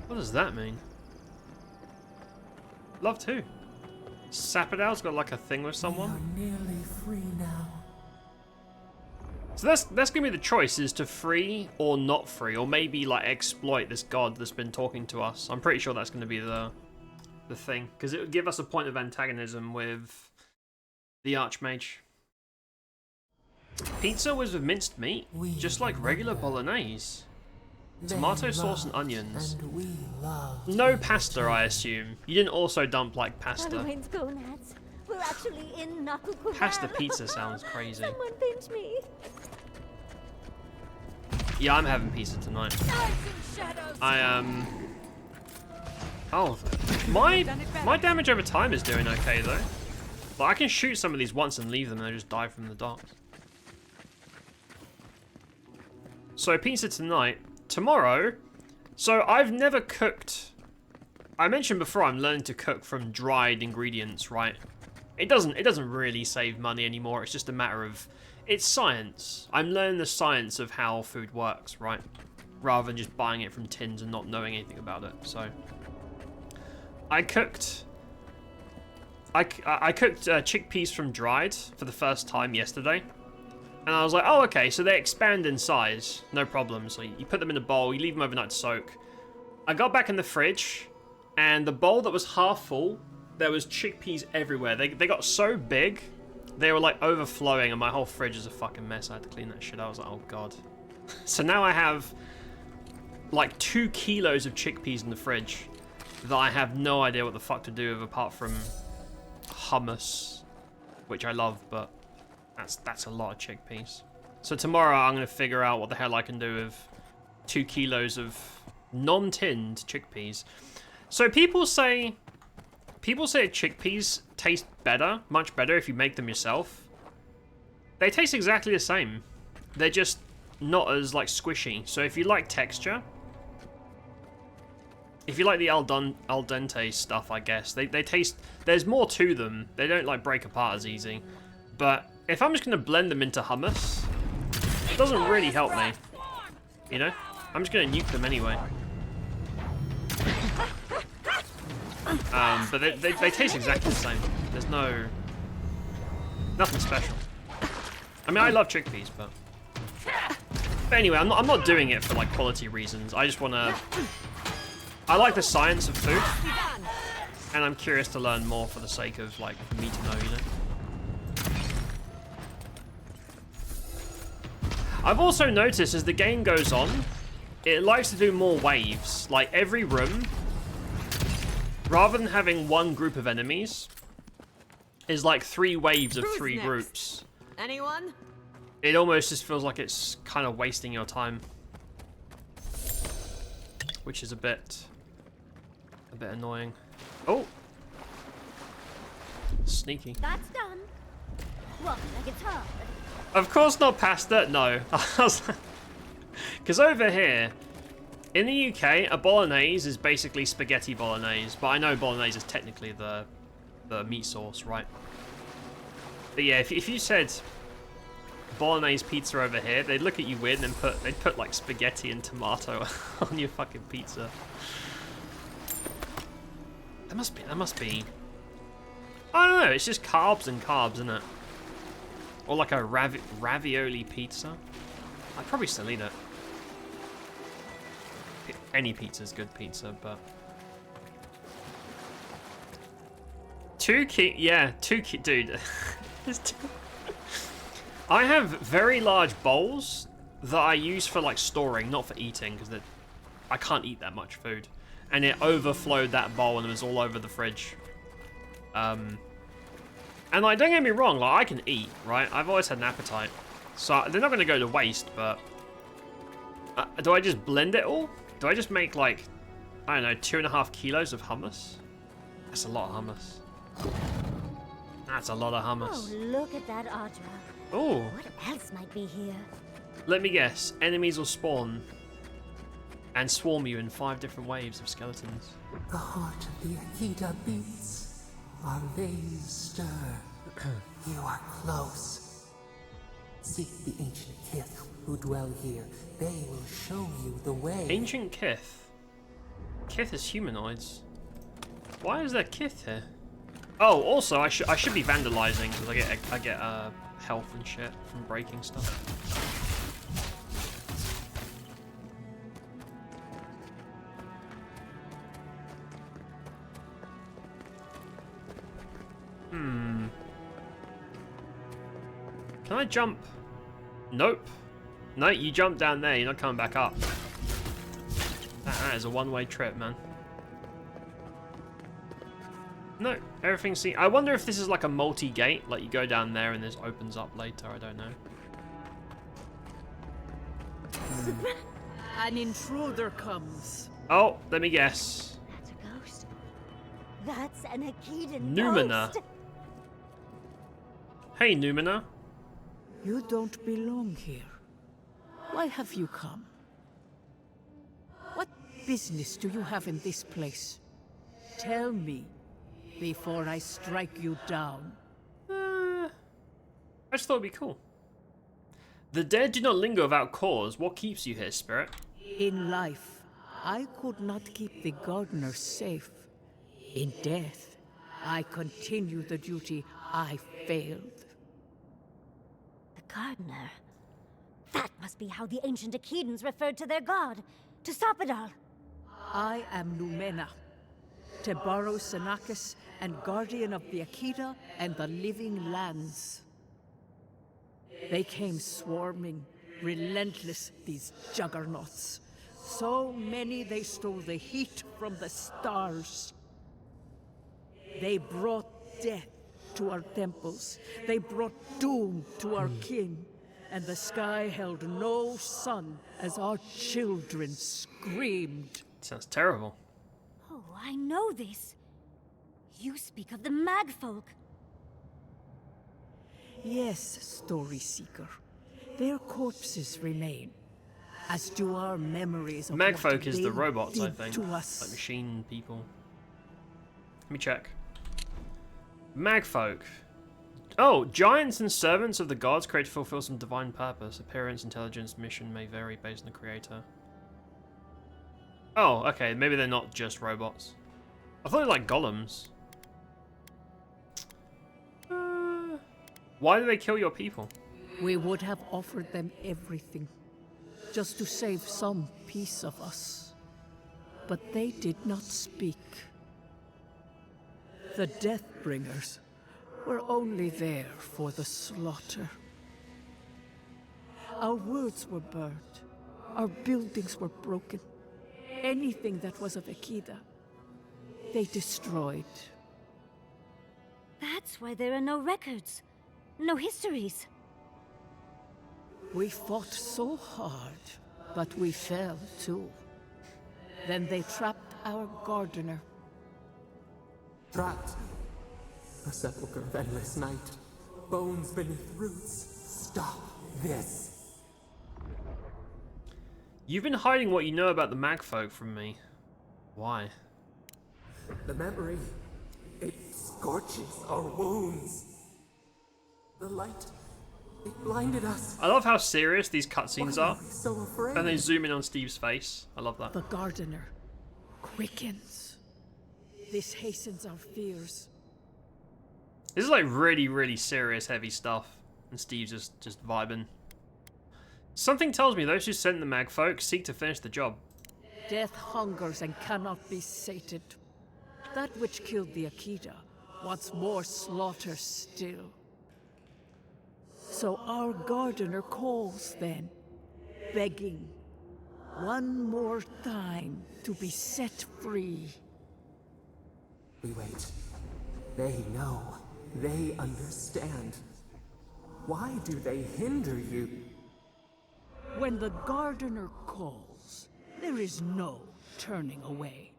What does that mean? Loved who? Sapodal's got like a thing with someone? We are nearly free now. So that's gonna be the choice, is to free or not free, or maybe like exploit this god that's been talking to us. I'm pretty sure that's gonna be the thing, because it would give us a point of antagonism with the Archmage. Pizza was with minced meat, just like regular bolognese. Tomato sauce and onions. No pasta, I assume. You didn't also dump like pasta. Halloween's gonads. We're actually in Nakukumal. Pasta pizza sounds crazy. Someone pinch me. Yeah, I'm having pizza tonight. Oh, my damage over time is doing okay though. But I can shoot some of these once and leave them and they just die from the dark. So pizza tonight. Tomorrow, so I've never cooked. I mentioned before I'm learning to cook from dried ingredients, right? It doesn't really save money anymore. It's just a matter of, it's science. I'm learning the science of how food works, right? Rather than just buying it from tins and not knowing anything about it. So I cooked chickpeas from dried for the first time yesterday. And I was like, oh, okay, so they expand in size. No problem. So you put them in a bowl, you leave them overnight to soak. I got back in the fridge, and the bowl that was half full, there was chickpeas everywhere. They got so big, they were like overflowing, and my whole fridge is a fucking mess. I had to clean that shit. I was like, oh, God. So now I have like 2 kilos of chickpeas in the fridge that I have no idea what the fuck to do with apart from hummus, which I love, but that's a lot of chickpeas. So tomorrow I'm going to figure out what the hell I can do with 2 kilos of non-tinned chickpeas. So people say chickpeas taste better, much better if you make them yourself. They taste exactly the same. They're just not as like squishy. So if you like texture, if you like the al dente stuff, I guess, they taste, there's more to them. They don't like break apart as easy. But if I'm just going to blend them into hummus, it doesn't really help me, you know? I'm just going to nuke them anyway. But they taste exactly the same. There's nothing special. I mean, I love chickpeas, but anyway, I'm not doing it for like quality reasons. I just want to. I like the science of food, and I'm curious to learn more for the sake of like me to know, you know. I've also noticed as the game goes on, it likes to do more waves. Like every room, rather than having one group of enemies, is like 3 waves of 3 groups. Anyone? It almost just feels like it's kind of wasting your time, which is a bit annoying. Oh, sneaky. That's done. What? Like it's hard. Of course not pasta, no. Because over here, in the UK, a bolognese is basically spaghetti bolognese, but I know bolognese is technically the meat sauce, right? But yeah, if you said bolognese pizza over here, they'd look at you weird and then they'd put like spaghetti and tomato on your fucking pizza. That must be. I don't know. It's just carbs and carbs, isn't it? Or like a ravioli pizza. I'd probably still eat it. Any pizza's good pizza, but 2 dude. I have very large bowls that I use for like storing, not for eating, because I can't eat that much food. And it overflowed that bowl and it was all over the fridge. And like, don't get me wrong, like I can eat, right? I've always had an appetite. So they're not going to go to waste, but do I just blend it all? Do I just make like, I don't know, 2.5 kilos of hummus? That's a lot of hummus. That's a lot of hummus. Oh, look at that Audra. Oh. What else might be here? Let me guess. Enemies will spawn and swarm you in 5 different waves of skeletons. The heart of the Akita beats. Our veins stir. You are close. Seek the ancient Kith who dwell here. They will show you the way. Ancient Kith? Kith is humanoids. Why is there Kith here? Oh, also I should be vandalizing because I get health and shit from breaking stuff. Hmm. Can I jump? Nope. No, you jump down there, you're not coming back up. That is a one-way trip, man. No, everything seems... I wonder if this is like a multi-gate, like you go down there and this opens up later, I don't know. An intruder comes. Oh, let me guess. That's a ghost. That's an Akedan Numina. ghost. Hey, Numina. You don't belong here. Why have you come? What business do you have in this place? Tell me, before I strike you down. I just thought it'd be cool. The dead do not linger without cause. What keeps you here, Spirit? In life, I could not keep the gardener safe. In death, I continue the duty I failed. The gardener. That must be how the ancient Akedans referred to their god. To stop it all. I am Numena, Tebaro Senakis, and guardian of the Akita and the living lands. They came swarming, relentless, these juggernauts. So many they stole the heat from the stars. They brought death to our temples. They brought doom to our kin. And the sky held no sun as our children screamed. Sounds terrible. Oh, I know this. You speak of the Magfolk. Yes, Story Seeker. Their corpses remain, as do our memories of Magfolk what is they the robots, I did think. to us. Like machine people. Let me check. Magfolk. Oh, giants and servants of the gods created to fulfill some divine purpose. Appearance, intelligence, mission may vary based on the creator. Oh, okay. Maybe they're not just robots. I thought they were like golems. Why do they kill your people? We would have offered them everything, just to save some piece of us. But they did not speak. The Deathbringers were only there for the slaughter. Our words were burned. Our buildings were broken. Anything that was of Akida, they destroyed. That's why there are no records. No histories. We fought so hard, but we fell too. Then they trapped our gardener. Trapped. A sepulchre of endless night. Bones beneath roots. Stop this. You've been hiding what you know about the Magfolk from me. Why? The memory, it scorches our wounds. The light, it blinded us. I love how serious these cutscenes Why are. we so afraid? And they zoom in on Steve's face. I love that. The gardener quickens. This hastens our fears. This is like really, really serious, heavy stuff. And Steve's just vibing. Something tells me those who sent the Magfolk seek to finish the job. Death hungers and cannot be sated. That which killed the Akita wants more slaughter still. So our gardener calls then, begging one more time to be set free. We wait. They know. They understand. Why do they hinder you? When the gardener calls, there is no turning away.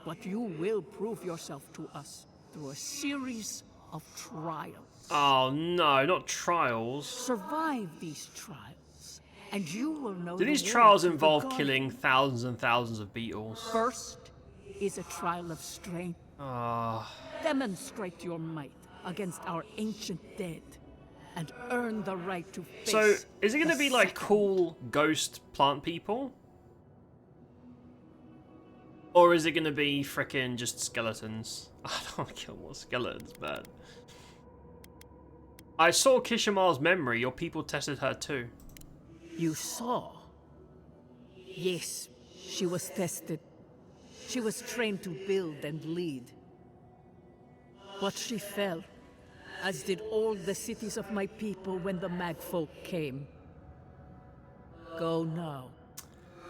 But you will prove yourself to us through a series of trials. Oh no, not trials. Survive these trials, and you will know. Do these trials involve killing thousands and thousands of beetles? First is a trial of strength. Demonstrate your might against our ancient dead, and earn the right to face. So, is it going to be like cool ghost plant people? Or is it going to be frickin' just skeletons? I don't want to kill more skeletons, man. I saw Kishimar's memory. Your people tested her too. You saw? Yes, she was tested. She was trained to build and lead. But she fell as did all the cities of my people when the Magfolk came. Go now.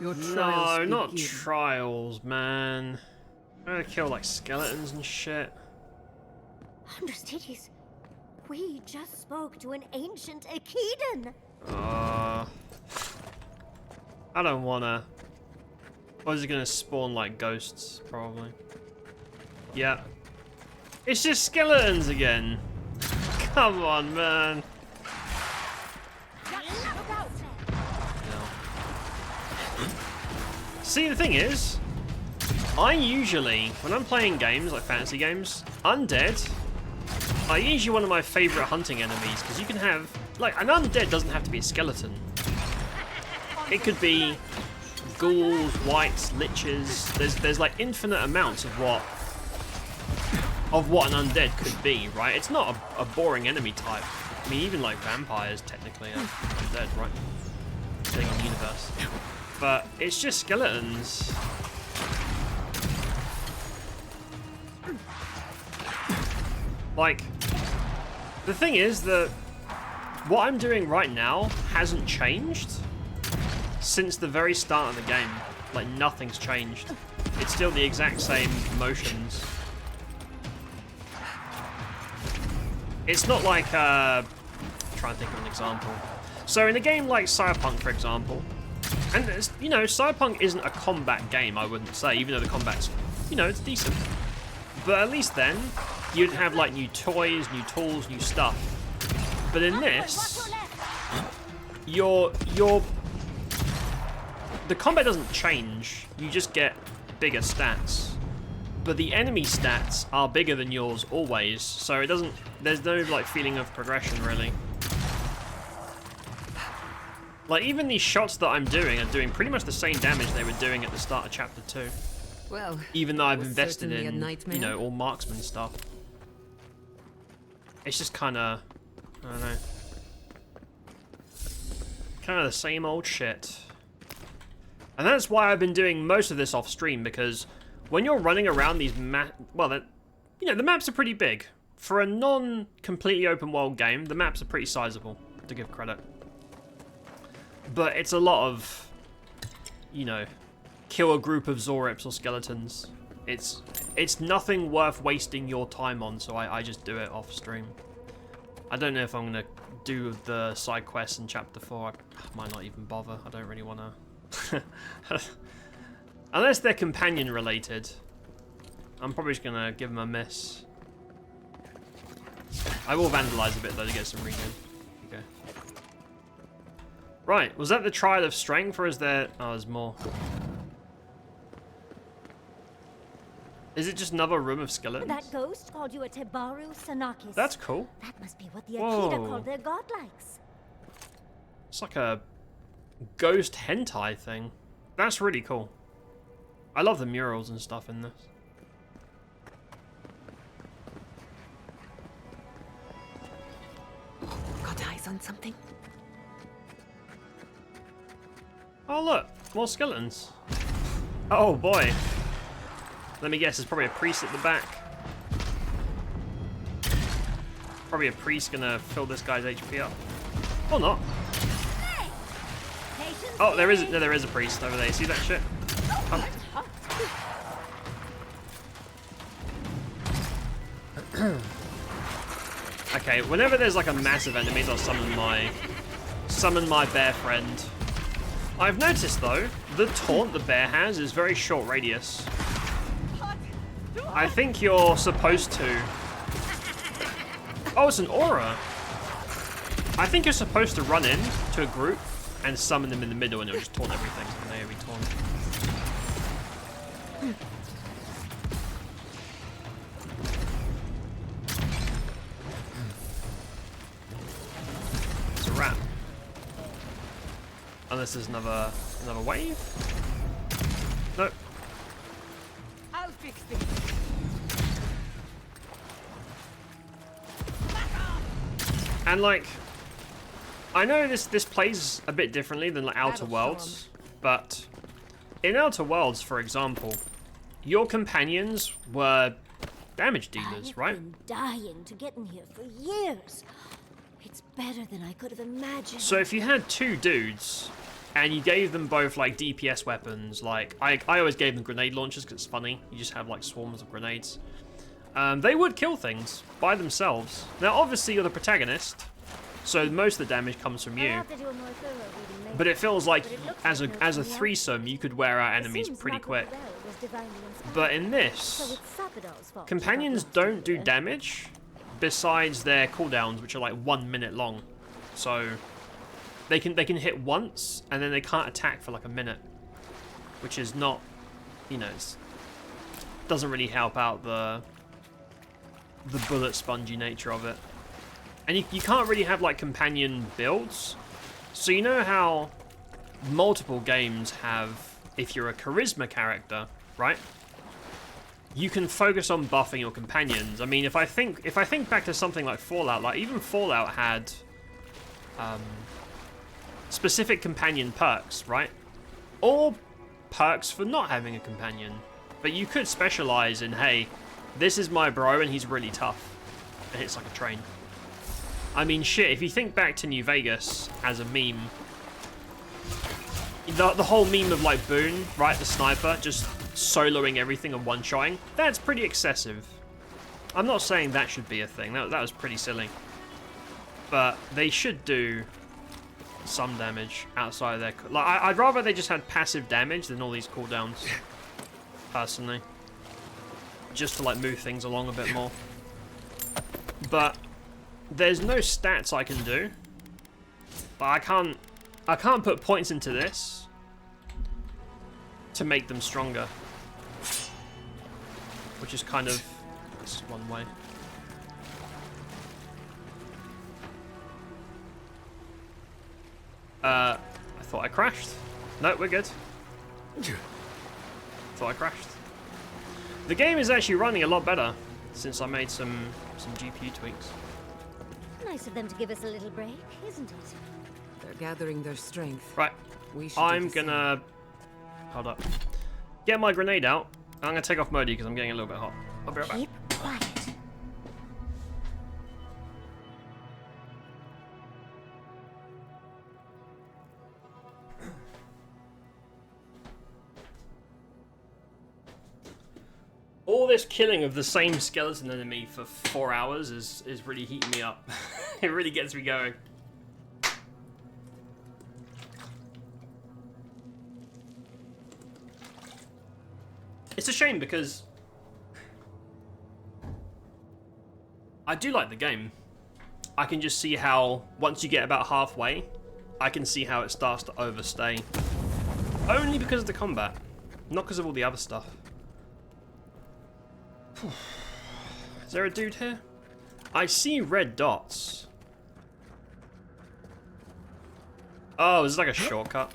Your trials No, not begin. trials, man. I'm gonna kill like skeletons and shit. Undercities, we just spoke to an ancient Akedan. I don't wanna. Or is it gonna spawn like ghosts? Probably. Yeah. It's just skeletons again. Come on, man. See, the thing is, I usually, when I'm playing games, like fantasy games, undead are usually one of my favorite hunting enemies, because you can have, like, an undead doesn't have to be a skeleton. It could be ghouls, wights, liches. There's like infinite amounts of what an undead could be, right? It's not a boring enemy type. I mean, even like vampires technically are undead, right? Depending on the universe. But it's just skeletons. Like, the thing is that what I'm doing right now hasn't changed since the very start of the game. Like, nothing's changed. It's still the exact same motions. It's not like, trying to think of an example. So in a game like Cyberpunk, for example, and you know, Cyberpunk isn't a combat game, I wouldn't say, even though the combat's, you know, it's decent. But at least then, you'd have like new toys, new tools, new stuff. But in this, the combat doesn't change, you just get bigger stats. But the enemy stats are bigger than yours always, so it doesn't, there's no like feeling of progression really. Like, even these shots that I'm doing are doing pretty much the same damage they were doing at the start of Chapter 2. Well, even though I've invested in, you know, all marksman stuff. It's just kind of, I don't know, kind of the same old shit. And that's why I've been doing most of this off stream, because when you're running around these well, you know, the maps are pretty big. For a non-completely open world game, the maps are pretty sizable, to give credit. But it's a lot of, you know, kill a group of Zorips or skeletons. It's nothing worth wasting your time on, so I just do it off stream. I don't know if I'm going to do the side quests in Chapter 4. I might not even bother. I don't really want to. Unless they're companion related. I'm probably just going to give them a miss. I will vandalize a bit though to get some regen. Okay. Right, was that the trial of strength, or is there... Oh, there's more. Is it just another room of skeletons? That ghost called you a Tebaru Sanakis. That's cool. That must be what the Akita Whoa. called their godlikes. It's like a ghost hentai thing. That's really cool. I love the murals and stuff in this. Got eyes on something? Oh look, more skeletons. Oh boy. Let me guess, there's probably a priest at the back. Probably a priest gonna fill this guy's HP up. Or not. Oh, there is a priest over there. See that shit? Come. Okay, whenever there's like a massive enemy, I'll summon my bear friend. I've noticed though, the taunt the bear has is very short radius. I think you're supposed to... Oh, it's an aura. I think you're supposed to run in to a group and summon them in the middle, and it'll just taunt everything and they will be taunt. It's a rat. Unless there's another wave? Nope. I'll fix this. And like, I know this plays a bit differently than like Outer Worlds, but in Outer Worlds, for example, your companions were damage dealers, right? I've been dying to get in here for years. It's better than I could have imagined. So if you had two dudes and you gave them both like DPS weapons, like I always gave them grenade launchers because it's funny. You just have like swarms of grenades. They would kill things by themselves. Now obviously you're the protagonist, so most of the damage comes from you. But it feels like as a threesome you could wear out enemies pretty quick. But in this, companions don't do damage besides their cooldowns, which are like 1 minute long. So they can hit once and then they can't attack for like a minute, which is not, you know, doesn't really help out the bullet spongy nature of it. And you can't really have like companion builds. So you know how multiple games have, if you're a charisma character, right? You can focus on buffing your companions. I mean, if I think back to something like Fallout, like even Fallout had specific companion perks, right? Or perks for not having a companion. But you could specialize in, hey, this is my bro and he's really tough. And it's like a train. I mean, shit, if you think back to New Vegas as a meme, the whole meme of like Boone, right, the sniper, just soloing everything and one-shotting, that's pretty excessive. I'm not saying that should be a thing, that was pretty silly. But they should do some damage outside of their... Like, I'd rather they just had passive damage than all these cooldowns, personally. Just to like move things along a bit more. But there's no stats I can do. But I can't put points into this to make them stronger. Which is kind of, this is one way. I thought I crashed. No, we're good. Thought I crashed. The game is actually running a lot better since I made some GPU tweaks. Nice of them to give us a little break, isn't it? They're gathering their strength. Right. I'm gonna... Hold up. Get my grenade out. I'm gonna take off Modi because I'm getting a little bit hot. I'll be right back. Keep quiet. All this killing of the same skeleton enemy for 4 hours is really heating me up. It really gets me going. It's a shame because I do like the game. I can just see how once you get about halfway, I can see how it starts to overstay. Only because of the combat, not because of all the other stuff. Is there a dude here? I see red dots. Oh, is this like a shortcut?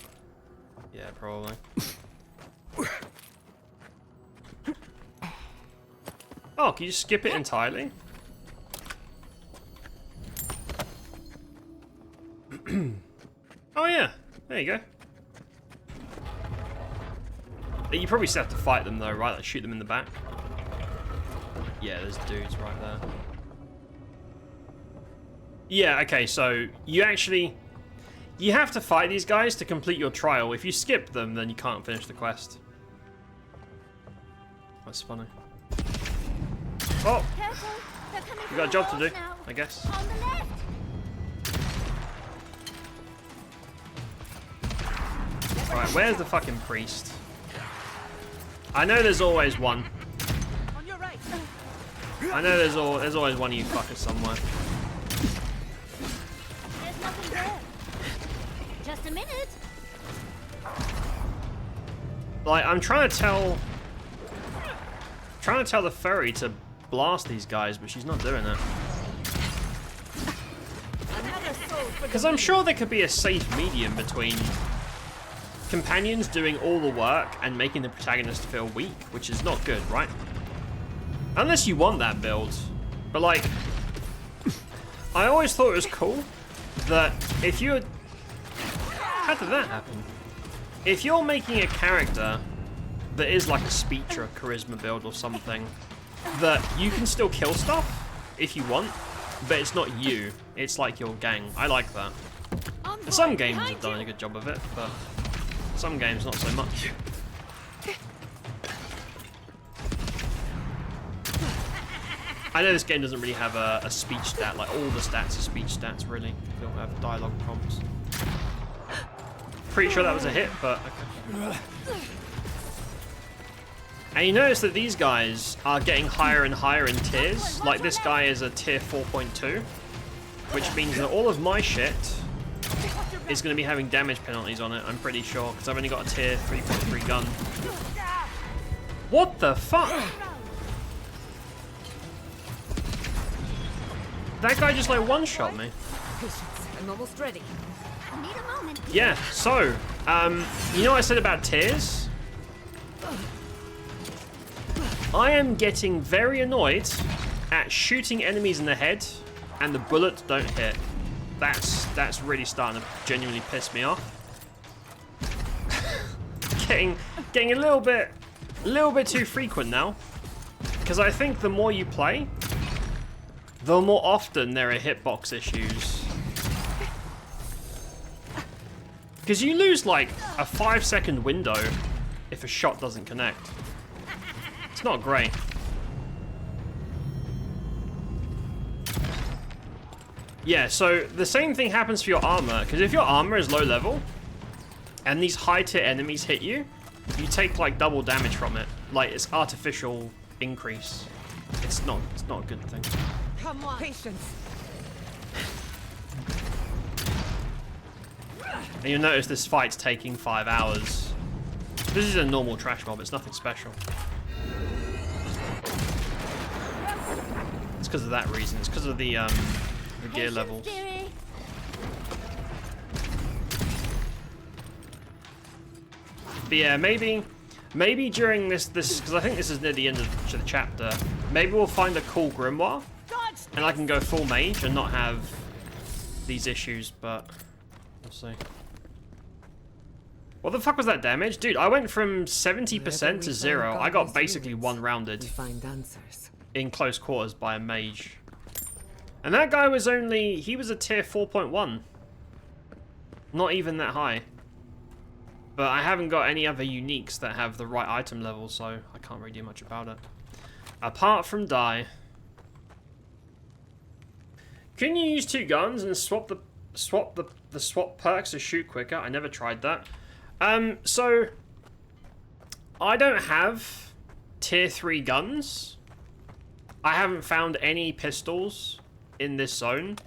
Yeah, probably. Oh, can you just skip it entirely? Oh yeah, there you go. You probably still have to fight them though, right? Like shoot them in the back. Yeah, there's dudes right there. Yeah, okay, so you have to fight these guys to complete your trial. If you skip them, then you can't finish the quest. That's funny. Oh! You got a job to do, I guess. Right, where's the fucking priest? I know there's always one. I know there's always one of you fuckers somewhere. There's nothing there. Just a minute. Like I'm trying to tell the fairy to blast these guys, but she's not doing it. Because I'm sure there could be a safe medium between companions doing all the work and making the protagonist feel weak, which is not good, right? Unless you want that build. But like, I always thought it was cool that if you're... How did that happen? If you're making a character that is like a speech or a charisma build or something, that you can still kill stuff if you want, but it's not you. It's like your gang. I like that. And some games have done a good job of it, but some games not so much. I know this game doesn't really have a speech stat, like all the stats are speech stats really. They don't have dialogue prompts. Pretty sure that was a hit, but okay. And you notice that these guys are getting higher and higher in tiers. Like this guy is a tier 4.2, which means that all of my shit is going to be having damage penalties on it, I'm pretty sure, because I've only got a tier 3.3 gun. What the fuck? That guy just like one-shot me. I'm almost ready. I need a moment. Yeah, so, you know what I said about tiers? I am getting very annoyed at shooting enemies in the head and the bullets don't hit. That's really starting to genuinely piss me off. getting a little bit too frequent now. Because I think the more you play, the more often there are hitbox issues. Because you lose like a 5-second window if a shot doesn't connect. It's not great. Yeah, so the same thing happens for your armor, because if your armor is low level and these high tier enemies hit you, you take like double damage from it. Like it's artificial increase. It's not a good thing. Come on. Patience. And you'll notice this fight's taking 5 hours. This is a normal trash mob, it's nothing special. It's because of that reason. It's because of the gear levels. But yeah, maybe during this because I think this is near the end of the chapter, maybe we'll find a cool grimoire, and I can go full mage and not have these issues, but we'll see. What the fuck was that damage? Dude, I went from 70% to 0. I got basically one-rounded in close quarters by a mage. And that guy was he was a tier 4.1. Not even that high. But I haven't got any other uniques that have the right item level, so I can't really do much about it. Apart from die. Can you use 2 guns and swap the swap perks to shoot quicker? I never tried that. So I don't have tier 3 guns. I haven't found any pistols in this zone.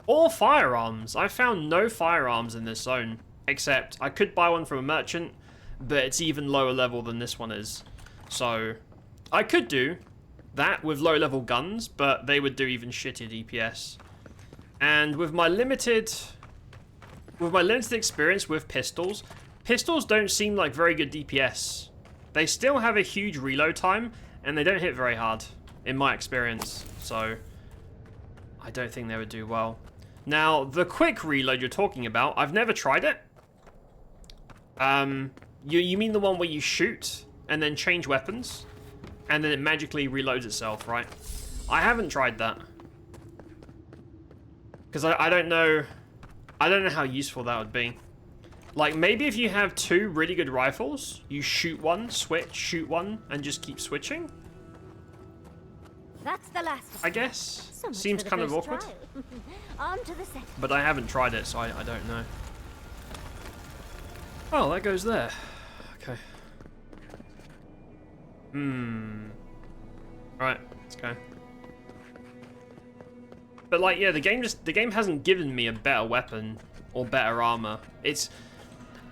Or firearms. I found no firearms in this zone. Except I could buy one from a merchant, but it's even lower level than this one is. So I could do that with low level guns, but they would do even shittier DPS. And with my limited experience with pistols, pistols don't seem like very good DPS. They still have a huge reload time, and they don't hit very hard, in my experience. So I don't think they would do well. Now, the quick reload you're talking about, I've never tried it. You mean the one where you shoot and then change weapons, and then it magically reloads itself, right? I haven't tried that. Because I don't know how useful that would be. Like, maybe if you have 2 really good rifles, you shoot one, switch, shoot one, and just keep switching? That's the last. I guess. So seems kind of awkward. On to the second. But I haven't tried it, so I don't know. Oh, that goes there. Okay. Right, let's go. But like, yeah, the game hasn't given me a better weapon or better armor.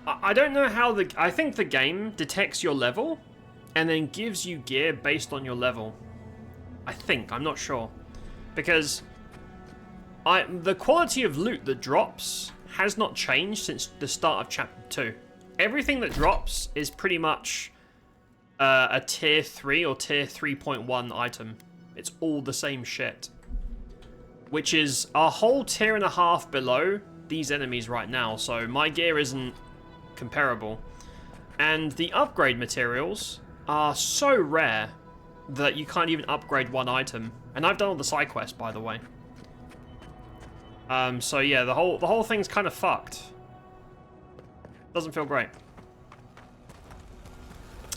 I don't know how I think the game detects your level and then gives you gear based on your level. I'm not sure. Because the quality of loot that drops has not changed since the start of chapter 2. Everything that drops is pretty much a tier 3 or tier 3.1 item. It's all the same shit. Which is a whole tier and a half below these enemies right now, so my gear isn't comparable. And the upgrade materials are so rare that you can't even upgrade one item. And I've done all the side quests, by the way. So yeah, the whole thing's kind of fucked. Doesn't feel great.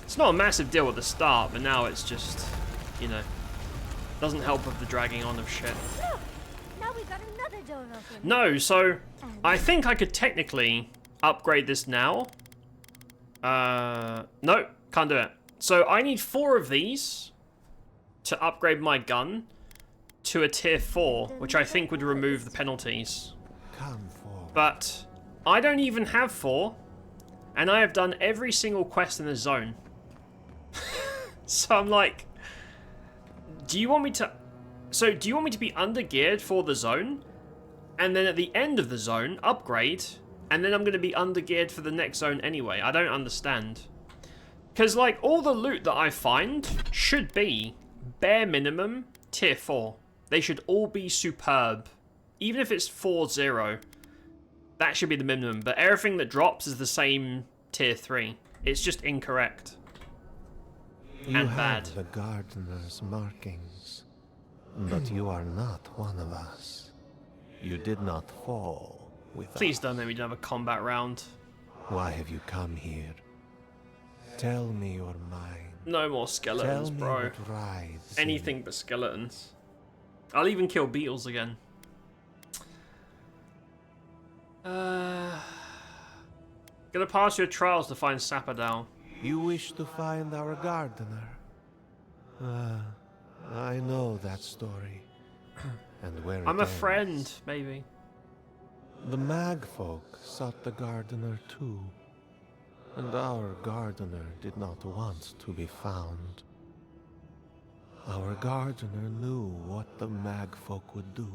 It's not a massive deal at the start, but now it's just, you know, doesn't help with the dragging on of shit. Look! Now we've got another door open. No, so I think I could technically upgrade this now. No, can't do it. So I need 4 of these to upgrade my gun to a tier 4, which I think would remove the penalties. Come forward. But I don't even have 4, and I have done every single quest in the zone. So I'm like, do you want me to be undergeared for the zone, and then at the end of the zone upgrade, and then I'm going to be undergeared for the next zone anyway? I don't understand. Because like all the loot that I find should be bare minimum tier 4. They should all be superb. Even if it's 4-0, that should be the minimum. But everything that drops is the same tier 3. It's just incorrect. You and have bad. The gardener's markings, but you are not one of us. You did not fall with Please us. don't make me do another combat round. Why have you come here? Tell me your mind. No more skeletons, Tell me bro. what writhes in Anything but skeletons. I'll even kill beetles again. Gonna pass your trials to find Sappadal. You wish to find our gardener? I know that story. And where I'm it a friend, ends. maybe. The Magfolk sought the gardener too. And our gardener did not want to be found. Our gardener knew what the Magfolk would do,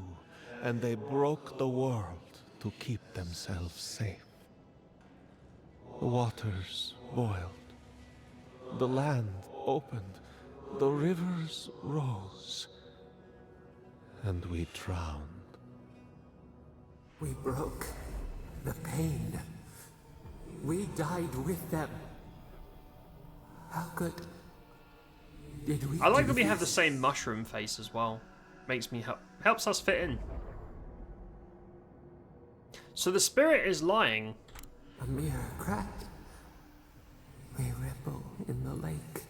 and they broke the world to keep themselves safe. The waters boiled. The land opened. The rivers rose. And we drowned. We broke the pain. We died with them. How good did we I like do that we have the this? same mushroom face as well. Makes me helps us fit in. So the spirit is lying. A mere crack. We ripple in the lake.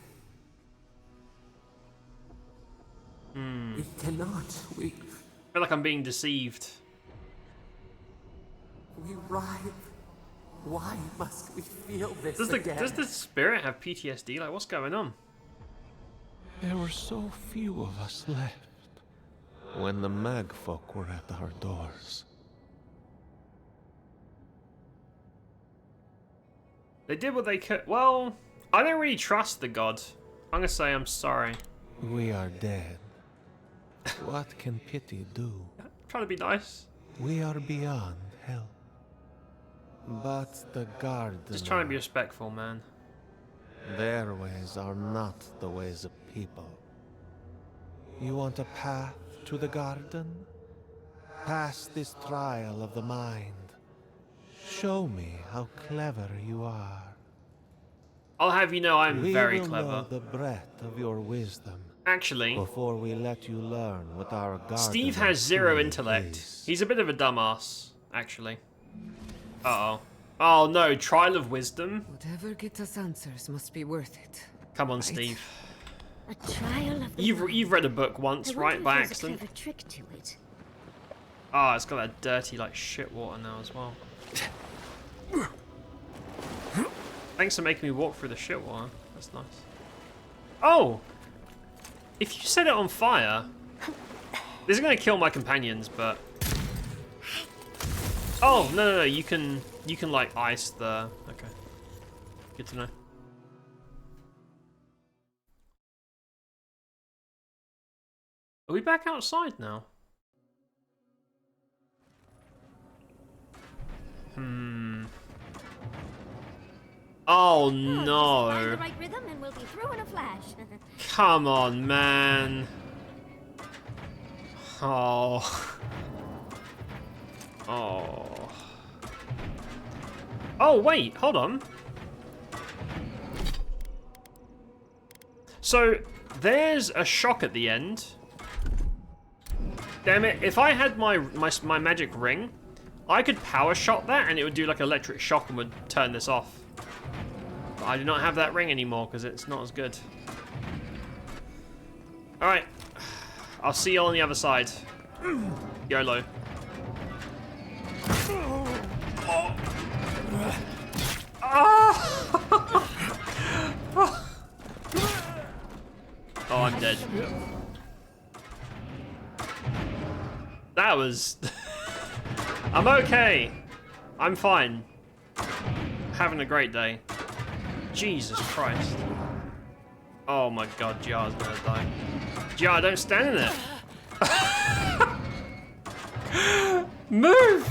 We cannot. We I feel like I'm being deceived. writhe. Why must we feel this again? Does the spirit have PTSD? Like, what's going on? There were so few of us left when the Magfolk were at our doors. They did what they could. Well, I don't really trust the god. I'm gonna say I'm sorry. We are dead. What can pity do? I'm trying to be nice. We are beyond help. But the gardener... Just trying to be respectful, man. Their ways are not the ways of people. You want a path to the garden? Pass this trial of the mind. Show me how clever you are. I'll have you know I'm very We will clever. know the breadth of your wisdom Actually, before we let you learn what our garden Steve has 0 truly intellect. is. He's a bit of a dumbass, actually. Uh-oh. Oh no, trial of wisdom? Whatever gets us answers must be worth it. Come on, Steve. A trial of the You've read a book once, I wonder right? if By there's a accident. clever trick to it. Ah, it's got that dirty, like, shit water now as well. Thanks for making me walk through the shit water. That's nice. Oh! If you set it on fire... This is gonna kill my companions, but... Oh, no, you can, like, ice the... Okay. Good to know. Are we back outside now? Oh no. Find the right rhythm and we'll be through in a flash. Come on, man. Oh. Oh. Oh, wait, hold on. So, there's a shock at the end. Damn it, if I had my magic ring, I could power shot that and it would do like electric shock and would turn this off. But I do not have that ring anymore because it's not as good. Alright. I'll see you on the other side. YOLO. Oh, I'm dead. That was... I'm okay. I'm fine. Having a great day. Jesus Christ. Oh my god, Jar's gonna die. Jar, don't stand in it. Move!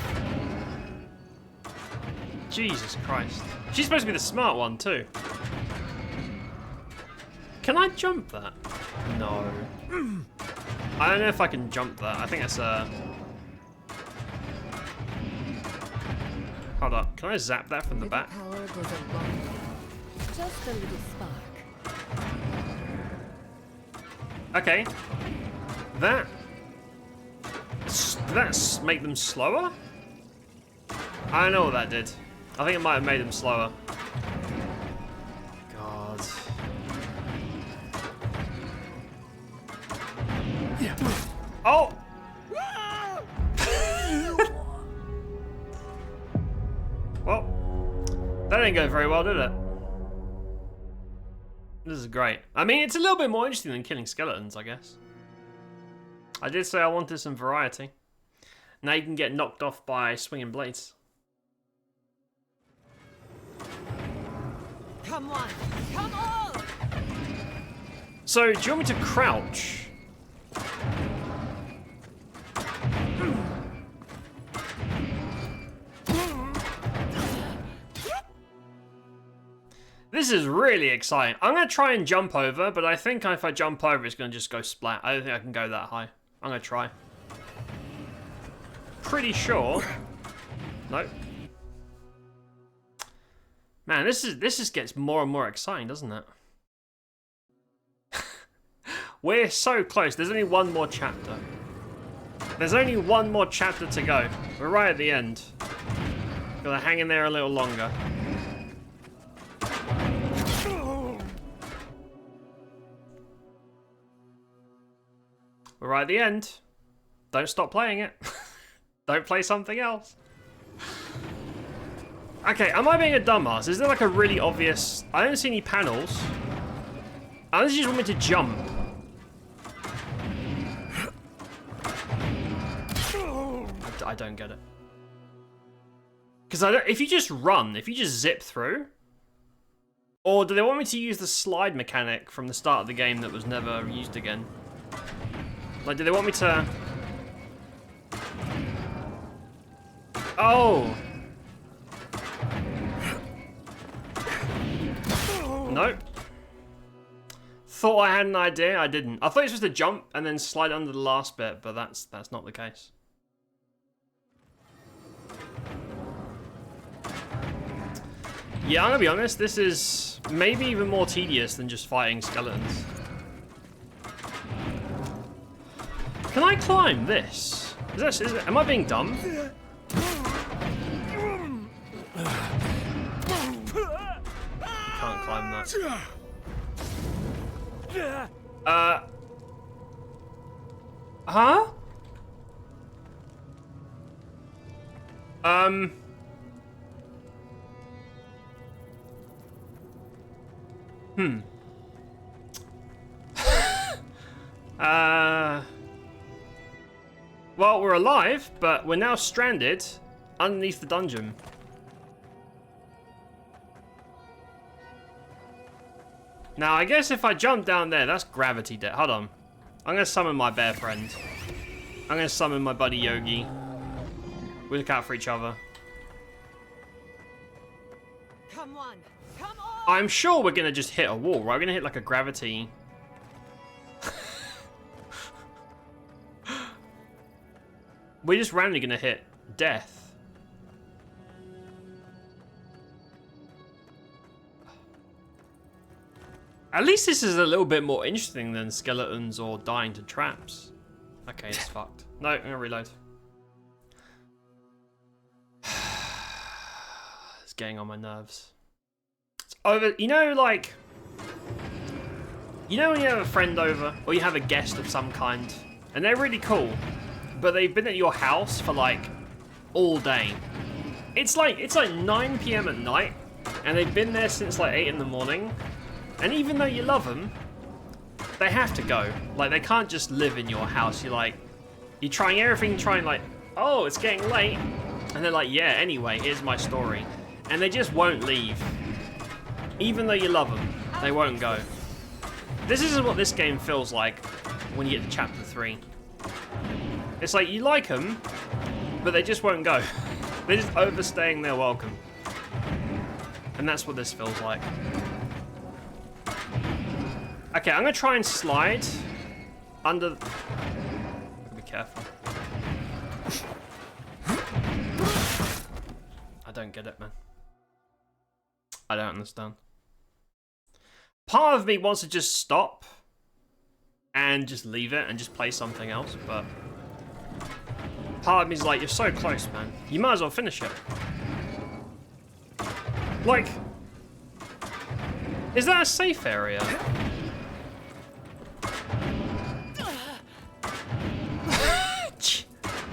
Jesus Christ. She's supposed to be the smart one too. Can I jump that? No. I don't know if I can jump that. I think it's a... Hold up. Can I zap that from the back? Just a little spark. Okay. That... Did that make them slower? I don't know what that did. I think it might have made them slower. God. Oh! Well, that didn't go very well, did it? This is great. I mean, it's a little bit more interesting than killing skeletons, I guess. I did say I wanted some variety. Now you can get knocked off by swinging blades. Come on! Come on! So, do you want me to crouch? This is really exciting. I'm going to try and jump over, but I think if I jump over, it's going to just go splat. I don't think I can go that high. I'm going to try. Pretty sure. Nope. Man, this just gets more and more exciting, doesn't it? We're so close. There's only one more chapter. There's only one more chapter to go. We're right at the end. Gotta hang in there a little longer. We're right at the end. Don't stop playing it. Don't play something else. Okay, am I being a dumbass? Is there like a really obvious... I don't see any panels. Unless you just want me to jump. I don't get it. Because if you just run, if you just zip through... Or do they want me to use the slide mechanic from the start of the game that was never used again? Like, do they want me to... Oh! Nope. Thought I had an idea, I didn't. I thought it was supposed to jump and then slide under the last bit, but that's not the case. Yeah, I'm gonna be honest, this is maybe even more tedious than just fighting skeletons. Can I climb this? Am I being dumb? Can't climb that. Huh? Well, we're alive, but we're now stranded underneath the dungeon. Now, I guess if I jump down there, that's gravity debt. Hold on. I'm going to summon my bear friend. I'm going to summon my buddy Yogi. We look out for each other. Come on! Come on! I'm sure we're going to just hit a wall, right? We're going to hit like a gravity... We're just randomly going to hit death. At least this is a little bit more interesting than skeletons or dying to traps. Okay, it's fucked. No, I'm gonna reload. It's getting on my nerves. It's over. You know, like, you know when you have a friend over or you have a guest of some kind, and they're really cool, but they've been at your house for like all day. It's like 9 PM at night, and they've been there since like 8 in the morning. And even though you love them, they have to go. Like, they can't just live in your house. You're trying everything, trying like, oh, it's getting late. And they're like, yeah, anyway, here's my story. And they just won't leave. Even though you love them, they won't go. This is what this game feels like when you get to chapter 3. It's like, you like them, but they just won't go. They're just overstaying their welcome. And that's what this feels like. Okay, I'm gonna try and slide under. Be careful. I don't get it, man. I don't understand. Part of me wants to just stop and just leave it and just play something else, but part of me is like, you're so close, man. You might as well finish it. Like, is that a safe area?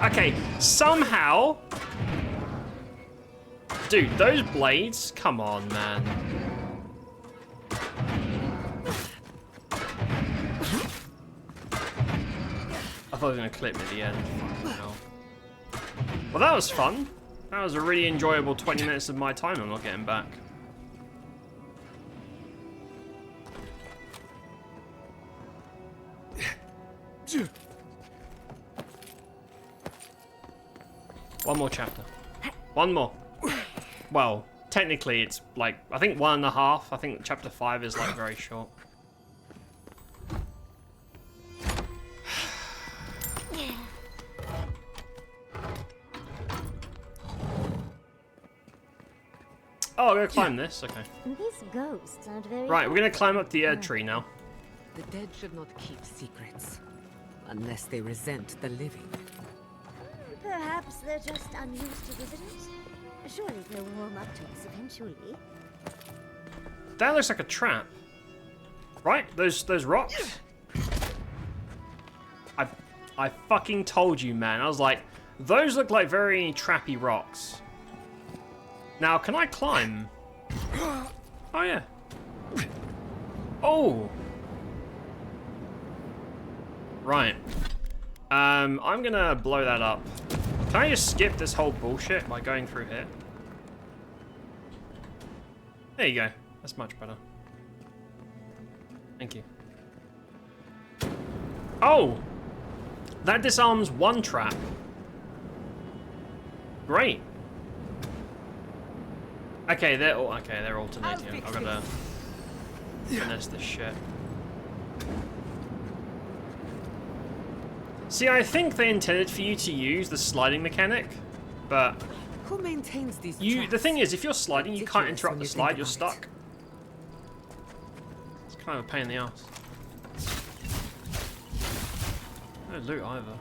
Okay, somehow... Dude, those blades? Come on, man. I thought it was going to clip me at the end. Fucking hell. Well, that was fun. That was a really enjoyable 20 minutes of my time I'm not getting back. One more chapter. One more. Well, technically it's like, I think 1.5. I think chapter 5 is like very short. Oh, we're gonna climb this? Okay. These ghosts aren't very... Right, we're gonna climb up the tree now. The dead should not keep secrets, unless they resent the living. Perhaps they're just unused to visitors. Surely they'll warm up to us eventually. That looks like a trap. Right? Those rocks? I fucking told you, man. I was like, those look like very trappy rocks. Now, can I climb? Oh, yeah. Oh! Right. I'm gonna blow that up. Can I just skip this whole bullshit by going through here? There you go. That's much better. Thank you. Oh! That disarms one trap. Great. Okay, they're alternating. I've gotta finesse this shit. See, I think they intended for you to use the sliding mechanic, but who maintains these the thing is, if you're sliding, you can't interrupt the slide. You're stuck. It's kind of a pain in the ass. No loot either.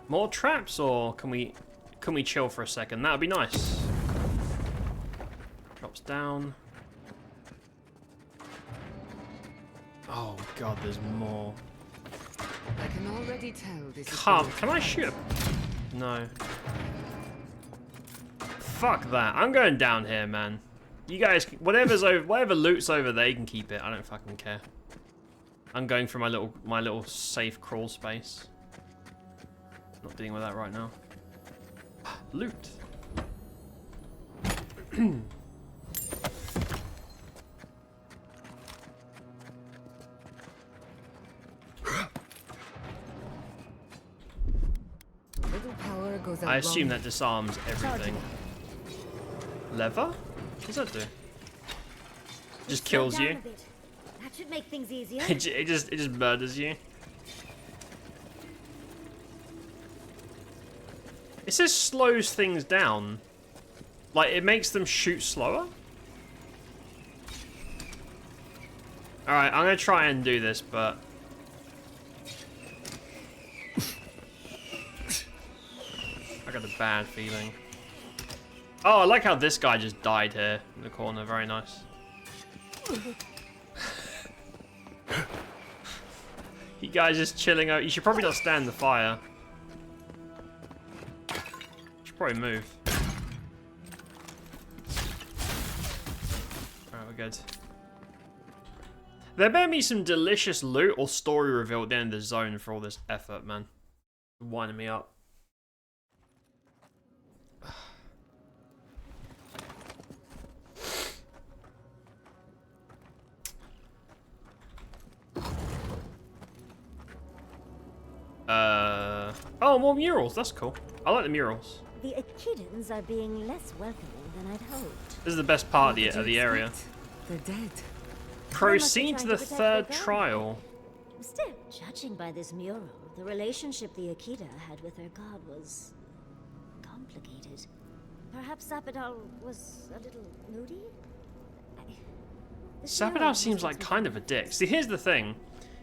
More traps, or can we chill for a second? That'd be nice. Drops down. Oh god, there's more. I can already tell this. Can I shoot? No. Fuck that. I'm going down here, man. You guys, whatever loot's over there, you can keep it. I don't fucking care. I'm going for my little safe crawl space. Not dealing with that right now. Loot. I assume that disarms everything. Lever? What does that do? Just kills you. That should make things easier. it just murders you. It says slows things down. Like, it makes them shoot slower? Alright, I'm gonna try and do this, but... I got a bad feeling. Oh, I like how this guy just died here in the corner. Very nice. You guys just chilling out. You should probably not stand the fire. You should probably move. Alright, we're good. There better be some delicious loot or story reveal at the end of the zone for all this effort, man. Winding me up. Oh, more murals. That's cool. I like the murals. The Echidans are being less welcoming than I'd hoped. This is the best part of the area. They're dead. Proceed to the third trial. Still, judging by this mural, the relationship the Akita had with her god was complicated. Perhaps Sappadal was a little moody? Sappadal seems like kind of a dick. See, here's the thing.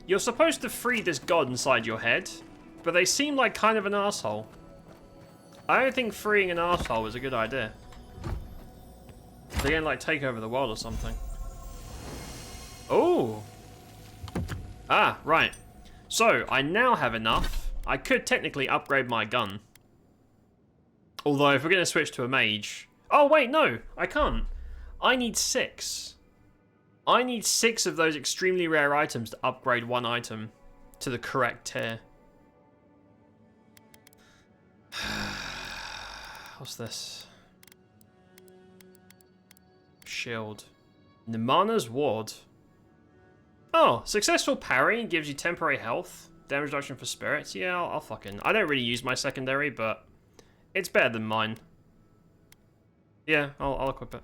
You're supposed to free this god inside your head, but they seem like kind of an asshole. I don't think freeing an asshole is a good idea. They're gonna like take over the world or something. Oh. Ah, right. So, I now have enough. I could technically upgrade my gun. Although, if we're going to switch to a mage... Oh, wait, no. I can't. I need 6. I need 6 of those extremely rare items to upgrade one item to the correct tier. What's this? Shield. Nimana's Ward. Oh, successful parry gives you temporary health. Damage reduction for spirits. Yeah, I'll fucking... I don't really use my secondary, but it's better than mine. Yeah, I'll equip it.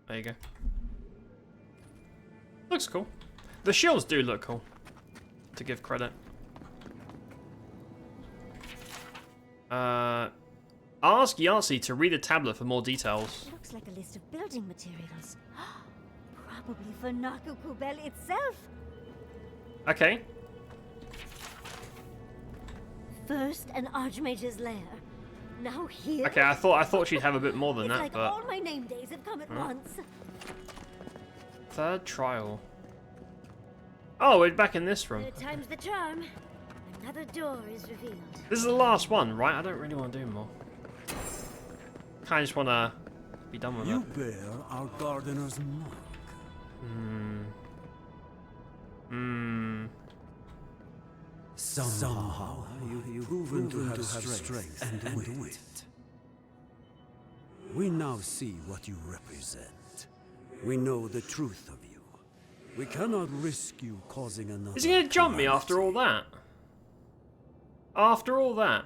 There you go. Looks cool. The shields do look cool, to give credit. Ask Yahtzee to read a tablet for more details. Looks like a list of building materials. Probably for Nakukubel itself. Okay. First, an Archmage's lair. Now here. Okay, I thought she'd have a bit more than it's that, like but all my name days have come at once. Third trial. Oh, we're back in this room. Third time's the charm. Another door is revealed. This is the last one, right? I don't really want to do more. Kind of just want to be done with it. You bear our gardener's mark. Somehow you've proven to have strength and wit. We now see what you represent. We know the truth of you. We cannot risk you causing another. Is he going to jump me after all that? After all that?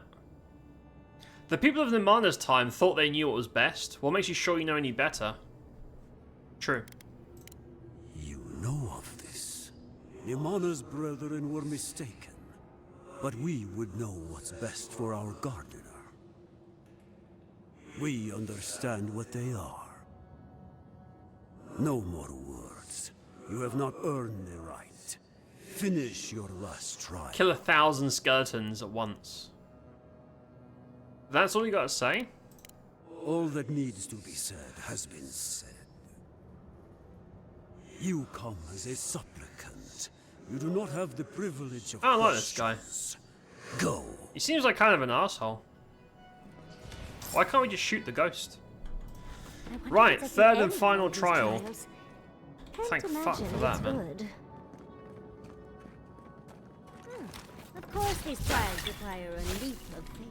The people of Nimana's time thought they knew what was best. What makes you sure you know any better? True. You know of this. Nimana's brethren were mistaken. But we would know what's best for our gardener. We understand what they are. No more words. You have not earned the right. Finish your last trial. Kill 1,000 skeletons at once. That's all you got to say? All that needs to be said has been said. You come as a supplicant. You do not have the privilege of I don't like this guy. Go. He seems like kind of an asshole. Why can't we just shoot the ghost? Right, third and final trial. Thank fuck for that, man. Of course these trials require a leap of faith.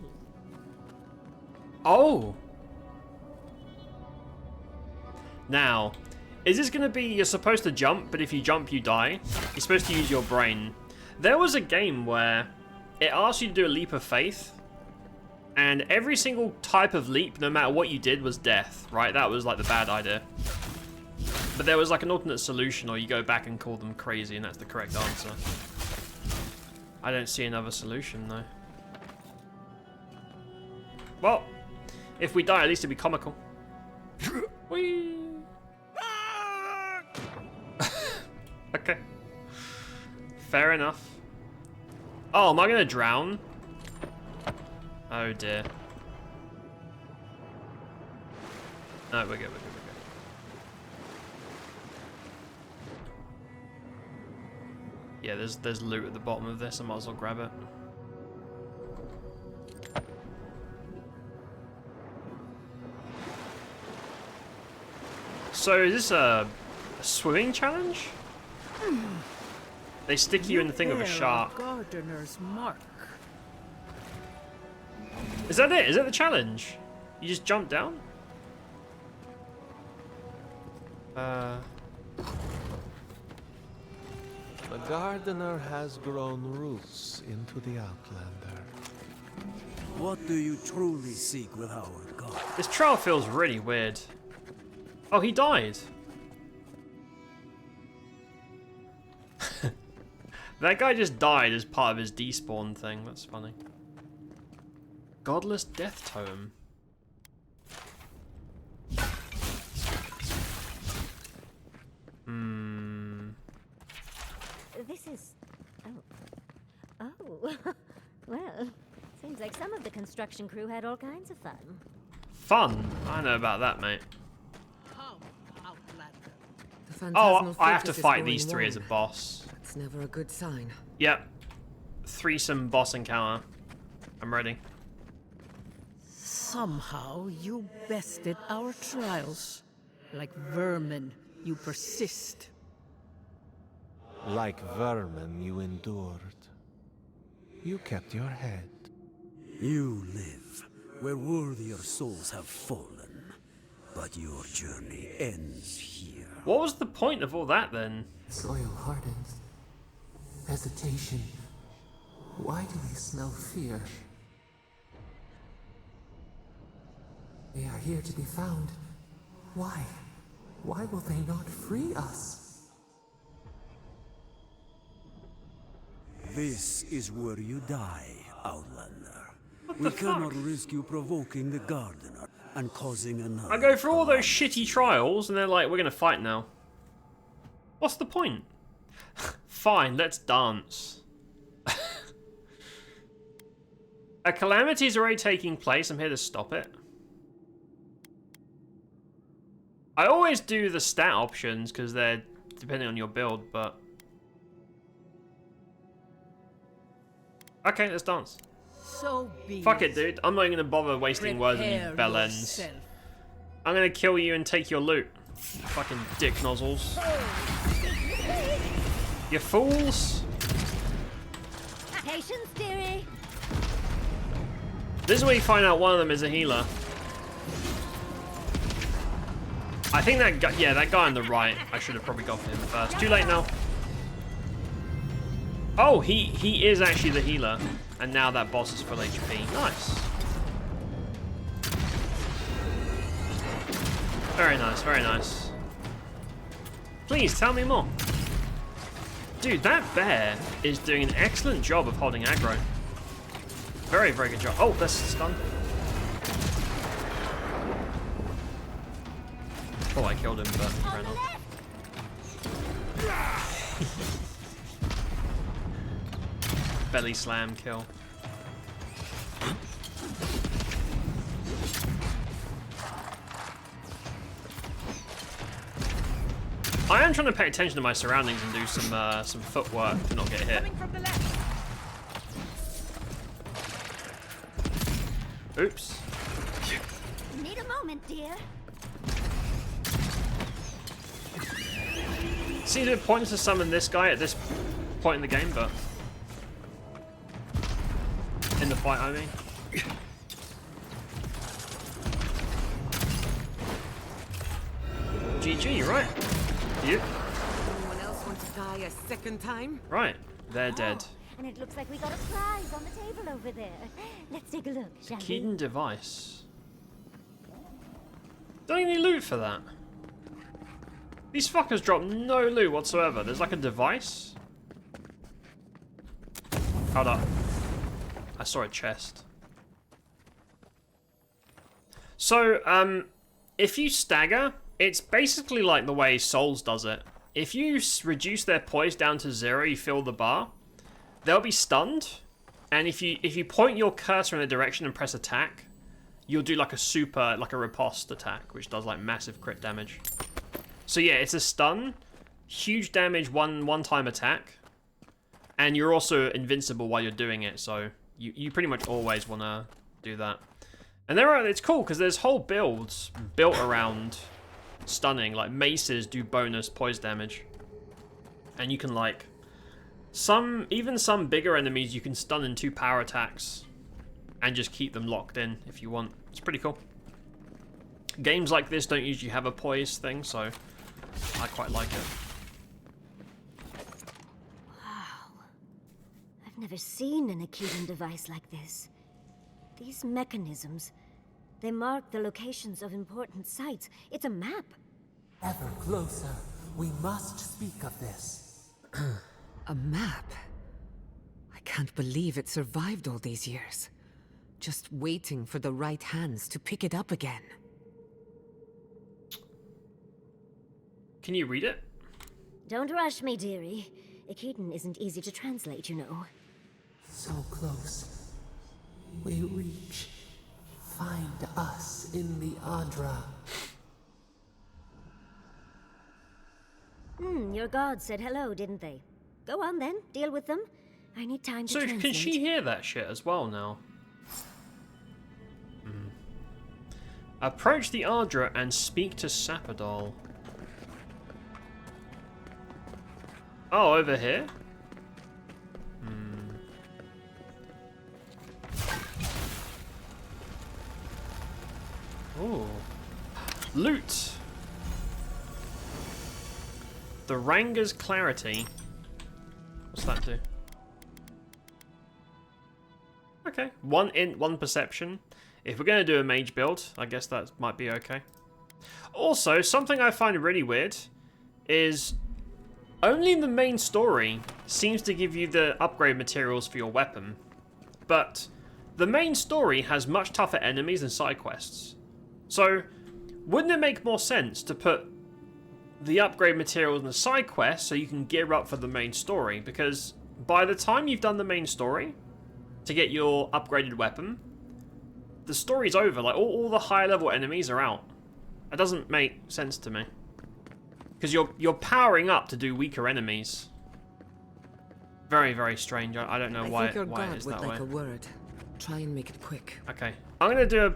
Oh! Now, is this going to be you're supposed to jump, but if you jump you die? You're supposed to use your brain. There was a game where it asked you to do a leap of faith, and every single type of leap, no matter what you did, was death, right? That was like the bad idea. But there was like an alternate solution, or you go back and call them crazy, and that's the correct answer. I don't see another solution, though. Well, if we die, at least it'll be comical. Whee! Okay. Fair enough. Oh, am I gonna drown? Oh dear. No, we're good. Yeah, there's loot at the bottom of this. I might as well grab it. So is this a swimming challenge? They stick you in the thing with a shark. Gardener's mark. Is that it? Is that the challenge? You just jump down? The gardener has grown roots into the Outlander. What do you truly seek with our god? This trial feels really weird. Oh, he died. That guy just died as part of his despawn thing. That's funny. Godless Death Tome. This is... Oh. Well, seems like some of the construction crew had all kinds of fun. Fun? I know about that, mate. The Oh, I have to focus is fight growing these three as a warm. boss. That's never a good sign. Yep. Threesome boss encounter. I'm ready. Somehow you bested our trials. Like vermin, you persist. Like vermin, you endured. You kept your head. You live where worthier souls have fallen, but your journey ends here. What was the point of all that then? Soil hardens. Hesitation. Why do we smell fear? They are here to be found. Why? Why will they not free us? This is where you die, Outlander. We cannot risk you provoking the Gardener and causing another. I go through all those shitty trials and they're like, we're gonna fight now. What's the point? Fine, let's dance. A calamity is already taking place. I'm here to stop it. I always do the stat options because they're depending on your build, but... Okay, let's dance. So be Fuck it, dude. I'm not even gonna bother wasting words on you bellends. I'm gonna kill you and take your loot. Fucking dick nozzles. You fools. Patience, dearie. This is where you find out one of them is a healer. I think that guy, yeah, that guy on the right, I should have probably gone for him first. Too late now. Oh, he is actually the healer. And now that boss is full HP. Nice. Very nice, very nice. Please, tell me more. Dude, that bear is doing an excellent job of holding aggro. Very, very good job. Oh, that's stunned. Oh, I killed him, but he ran off. Belly slam kill. I am trying to pay attention to my surroundings and do some footwork to not get hit. Oops. Need a moment, dear. Seems a bit pointless to summon this guy at this point in the game, but in the fight, I mean. GG, right? You? Anyone else want to die a second time? Right, they're dead. And it looks like we got a prize on the table over there. Let's take a look, shall we? Keaton device. Don't need any loot for that. These fuckers drop no loot whatsoever. There's like a device. Hold up. I saw a chest. So, if you stagger, it's basically like the way Souls does it. if you reduce their poise down to 0, you fill the bar, they'll be stunned. And if you point your cursor in a direction and press attack, you'll do like a riposte attack, which does like massive crit damage. So yeah, it's a stun, huge damage, one-time attack, and you're also invincible while you're doing it. So you pretty much always want to do that. And it's cool because there's whole builds built around stunning. Like maces do bonus poise damage, and you can like even some bigger enemies you can stun in 2 power attacks and just keep them locked in if you want. It's pretty cool. Games like this don't usually have a poise thing, so I quite like it. Wow. I've never seen an Akedan device like this. These mechanisms, they mark the locations of important sites. It's a map. Ever closer. We must speak of this. A map? I can't believe it survived all these years. Just waiting for the right hands to pick it up again. Can you read it? Don't rush me, dearie. Akedan isn't easy to translate, you know. So close. We reach. Find us in the Adra. Your gods said hello, didn't they? Go on then, deal with them. I need time to translate. So can she hear that shit as well now? Approach the Ardra and speak to Sappadol. Oh, over here? Ooh. Loot! The Ranger's Clarity. What's that do? Okay. 1 int, 1 perception. If we're going to do a mage build, I guess that might be okay. Also, something I find really weird is only the main story seems to give you the upgrade materials for your weapon. But the main story has much tougher enemies than side quests. So, wouldn't it make more sense to put the upgrade materials in the side quest so you can gear up for the main story? Because by the time you've done the main story to get your upgraded weapon, the story's over. Like all the higher level enemies are out. That doesn't make sense to me. Because you're powering up to do weaker enemies. Very, very strange. I don't know why I think your why it god is would that like way. a word. Try and make it quick. Okay. I'm gonna do a...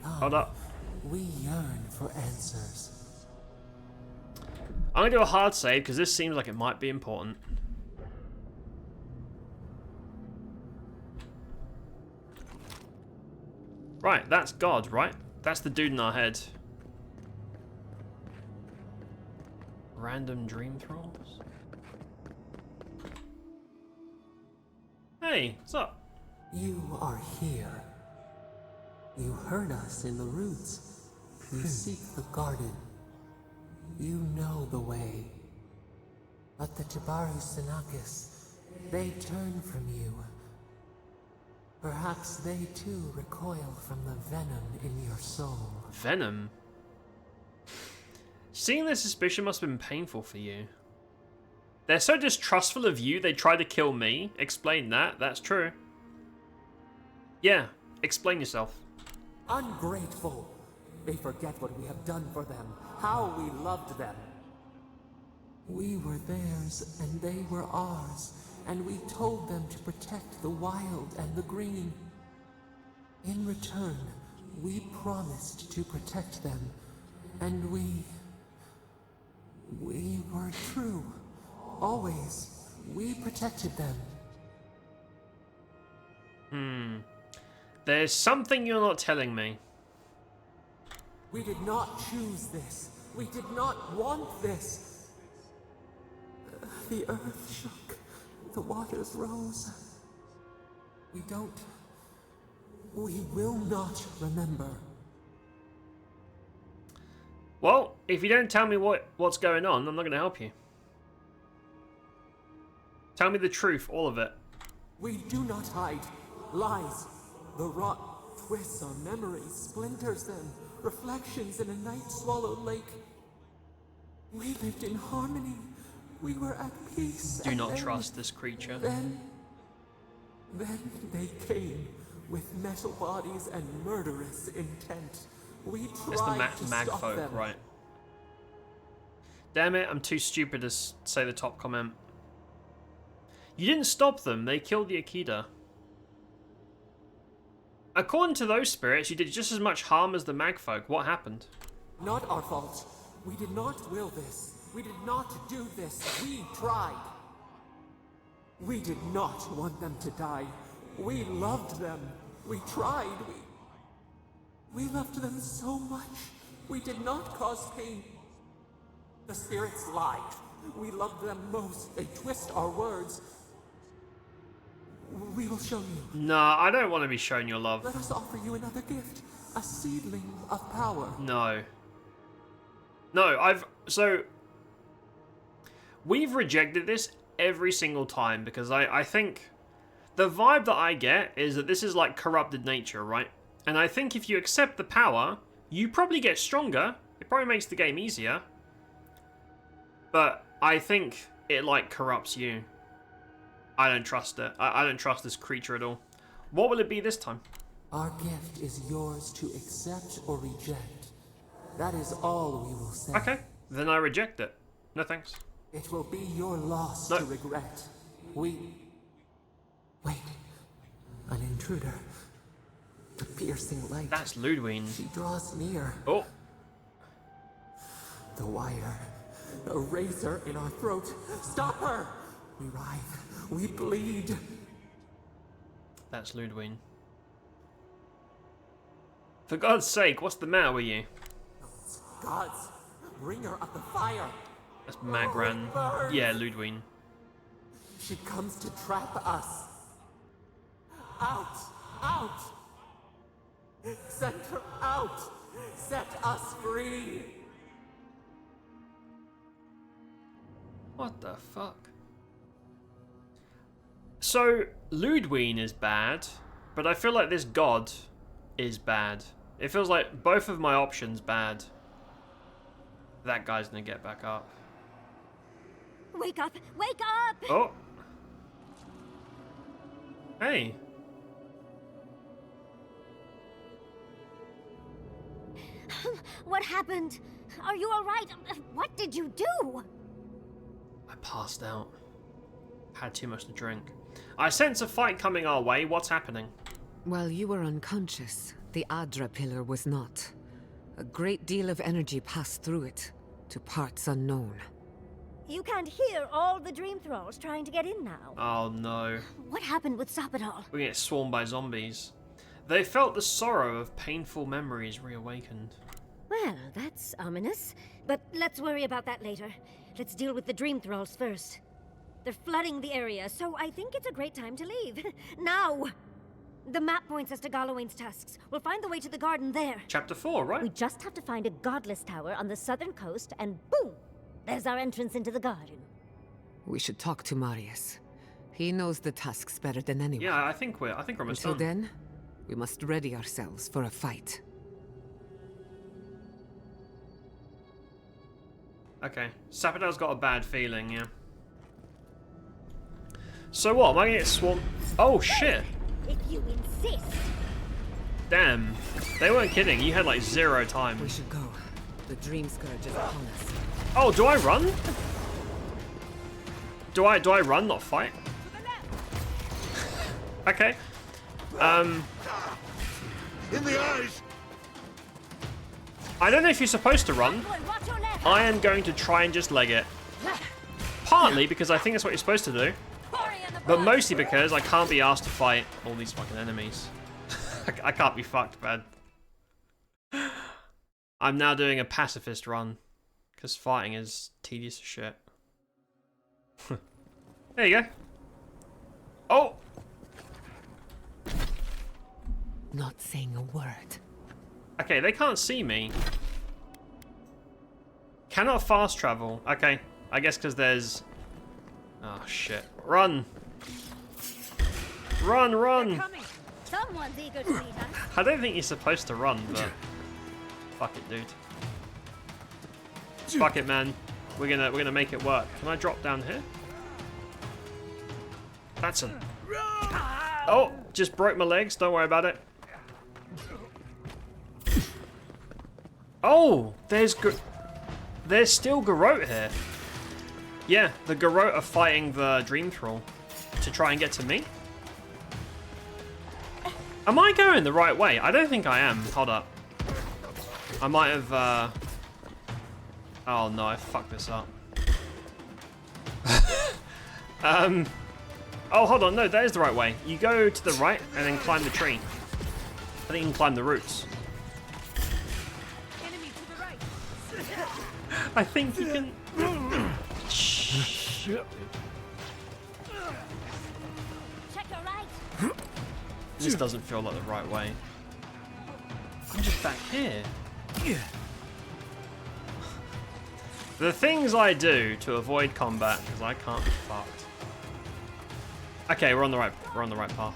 Hold up. We yearn for answers. I'm gonna do a hard save because this seems like it might be important. Right, that's God, right? That's the dude in our head. Random dream thralls? Hey, what's up? You are here. You heard us in the roots. You seek the garden. You know the way. But the Tibaru Sinakis, they turn from you. Perhaps they too recoil from the venom in your soul. Venom? Seeing their suspicion must have been painful for you. They're so distrustful of you, they tried to kill me. Explain that. That's true. Yeah, explain yourself. Ungrateful. They forget what we have done for them, how we loved them. We were theirs, and they were ours, and we told them to protect the wild and the green. In return, we promised to protect them, and we were true. Always. We protected them. There's something you're not telling me. We did not choose this. We did not want this. The earth shook. The waters rose. We will not remember. Well, if you don't tell me what's going on, I'm not going to help you. Tell me the truth, all of it. We do not hide. Lies. The rot twists our memories, splinters them, reflections in a night-swallowed lake. We lived in harmony. We were at peace. Do not trust this creature. Then they came with metal bodies and murderous intent. We tried it's the to mag stop folk, them. right? Damn it, I'm too stupid to say the top comment. You didn't stop them, they killed the Akita. According to those spirits, you did just as much harm as the mag folk. What happened? Not our fault. We did not will this. We did not do this. We tried. We did not want them to die. We loved them. We tried. We loved them so much. We did not cause pain. The spirits lied. We loved them most. They twist our words. We will show you. Nah, I don't want to be shown your love. Let us offer you another gift. A seedling of power. No. No, so... We've rejected this every single time because I think... The vibe that I get is that this is like corrupted nature, right? And I think if you accept the power, you probably get stronger. It probably makes the game easier. But I think it like corrupts you. I don't trust it. I don't trust this creature at all. What will it be this time? Our gift is yours to accept or reject. That is all we will say. Okay, then I reject it. No thanks. It will be your loss to regret. Wait. An intruder. The piercing light. That's Ludwig. She draws near. Oh. The wire. A razor in our throat. Stop her! We writhe. We bleed. That's Ludwig. For God's sake, what's the matter with you? Gods, bringer of the fire. That's Magran. Yeah, Ludwig. She comes to trap us. Out! Out! Send her out! Set us free! What the fuck? So, Ludwig is bad, but I feel like this god is bad. It feels like both of my options bad. That guy's gonna get back up. Wake up! Wake up! Oh! Hey! What happened? Are you alright? What did you do? I passed out. Had too much to drink. I sense a fight coming our way. What's happening? While you were unconscious, the Adra pillar was not. A great deal of energy passed through it, to parts unknown. You can't hear all the dream thralls trying to get in now. Oh no. What happened with Sapidal? We're gonna get swarmed by zombies. They felt the sorrow of painful memories reawakened. Well, that's ominous. But let's worry about that later. Let's deal with the dream thralls first. They're flooding the area, so I think it's a great time to leave. Now! The map points us to Galawain's tusks. We'll find the way to the garden there. Chapter 4, right? We just have to find a godless tower on the southern coast, and boom! There's our entrance into the garden. We should talk to Marius. He knows the tusks better than anyone. Yeah, I think we're almost Until done. then, we must ready ourselves for a fight. Okay. Sapidal's got a bad feeling, yeah. So what? Am I gonna get swarmed? Oh shit! If you insist. Damn. They weren't kidding. You had like 0 time. We should go. The dream scourge is upon us. Oh, do I run? Do I run, not fight? Okay. In the eyes. I don't know if you're supposed to run. I am going to try and just leg it. Partly because I think that's what you're supposed to do. But mostly because I can't be asked to fight all these fucking enemies. I can't be fucked, man. I'm now doing a pacifist run. Because fighting is tedious as shit. There you go. Oh! Not saying a word. Okay, they can't see me. Cannot fast travel. Okay, I guess because there's... Oh, shit. Run! Run, run! Someone's eager to meet us. I don't think you're supposed to run, but... Fuck it, dude. Fuck it, man. We're gonna make it work. Can I drop down here? That's an... Oh, just broke my legs. Don't worry about it. Oh, there's still Garrote here. Yeah, the Garrote are fighting the Dream Thrall to try and get to me. Am I going the right way? I don't think I am. Hold up. I might have, Oh no, I fucked this up. Oh, hold on. No, that is the right way. You go to the right and then climb the tree. I think you can climb the roots. Enemy to the right. I think you can... Check your right. This doesn't feel like the right way. I'm just back here. The things I do to avoid combat, because I can't be fucked. Okay, we're on the right path.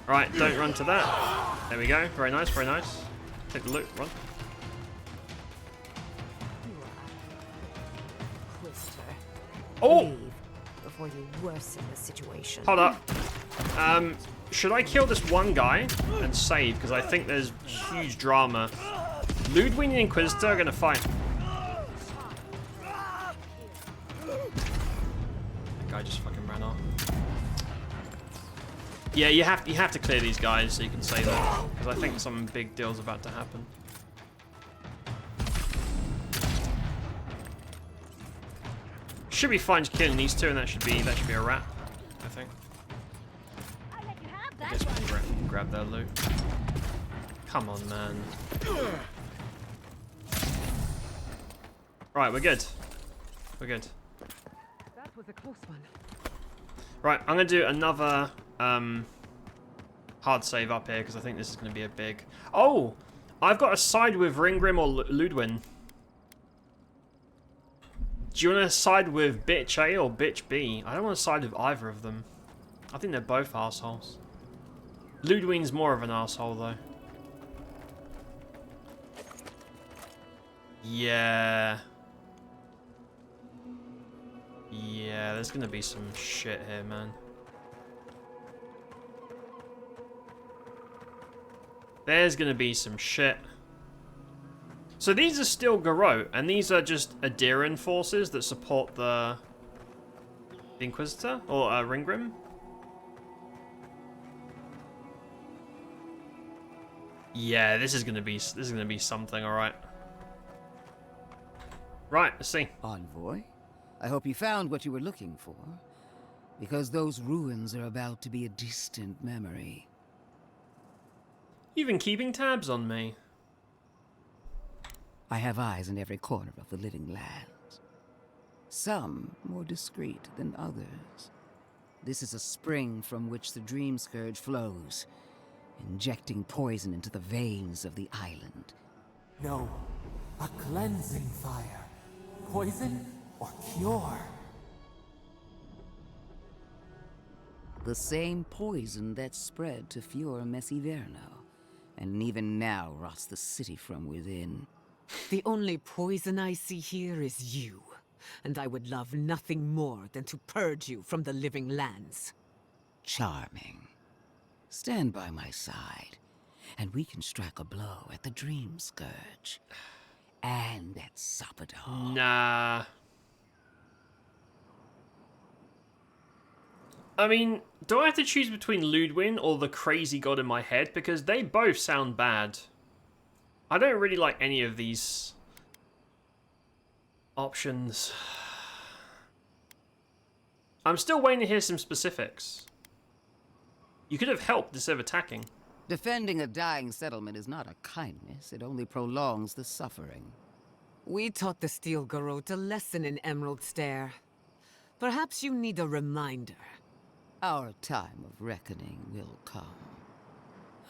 Right, don't run to that. There we go. Very nice, very nice. Take the loot, run. Oh! Before you worsen the situation. Hold up. Should I kill this one guy and save? Because I think there's huge drama. Ludwig and the Inquisitor are gonna fight. That guy just fucking ran off. Yeah, you have to clear these guys so you can save them. Because I think some big deal's about to happen. Should be fine just killing these two, and that should be a wrap, I think. I guess we can grab their loot. Come on, man. Right, we're good. We're good. That was a close one. Right, I'm gonna do another hard save up here because I think this is gonna be a big. Oh, I've got to side with Ringgrim or Ludwig. Do you want to side with Bitch A or Bitch B? I don't want to side with either of them. I think they're both assholes. Ludwig's more of an asshole though. Yeah. Yeah, there's gonna be some shit here, man. There's gonna be some shit. So these are still Garrote, and these are just Adiran forces that support the Inquisitor or Ringgrim. Yeah, this is gonna be something, all right. Right, let's see. Envoy, I hope you found what you were looking for, because those ruins are about to be a distant memory. You've been keeping tabs on me. I have eyes in every corner of the living lands. Some more discreet than others. This is a spring from which the Dream Scourge flows, injecting poison into the veins of the island. No, a cleansing fire. Poison or cure? The same poison that spread to Fior Messiverno, and even now rots the city from within. The only poison I see here is you, and I would love nothing more than to purge you from the living lands. Charming. Stand by my side, and we can strike a blow at the Dream Scourge. And at Sappadar. Nah. I mean, do I have to choose between Ludwig or the crazy god in my head? Because they both sound bad. I don't really like any of these options. I'm still waiting to hear some specifics. You could have helped instead of attacking. Defending a dying settlement is not a kindness. It only prolongs the suffering. We taught the Steel Garrote a lesson in Emerald Stair. Perhaps you need a reminder. Our time of reckoning will come.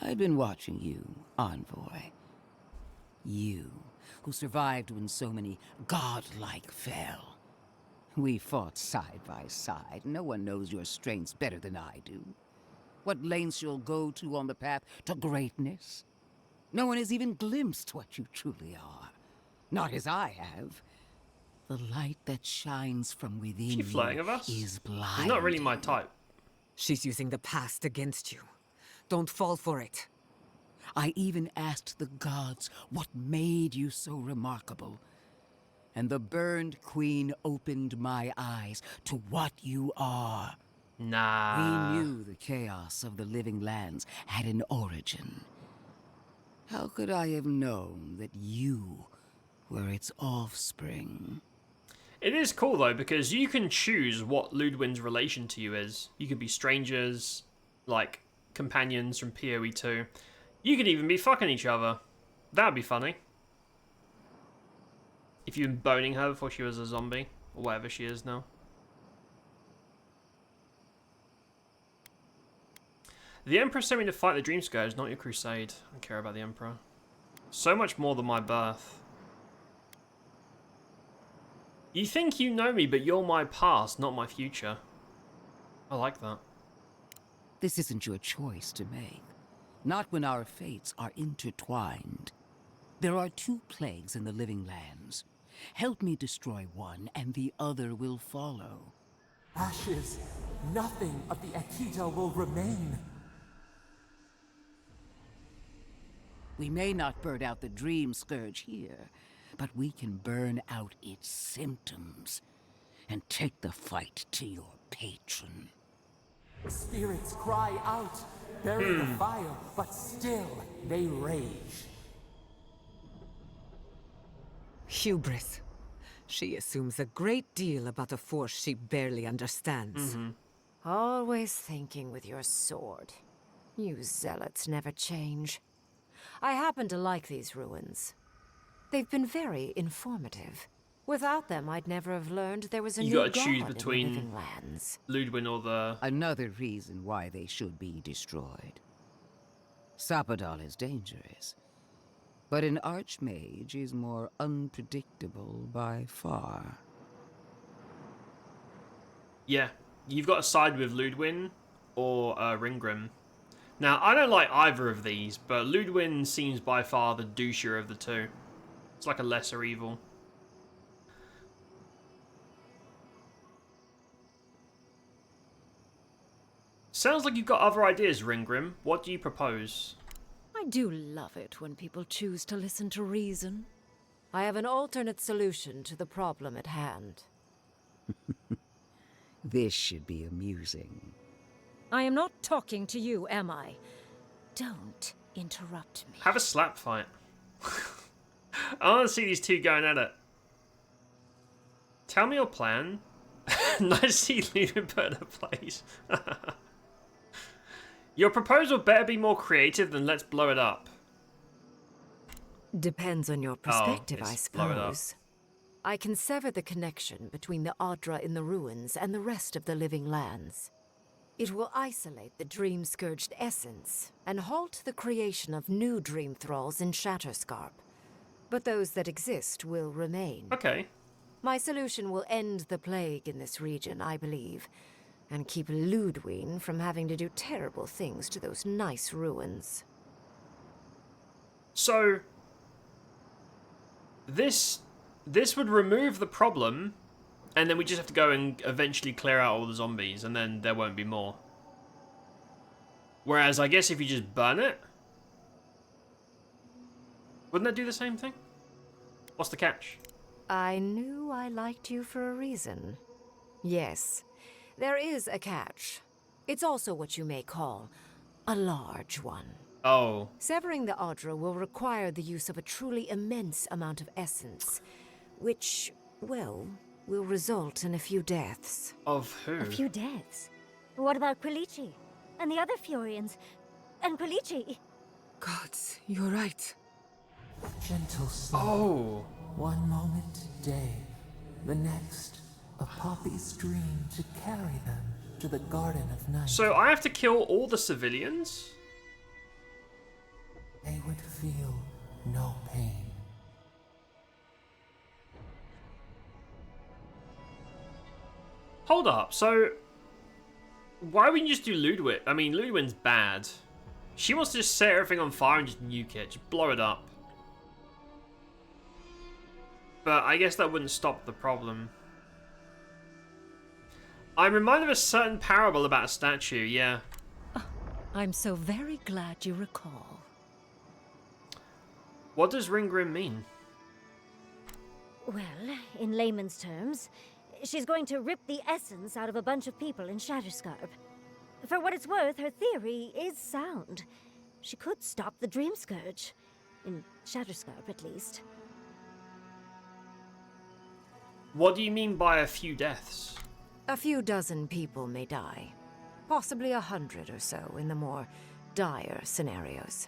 I've been watching you, Envoy. You, who survived when so many godlike fell. We fought side by side. No one knows your strengths better than I do. What lengths you'll go to on the path to greatness. No one has even glimpsed what you truly are. Not as I have. The light that shines from within She flirting you with us? is blinding. She's not really my type. She's using the past against you. Don't fall for it. I even asked the gods what made you so remarkable. And the burned queen opened my eyes to what you are. Nah. We knew the chaos of the living lands had an origin. How could I have known that you were its offspring? It is cool though, because you can choose what Ludwin's relation to you is. You could be strangers, like companions from PoE 2. You could even be fucking each other. That'd be funny. If you've been boning her before she was a zombie, or whatever she is now. The Emperor sent me to fight the Dream Scourge, not your crusade. I don't care about the Emperor. So much more than my birth. You think you know me, but you're my past, not my future. I like that. This isn't your choice to make. Not when our fates are intertwined. There are two plagues in the living lands. Help me destroy one, and the other will follow. Ashes, nothing of the Akita will remain. We may not burn out the Dream Scourge here, but we can burn out its symptoms and take the fight to your patron. Spirits cry out, bury the fire, but still they rage. Hubris. She assumes a great deal about a force she barely understands. Always thinking with your sword. You zealots never change. I happen to like these ruins. They've been very informative. Without them, I'd never have learned there was a You new gotta choose god between in the living lands. Ludwin or the... Another reason why they should be destroyed. Sapadal is dangerous, but an archmage is more unpredictable by far. Yeah, you've got to side with Ludwin or Ringgrim. Now, I don't like either of these, but Ludwin seems by far the douchier of the two. It's like a lesser evil. Sounds like you've got other ideas, Ringgrim. What do you propose? I do love it when people choose to listen to reason. I have an alternate solution to the problem at hand. This should be amusing. I am not talking to you, am I? Don't interrupt me. Have a slap fight. I want to see these two going at it. Tell me your plan. Nice to see Ludwin put in a place. Your proposal better be more creative than let's blow it up. Depends on your perspective, I it's blow it up. suppose. I can sever the connection between the Adra in the ruins and the rest of the living lands. It will isolate the dream-scourged essence and halt the creation of new dream thralls in SHATTERSCARP. But those that exist will remain. Okay. My solution will end the plague in this region, I believe, and keep Ludwin from having to do terrible things to those nice ruins. So, this would remove the problem, and then we just have to go and eventually clear out all the zombies, and then there won't be more. Whereas, I guess if you just burn it, wouldn't that do the same thing? What's the catch? I knew I liked you for a reason. Yes, there is a catch. It's also what you may call a large one. Oh. Severing the Adra will require the use of a truly immense amount of essence, which, well, will result in a few deaths. Of who? A few deaths? What about Quilichi? And the other Furians? And Quilichi? Gods, you're right. Gentle soul. Oh. One moment day, the next, a poppy's dream to carry them to the Garden of Night. So I have to kill all the civilians? They would feel no pain. Hold up, so why wouldn't you just do Ludwin? I mean, Ludwin's bad. She wants to just set everything on fire and just nuke it, just blow it up. But I guess that wouldn't stop the problem. I'm reminded of a certain parable about a statue, yeah. I'm so very glad you recall. What does Ringgrim mean? Well, in layman's terms, she's going to rip the essence out of a bunch of people in SHATTERSCARP. For what it's worth, her theory is sound. She could stop the Dream Scourge. In SHATTERSCARP, at least. What do you mean by a few deaths? A few dozen people may die. Possibly 100 or so in the more dire scenarios.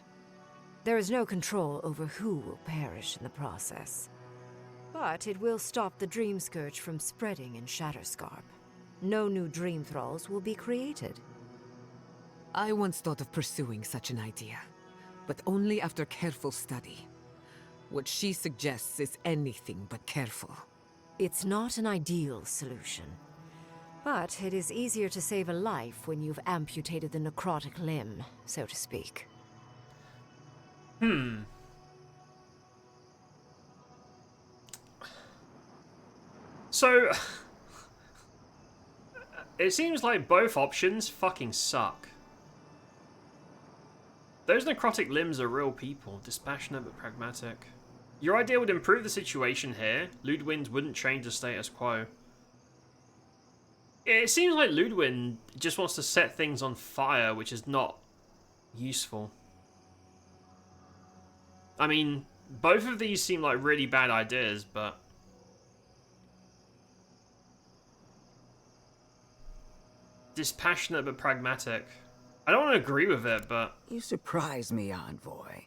There is no control over who will perish in the process. But it will stop the Dream Scourge from spreading in SHATTERSCARP. No new Dream Thralls will be created. I once thought of pursuing such an idea, but only after careful study. What she suggests is anything but careful. It's not an ideal solution. But it is easier to save a life when you've amputated the necrotic limb, so to speak. So, it seems like both options fucking suck. Those necrotic limbs are real people, dispassionate but pragmatic. Your idea would improve the situation here. Ludwig wouldn't change the status quo. It seems like Ludwig just wants to set things on fire, which is not useful. I mean, both of these seem like really bad ideas, but... dispassionate but pragmatic. I don't want to agree with it, but... You surprise me, Envoy.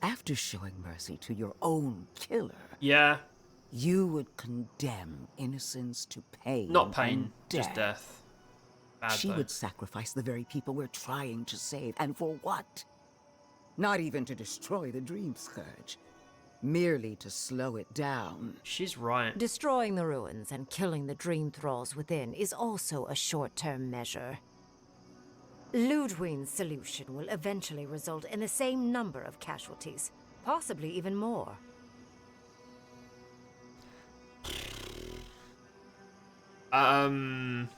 After showing mercy to your own killer... Yeah. You would condemn innocence to pain. Not pain, and death. just death. Bad She though. would sacrifice the very people we're trying to save, and for what? Not even to destroy the Dream Scourge. Merely to slow it down. She's right. Destroying the ruins and killing the Dream Thralls within is also a short-term measure. Ludwig's solution will eventually result in the same number of casualties, possibly even more. Assuming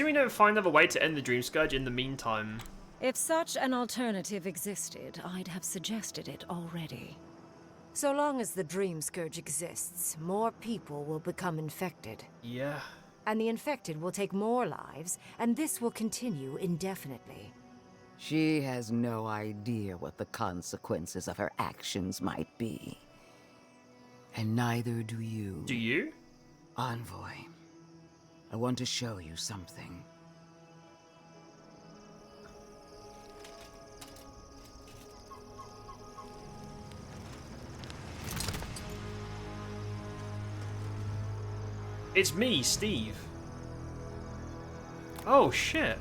we don't find another way to end the Dream Scourge in the meantime. If such an alternative existed, I'd have suggested it already. So long as the Dream Scourge exists, more people will become infected. Yeah. And the infected will take more lives, and this will continue indefinitely. She has no idea what the consequences of her actions might be. And neither do you. Do you? Envoy, I want to show you something. It's me, Steve. Oh, shit.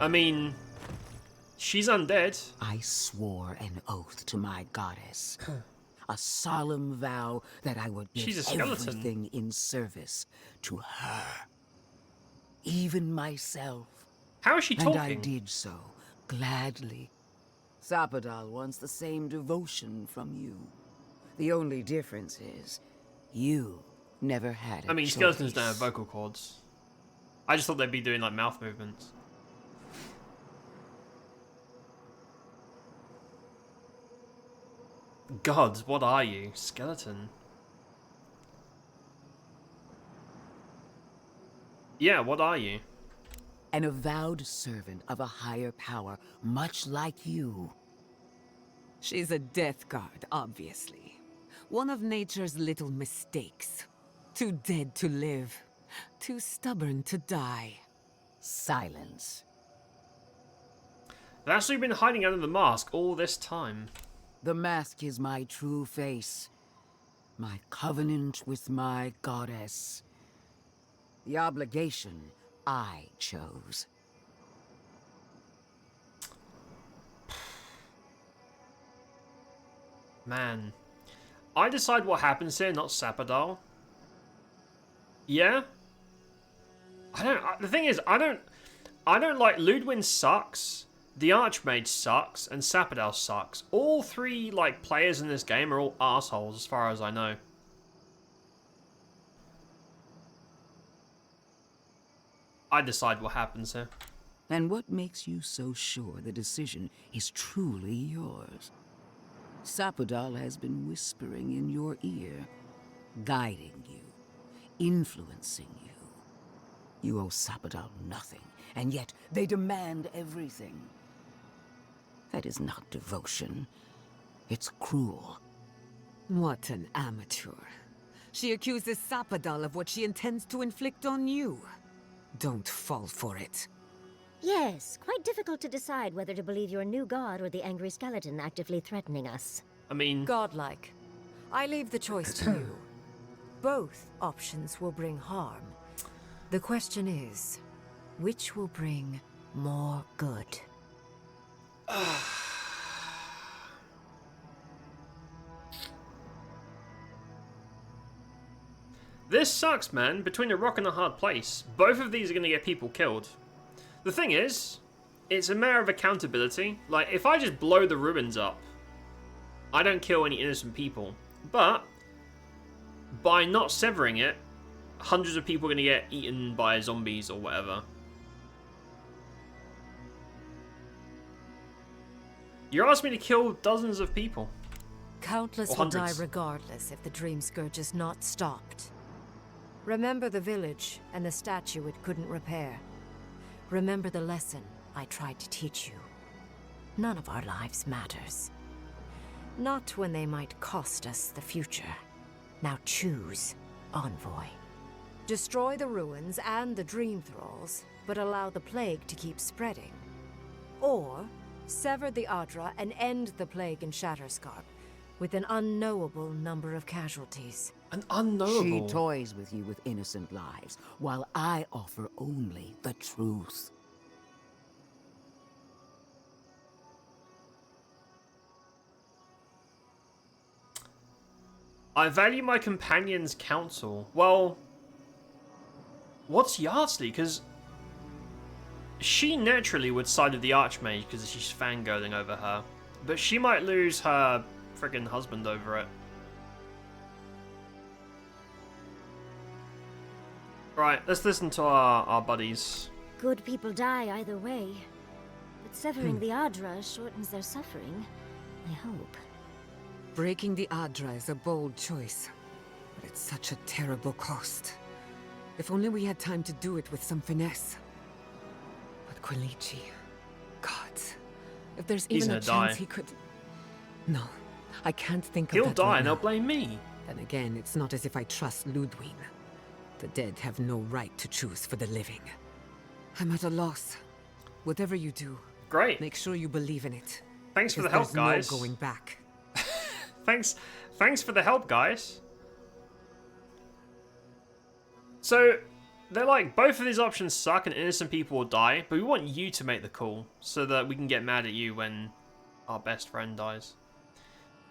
I mean, she's undead. I swore an oath to my goddess. A solemn vow that I would give She's a skeleton. everything in service to her. Even myself. How is she talking? And I did so, gladly. Sapadal wants the same devotion from you. The only difference is, you never had a I mean, choice. skeletons don't have vocal cords. I just thought they'd be doing, like, mouth movements. Gods, what are you? Skeleton. Yeah, what are you? An avowed servant of a higher power, much like you. She's a death guard, obviously. One of nature's little mistakes. Too dead to live. Too stubborn to die. Silence. That's why you've been hiding under the mask all this time. The mask is my true face. My covenant with my goddess. The obligation I chose. Man. I decide what happens here, not Sapadal. Yeah? The thing is, I don't like Ludwin sucks. The Archmage sucks, and Sapodal sucks. All three like players in this game are all assholes, as far as I know. I decide what happens here. And what makes you so sure the decision is truly yours? Sapodal has been whispering in your ear, guiding you, influencing you. You owe Sapodal nothing, and yet they demand everything. That is not devotion. It's cruel. What an amateur. She accuses Sapodal of what she intends to inflict on you. Don't fall for it. Yes, quite difficult to decide whether to believe your new god or the angry skeleton actively threatening us. I mean... Godlike. I leave the choice to you. Both options will bring harm. The question is, which will bring more good? This sucks, man. Between a rock and a hard place. Both of these are going to get people killed. The thing is, it's a matter of accountability. Like, if I just blow the ruins up, I don't kill any innocent people. But, by not severing it, hundreds of people are going to get eaten by zombies or whatever. You're asking me to kill dozens of people. Countless will die regardless if the Dream Scourge is not stopped. Remember the village and the statue it couldn't repair. Remember the lesson I tried to teach you. None of our lives matters. Not when they might cost us the future. Now choose, Envoy. Destroy the ruins and the Dream Thralls, but allow the plague to keep spreading. Or sever the Adra and end the plague in Shatterscarp, with an unknowable number of casualties. An unknowable? She toys with you with innocent lives, while I offer only the truth. I value my companion's counsel. Well, what's Yardsley? Because she naturally would side with the Archmage because she's fangirling over her. But she might lose her friggin' husband over it. Right, let's listen to our buddies. Good people die either way. But severing the Adra shortens their suffering, I hope. Breaking the Adra is a bold choice, but it's such a terrible cost. If only we had time to do it with some finesse. But Quilici, gods, if there's even a chance he could... No, I can't think of that. He'll die right and now. they'll blame me. Then again, it's not as if I trust Ludwin. The dead have no right to choose for the living. I'm at a loss. Whatever you do, great. Make sure you believe in it. Thanks for the help, guys. No going back. Thanks for the help, guys. So, they're like, both of these options suck and innocent people will die, but we want you to make the call so that we can get mad at you when our best friend dies.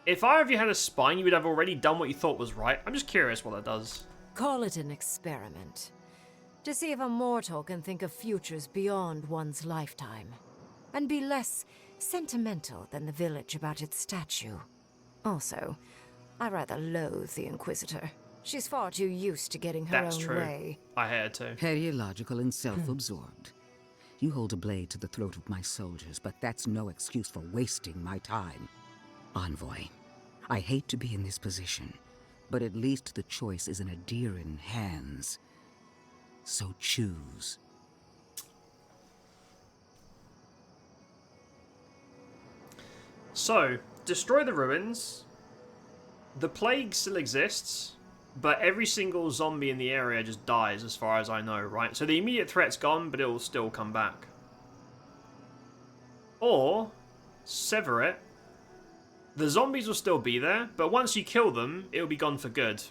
If either of you had a spine, you would have already done what you thought was right. I'm just curious what that does. Call it an experiment. To see if a mortal can think of futures beyond one's lifetime. And be less sentimental than the village about its statue. Also, I rather loathe the Inquisitor. She's far too used to getting her own way. I hate her too. Perilogical and self-absorbed. You hold a blade to the throat of my soldiers, but that's no excuse for wasting my time. Envoy, I hate to be in this position, but at least the choice is in Adiran hands. So choose. So, destroy the ruins. The plague still exists, but every single zombie in the area just dies as far as I know, right? So the immediate threat's gone, but it will still come back. Or, sever it. The zombies will still be there, but once you kill them, it will be gone for good.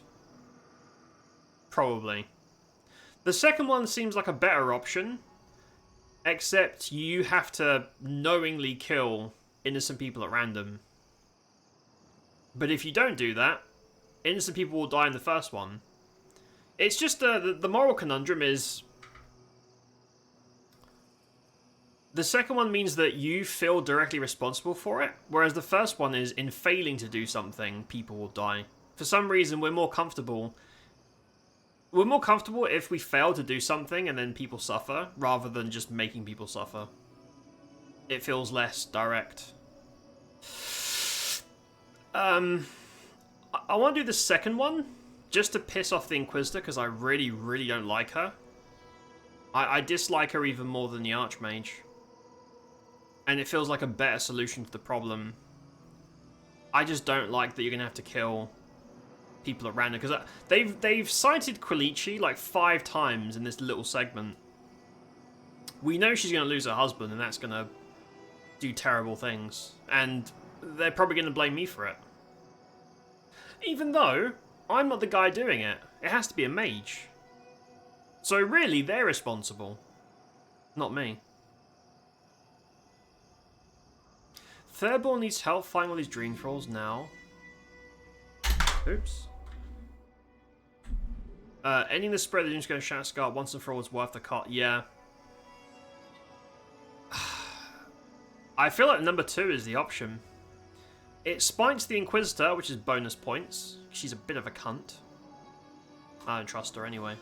Probably. The second one seems like a better option, except you have to knowingly kill innocent people at random. But if you don't do that, innocent people will die in the first one. It's just the moral conundrum is, The second one means that you feel directly responsible for it, whereas the first one is in failing to do something, people will die. For some reason, we're more comfortable. We're more comfortable if we fail to do something and then people suffer, rather than just making people suffer. It feels less direct. I want to do the second one, just to piss off the Inquisitor, because I really, really don't like her. I dislike her even more than the Archmage. And it feels like a better solution to the problem. I just don't like that you're going to have to kill people at random, because they've cited Quilici like 5 times in this little segment. We know she's going to lose her husband, and that's going to do terrible things. And they're probably going to blame me for it. Even though I'm not the guy doing it. It has to be a mage. So really, they're responsible. Not me. Thirdborn needs help finding all these dream trolls now. Oops. Ending the spread of the Doom's going to SHATTERSCARP once and for all is worth the cut. Yeah. I feel like number 2 is the option. It spikes the Inquisitor, which is bonus points. She's a bit of a cunt. I don't trust her anyway.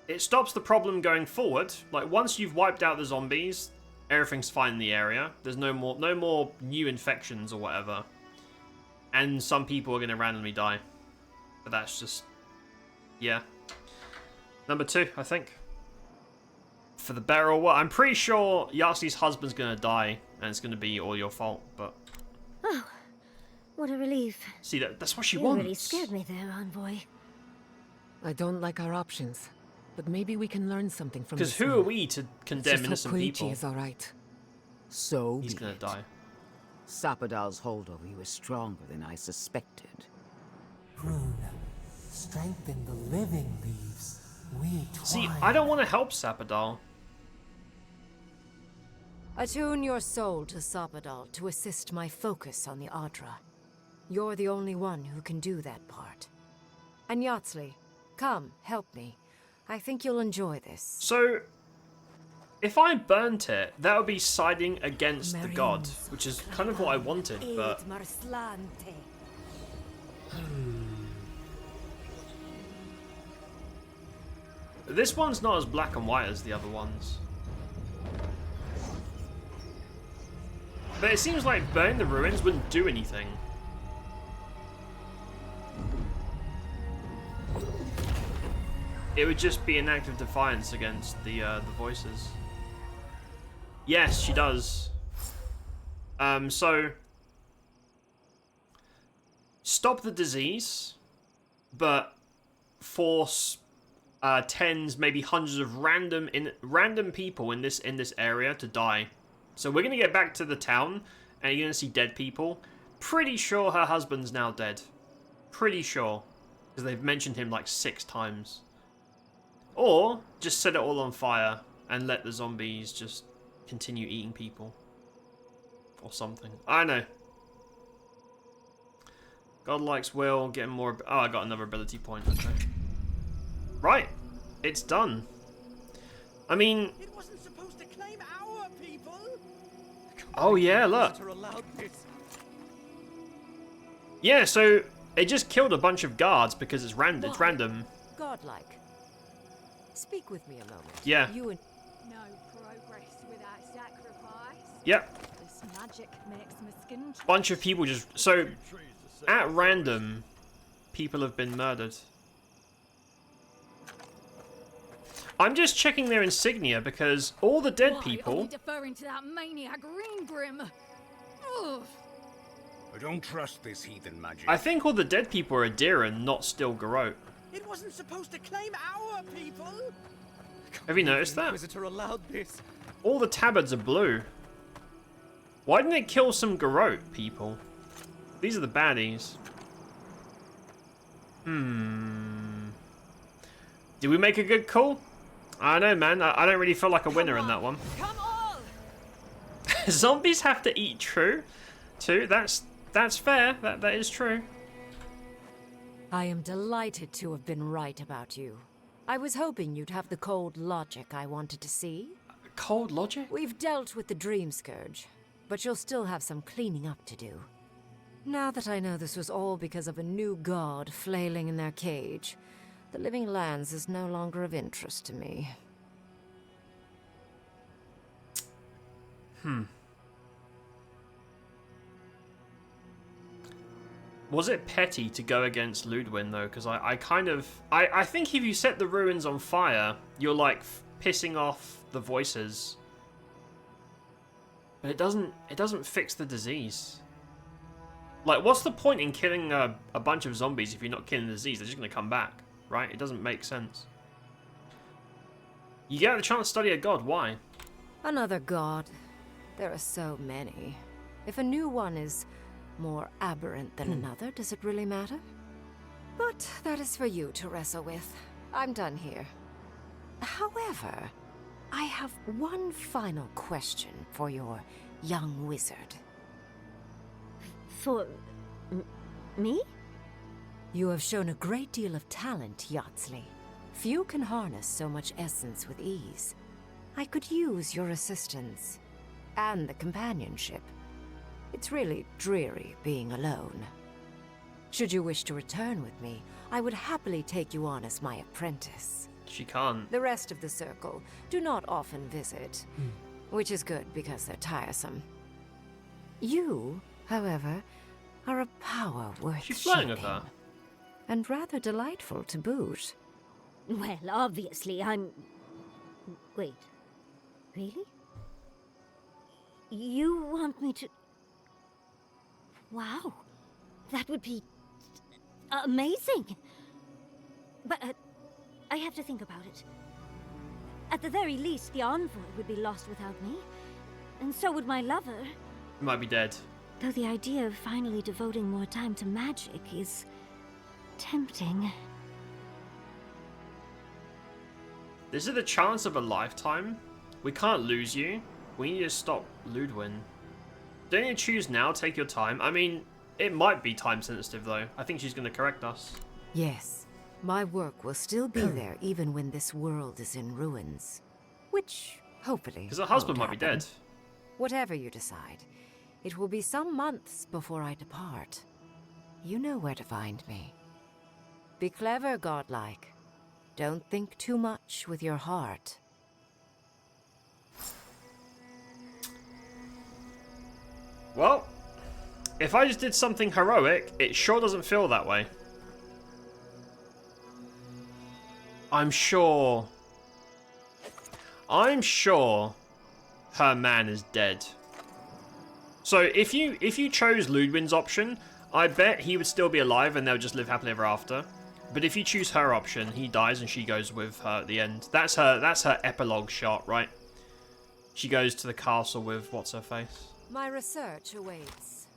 It stops the problem going forward. Like, once you've wiped out the zombies, everything's fine in the area. There's no more new infections or whatever. And some people are going to randomly die. But that's just... yeah. Number 2, I think. For the better or what. I'm pretty sure Yahtzee husband's going to die. And it's going to be all your fault, but... Oh, what a relief. See, that's what she You wants. really scared me there, Envoy. I don't like our options. But maybe we can learn something from this. Because who are we to condemn innocent people? Is all right. So he's going to die. Sappadal's hold over you is stronger than I suspected. Rune, strengthen the living leaves. We twine. See, I don't want to help Sappadal. Attune your soul to Sappadal to assist my focus on the Adra. You're the only one who can do that part. And Yahtzee, come, help me. I think you'll enjoy this. So, if I burnt it, that would be siding against the god, which is kind of what I wanted, but... This one's not as black and white as the other ones. But it seems like burning the ruins wouldn't do anything. It would just be an act of defiance against the voices. Yes, she does. So stop the disease, but force tens, maybe hundreds of random people in this area to die. So we're gonna get back to the town, and you're gonna see dead people. Pretty sure her husband's now dead. Pretty sure, because they've mentioned him like 6 times. Or just set it all on fire and let the zombies just continue eating people. Or something. I don't know. God likes Will, getting more... oh, I got another ability point. Okay. Right. It's done. I mean... it wasn't supposed to claim our people. Oh yeah, look. Yeah, so it just killed a bunch of guards because it's random. It's random. Godlike. Speak with me a moment. Yeah. You and... no progress without sacrifice. Yep. This magic makes my skin... Bunch of people just... so, at random, people have been murdered. I'm just checking their insignia because all the dead people... Are you deferring to that maniac Ringgrim? Ugh. I don't trust this heathen magic. I think all the dead people are Adiran, not still Garrote. It wasn't supposed to claim our people. Have you noticed that? Inquisitor allowed this. All the tabards are blue. Why didn't it kill some Garrote people? These are the baddies. Did we make a good call? I don't know, man. I don't really feel like a winner in that one. Come on! Zombies have to eat too. That's fair. That is true. I am delighted to have been right about you. I was hoping you'd have the cold logic I wanted to see. Cold logic? We've dealt with the Dream Scourge, but you'll still have some cleaning up to do. Now that I know this was all because of a new god flailing in their cage, the Living Lands is no longer of interest to me. Was it petty to go against Ludwin, though? Because I think if you set the ruins on fire, you're, like, pissing off the voices. But it doesn't fix the disease. Like, what's the point in killing a bunch of zombies if you're not killing the disease? They're just going to come back, right? It doesn't make sense. You get the chance to study a god. Why? Another god. There are so many. If a new one is more aberrant than another, does it really matter? But that is for you to wrestle with. I'm done here. However, I have one final question for your young wizard. For... me? You have shown a great deal of talent, Yatsley. Few can harness so much essence with ease. I could use your assistance. And the companionship. It's really dreary being alone. Should you wish to return with me, I would happily take you on as my apprentice. She can't. The rest of the circle do not often visit, which is good because they're tiresome. You, however, are a power worth She's flirting with shaping, her. and rather delightful to boot. Well, obviously, I'm... Wait. Really? You want me to... Wow. That would be... amazing. But I have to think about it. At the very least, the envoy would be lost without me. And so would my lover. He might be dead. Though the idea of finally devoting more time to magic is... tempting. This is the chance of a lifetime. We can't lose you. We need to stop Ludwin. Don't you choose now? Take your time. I mean, it might be time sensitive though. I think she's going to correct us. Yes, my work will still be there even when this world is in ruins. Which, hopefully, Because her husband won't might be happen. dead. Whatever you decide, it will be some months before I depart. You know where to find me. Be clever, godlike. Don't think too much with your heart. Well, if I just did something heroic, it sure doesn't feel that way. I'm sure her man is dead. So if you chose Ludwin's option, I bet he would still be alive and they'll just live happily ever after. But if you choose her option, he dies and she goes with her at the end. That's her epilogue shot, right? She goes to the castle with what's her face? My research awaits.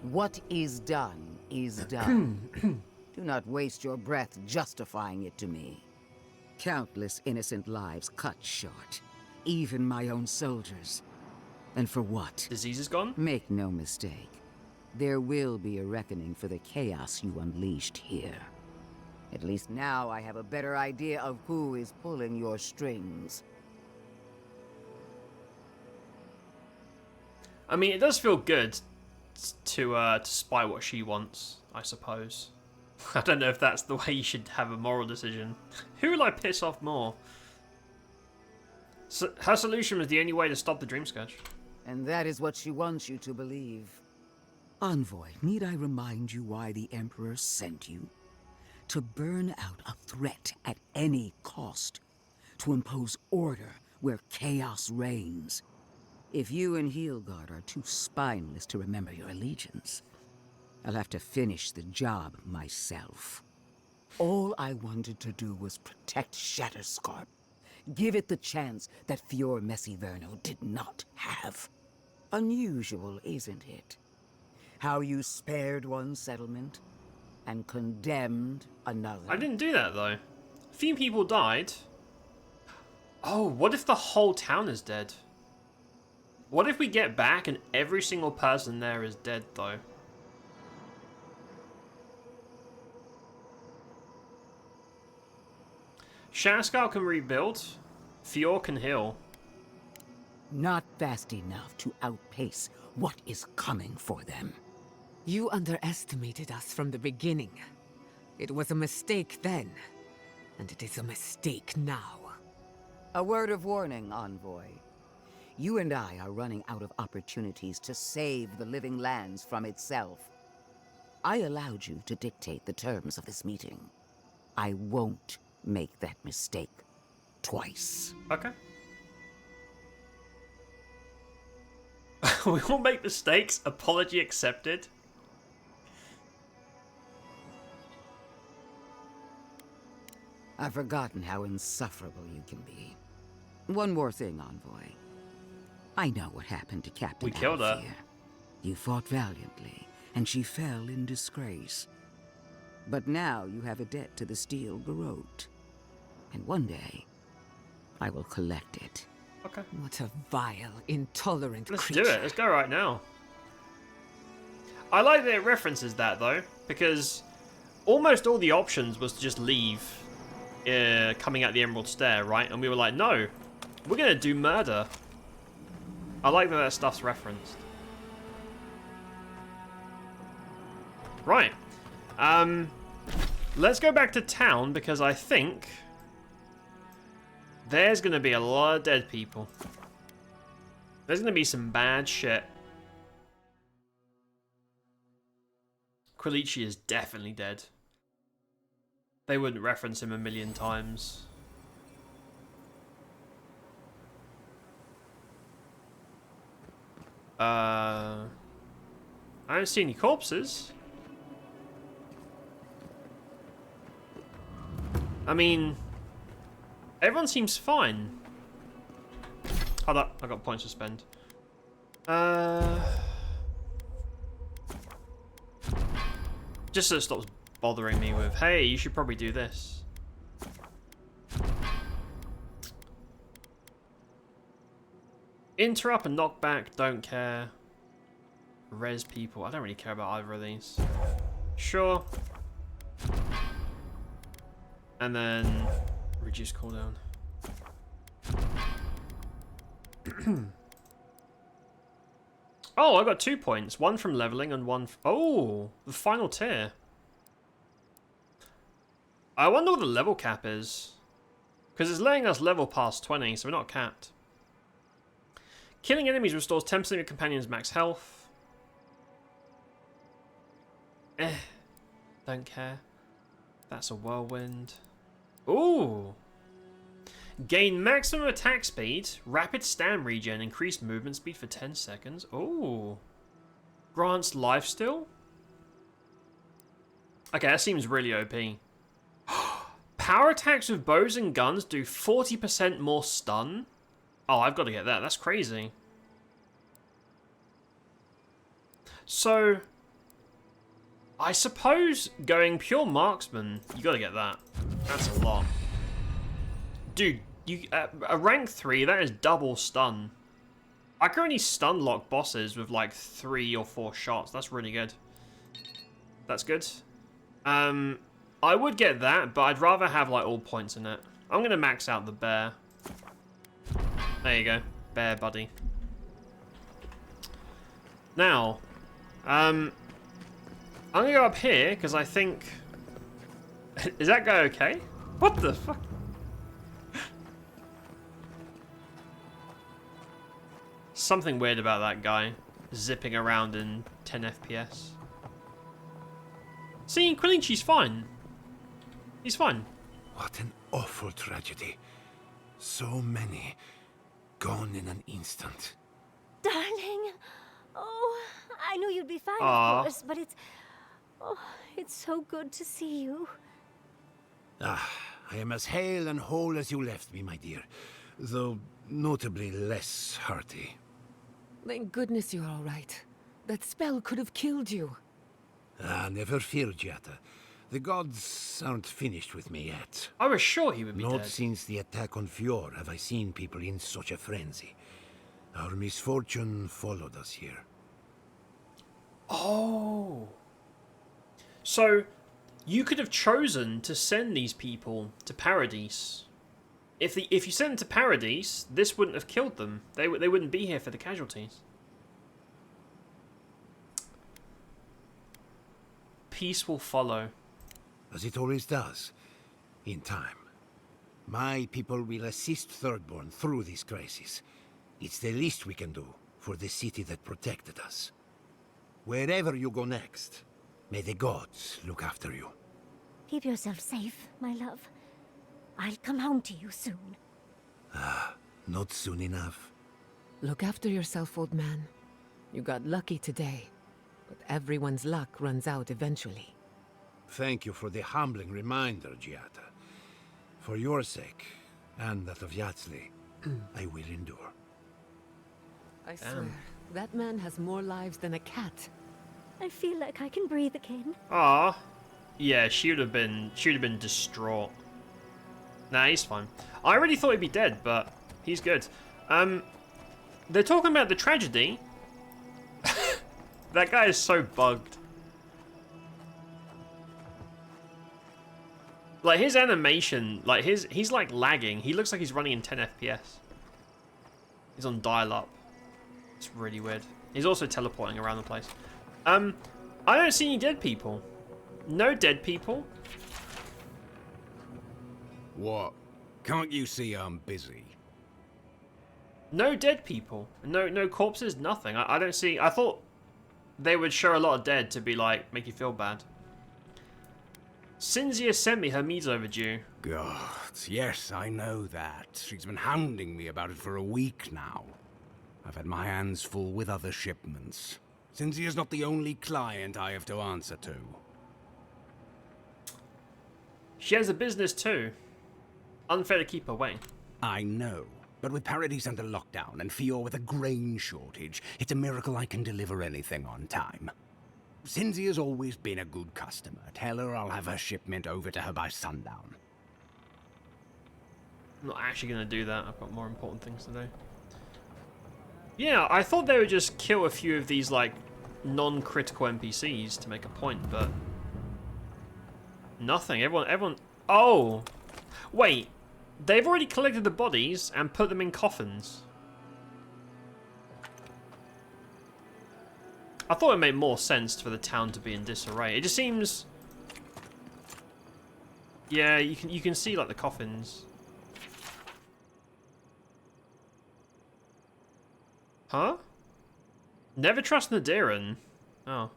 What is done is done. Do not waste your breath justifying it to me. Countless innocent lives cut short. Even my own soldiers. And for what? Disease is gone? Make no mistake. There will be a reckoning for the chaos you unleashed here. At least now I have a better idea of who is pulling your strings. I mean, it does feel good to spy what she wants, I suppose. I don't know if that's the way you should have a moral decision. Who will I piss off more? So her solution was the only way to stop the Dream Scourge. And that is what she wants you to believe. Envoy, need I remind you why the Emperor sent you? To burn out a threat at any cost. To impose order where chaos reigns. If you and Heelguard are too spineless to remember your allegiance, I'll have to finish the job myself. All I wanted to do was protect SHATTERSCARP. Give it the chance that Fior Messiverno did not have. Unusual, isn't it? How you spared one settlement and condemned another. I didn't do that, though. A few people died. Oh, what if the whole town is dead? What if we get back and every single person there is dead, though? Shatterscarp can rebuild. Fior can heal. Not fast enough to outpace what is coming for them. You underestimated us from the beginning. It was a mistake then, and it is a mistake now. A word of warning, Envoy. You and I are running out of opportunities to save the living lands from itself. I allowed you to dictate the terms of this meeting. I won't make that mistake twice. Okay. We will make mistakes. Apology accepted. I've forgotten how insufferable you can be. One more thing, Envoy. I know what happened to Captain We killed her. Althea. You fought valiantly, and she fell in disgrace. But now you have a debt to the Steel Garrote. And one day, I will collect it. Okay. What a vile, intolerant Let's creature. do it. Let's go right now. I like that it references that, though, because almost all the options was to just leave coming out the Emerald Stair, right? And we were like, no, we're going to do murder. I like that stuff's referenced. Right. Let's go back to town, because I think there's going to be a lot of dead people. There's going to be some bad shit. Quilici is definitely dead. They wouldn't reference him a million times. I don't see any corpses. I mean, everyone seems fine. Hold up, I got points to spend. Just so it stops bothering me with, hey, you should probably do this. Interrupt and knock back, don't care. Res people, I don't really care about either of these. Sure. And then reduce cooldown. Oh, I got 2 points. One from leveling and one... Oh, the final tier. I wonder what the level cap is. Because it's letting us level past 20, so we're not capped. Killing enemies restores 10% of your companion's max health. Don't care. That's a whirlwind. Ooh. Gain maximum attack speed, rapid stand regen, increased movement speed for 10 seconds. Ooh. Grants lifesteal? Okay, that seems really OP. Power attacks with bows and guns do 40% more stun? Oh, I've got to get that. That's crazy. So, I suppose going pure marksman, you got to get that. That's a lot. Dude, you a rank 3, that is double stun. I can only stun lock bosses with like 3 or 4 shots. That's really good. That's good. I would get that, but I'd rather have like all points in it. I'm gonna max out the bear. There you go, bear buddy. Now, I'm gonna go up here because I think. Is that guy okay? What the fuck? Something weird about that guy zipping around in 10 FPS. See, Quilici's fine. He's fine. What an awful tragedy. So many gone in an instant. Darling. Oh, I knew you'd be fine, Aw. of course, but it's... Oh, it's so good to see you. Ah, I am as hale and whole as you left me, my dear. Though notably less hearty. Thank goodness you're all right. That spell could have killed you. Ah, never fear, Giata. The gods aren't finished with me yet. I was sure he would be Not dead. since the attack on Fior have I seen people in such a frenzy. Our misfortune followed us here. Oh. So, you could have chosen to send these people to Paradise. If you sent them to Paradise, this wouldn't have killed them. They wouldn't be here for the casualties. Peace will follow. As it always does, in time. My people will assist Thirdborn through this crisis. It's the least we can do for the city that protected us. Wherever you go next, may the gods look after you. Keep yourself safe, my love. I'll come home to you soon. Not soon enough. Look after yourself, old man. You got lucky today, but everyone's luck runs out eventually. Thank you for the humbling reminder, Giata. For your sake, and that of Yatsli, I will endure. I swear, that man has more lives than a cat. I feel like I can breathe again. Ah, yeah, she would have been distraught. Nah, he's fine. I already thought he'd be dead, but he's good. They're talking about the tragedy. That guy is so bugged. Like his animation, like he's like lagging. He looks like he's running in 10 FPS. He's on dial-up. It's really weird. He's also teleporting around the place. I don't see any dead people. No dead people. What? Can't you see I'm busy? No dead people. No corpses, nothing. I don't see... I thought they would show a lot of dead to be like, make you feel bad. Cynthia sent me her meat's overdue. God, yes, I know that. She's been hounding me about it for a week now. I've had my hands full with other shipments. Cynthia's not the only client I have to answer to. She has a business too. Unfair to keep her waiting. I know, but with Paradise under lockdown and Fior with a grain shortage, it's a miracle I can deliver anything on time. Cynthia's always been a good customer. Tell her I'll have her shipment over to her by sundown. I'm not actually going to do that. I've got more important things to do. Yeah, I thought they would just kill a few of these, like, non-critical NPCs to make a point, but... nothing. Everyone... Oh! Wait. They've already collected the bodies and put them in coffins. I thought it made more sense for the town to be in disarray. It just seems... yeah, you can see, like, the coffins. Huh? Never trust Nadiran. Oh.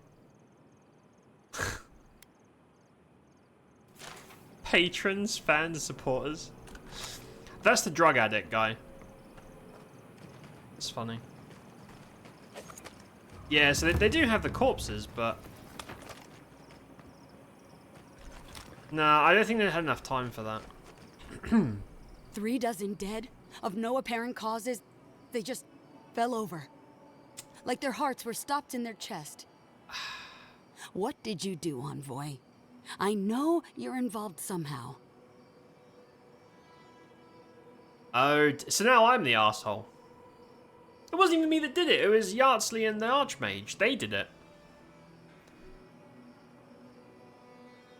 Patrons, fans, supporters. That's the drug addict guy. It's funny. Yeah, so they do have the corpses, but... nah, I don't think they had enough time for that. 3 dozen dead, of no apparent causes. They just fell over. Like their hearts were stopped in their chest. What did you do, Envoy? I know you're involved somehow. Oh, so now I'm the asshole. It wasn't even me that did it. It was Yardsley and the Archmage. They did it.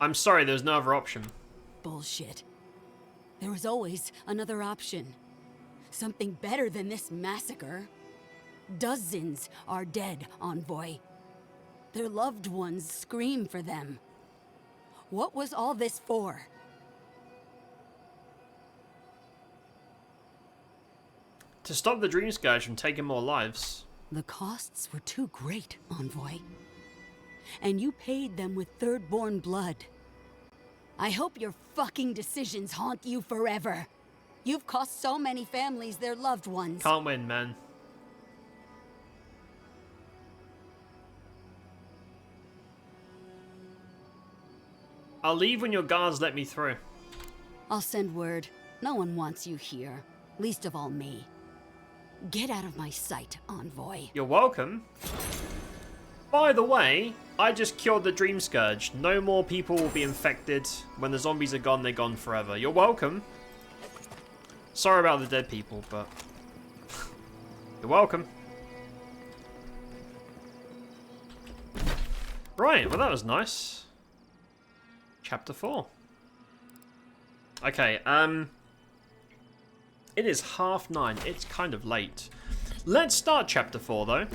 I'm sorry, there was no other option. Bullshit. There was always another option. Something better than this massacre. Dozens are dead, Envoy. Their loved ones scream for them. What was all this for? To stop the Dream Scourge from taking more lives. The costs were too great, Envoy. And you paid them with Thirdborn blood. I hope your fucking decisions haunt you forever. You've cost so many families their loved ones. Can't win, man. I'll leave when your guards let me through. I'll send word. No one wants you here. Least of all me. Get out of my sight, Envoy. You're welcome. By the way, I just killed the Dream Scourge. No more people will be infected. When the zombies are gone, they're gone forever. You're welcome. Sorry about the dead people, but... you're welcome. Right, well that was nice. Chapter 4. Okay, It is 9:30. It's kind of late. Let's start chapter 4 though.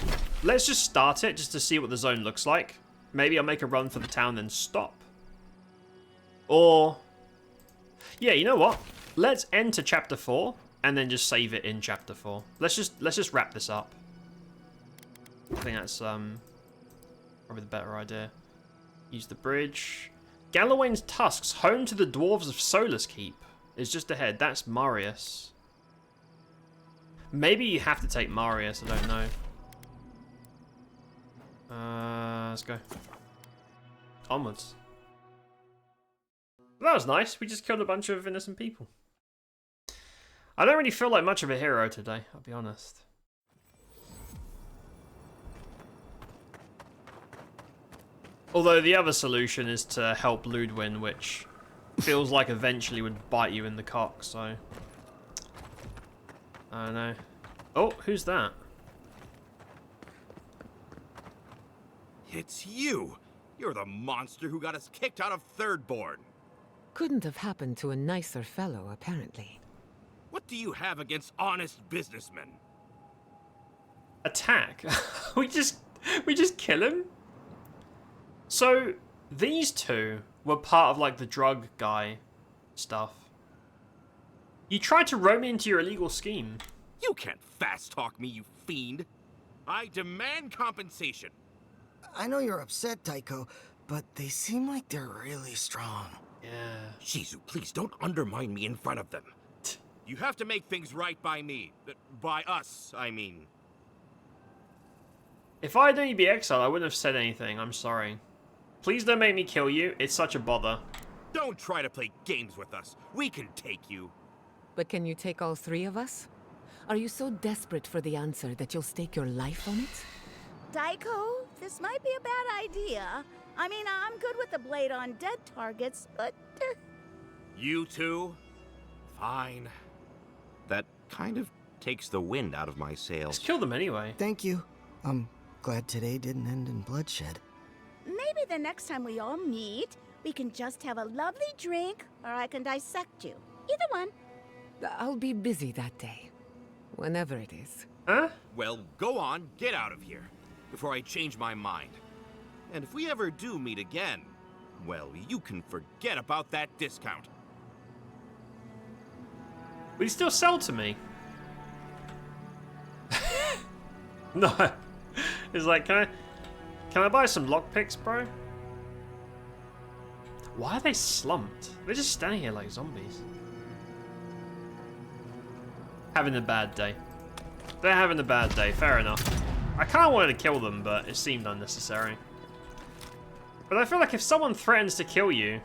Let's just start it just to see what the zone looks like. Maybe I'll make a run for the town then stop. Or yeah, you know what? Let's enter chapter 4 and then just save it in chapter 4. Let's just wrap this up. I think that's probably the better idea. Use the bridge. Gallowayne's Tusks, home to the dwarves of Solus Keep, is just ahead. That's Marius. Maybe you have to take Marius, I don't know. Let's go. Onwards. That was nice. We just killed a bunch of innocent people. I don't really feel like much of a hero today, I'll be honest. Although the other solution is to help Ludwin, which feels like eventually would bite you in the cock, so... I don't know. Oh, who's that? It's you! You're the monster who got us kicked out of Thirdborn! Couldn't have happened to a nicer fellow, apparently. What do you have against honest businessmen? Attack? we just kill him? So, these two were part of, like, the drug guy stuff. You tried to rope me into your illegal scheme. You can't fast-talk me, you fiend! I demand compensation! I know you're upset, Tycho, but they seem like they're really strong. Yeah. Shizu, please don't undermine me in front of them. You have to make things right by me. By us, I mean. If I'd only be exiled, I wouldn't have said anything. I'm sorry. Please don't make me kill you. It's such a bother. Don't try to play games with us. We can take you. But can you take all three of us? Are you so desperate for the answer that you'll stake your life on it? Tycho, this might be a bad idea. I mean, I'm good with the blade on dead targets, but... You two? Fine. That kind of takes the wind out of my sails. Just kill them anyway. Thank you. I'm glad today didn't end in bloodshed. Maybe the next time we all meet, we can just have a lovely drink, or I can dissect you. Either one. I'll be busy that day. Whenever it is. Huh? Well, go on, get out of here, before I change my mind. And if we ever do meet again, well, you can forget about that discount. Will you still sell to me? No. It's like, can I buy some lockpicks, bro? Why are they slumped? They're just standing here like zombies. Having a bad day. They're having a bad day, fair enough. I kinda wanted to kill them, but it seemed unnecessary. But I feel like if someone threatens to kill you...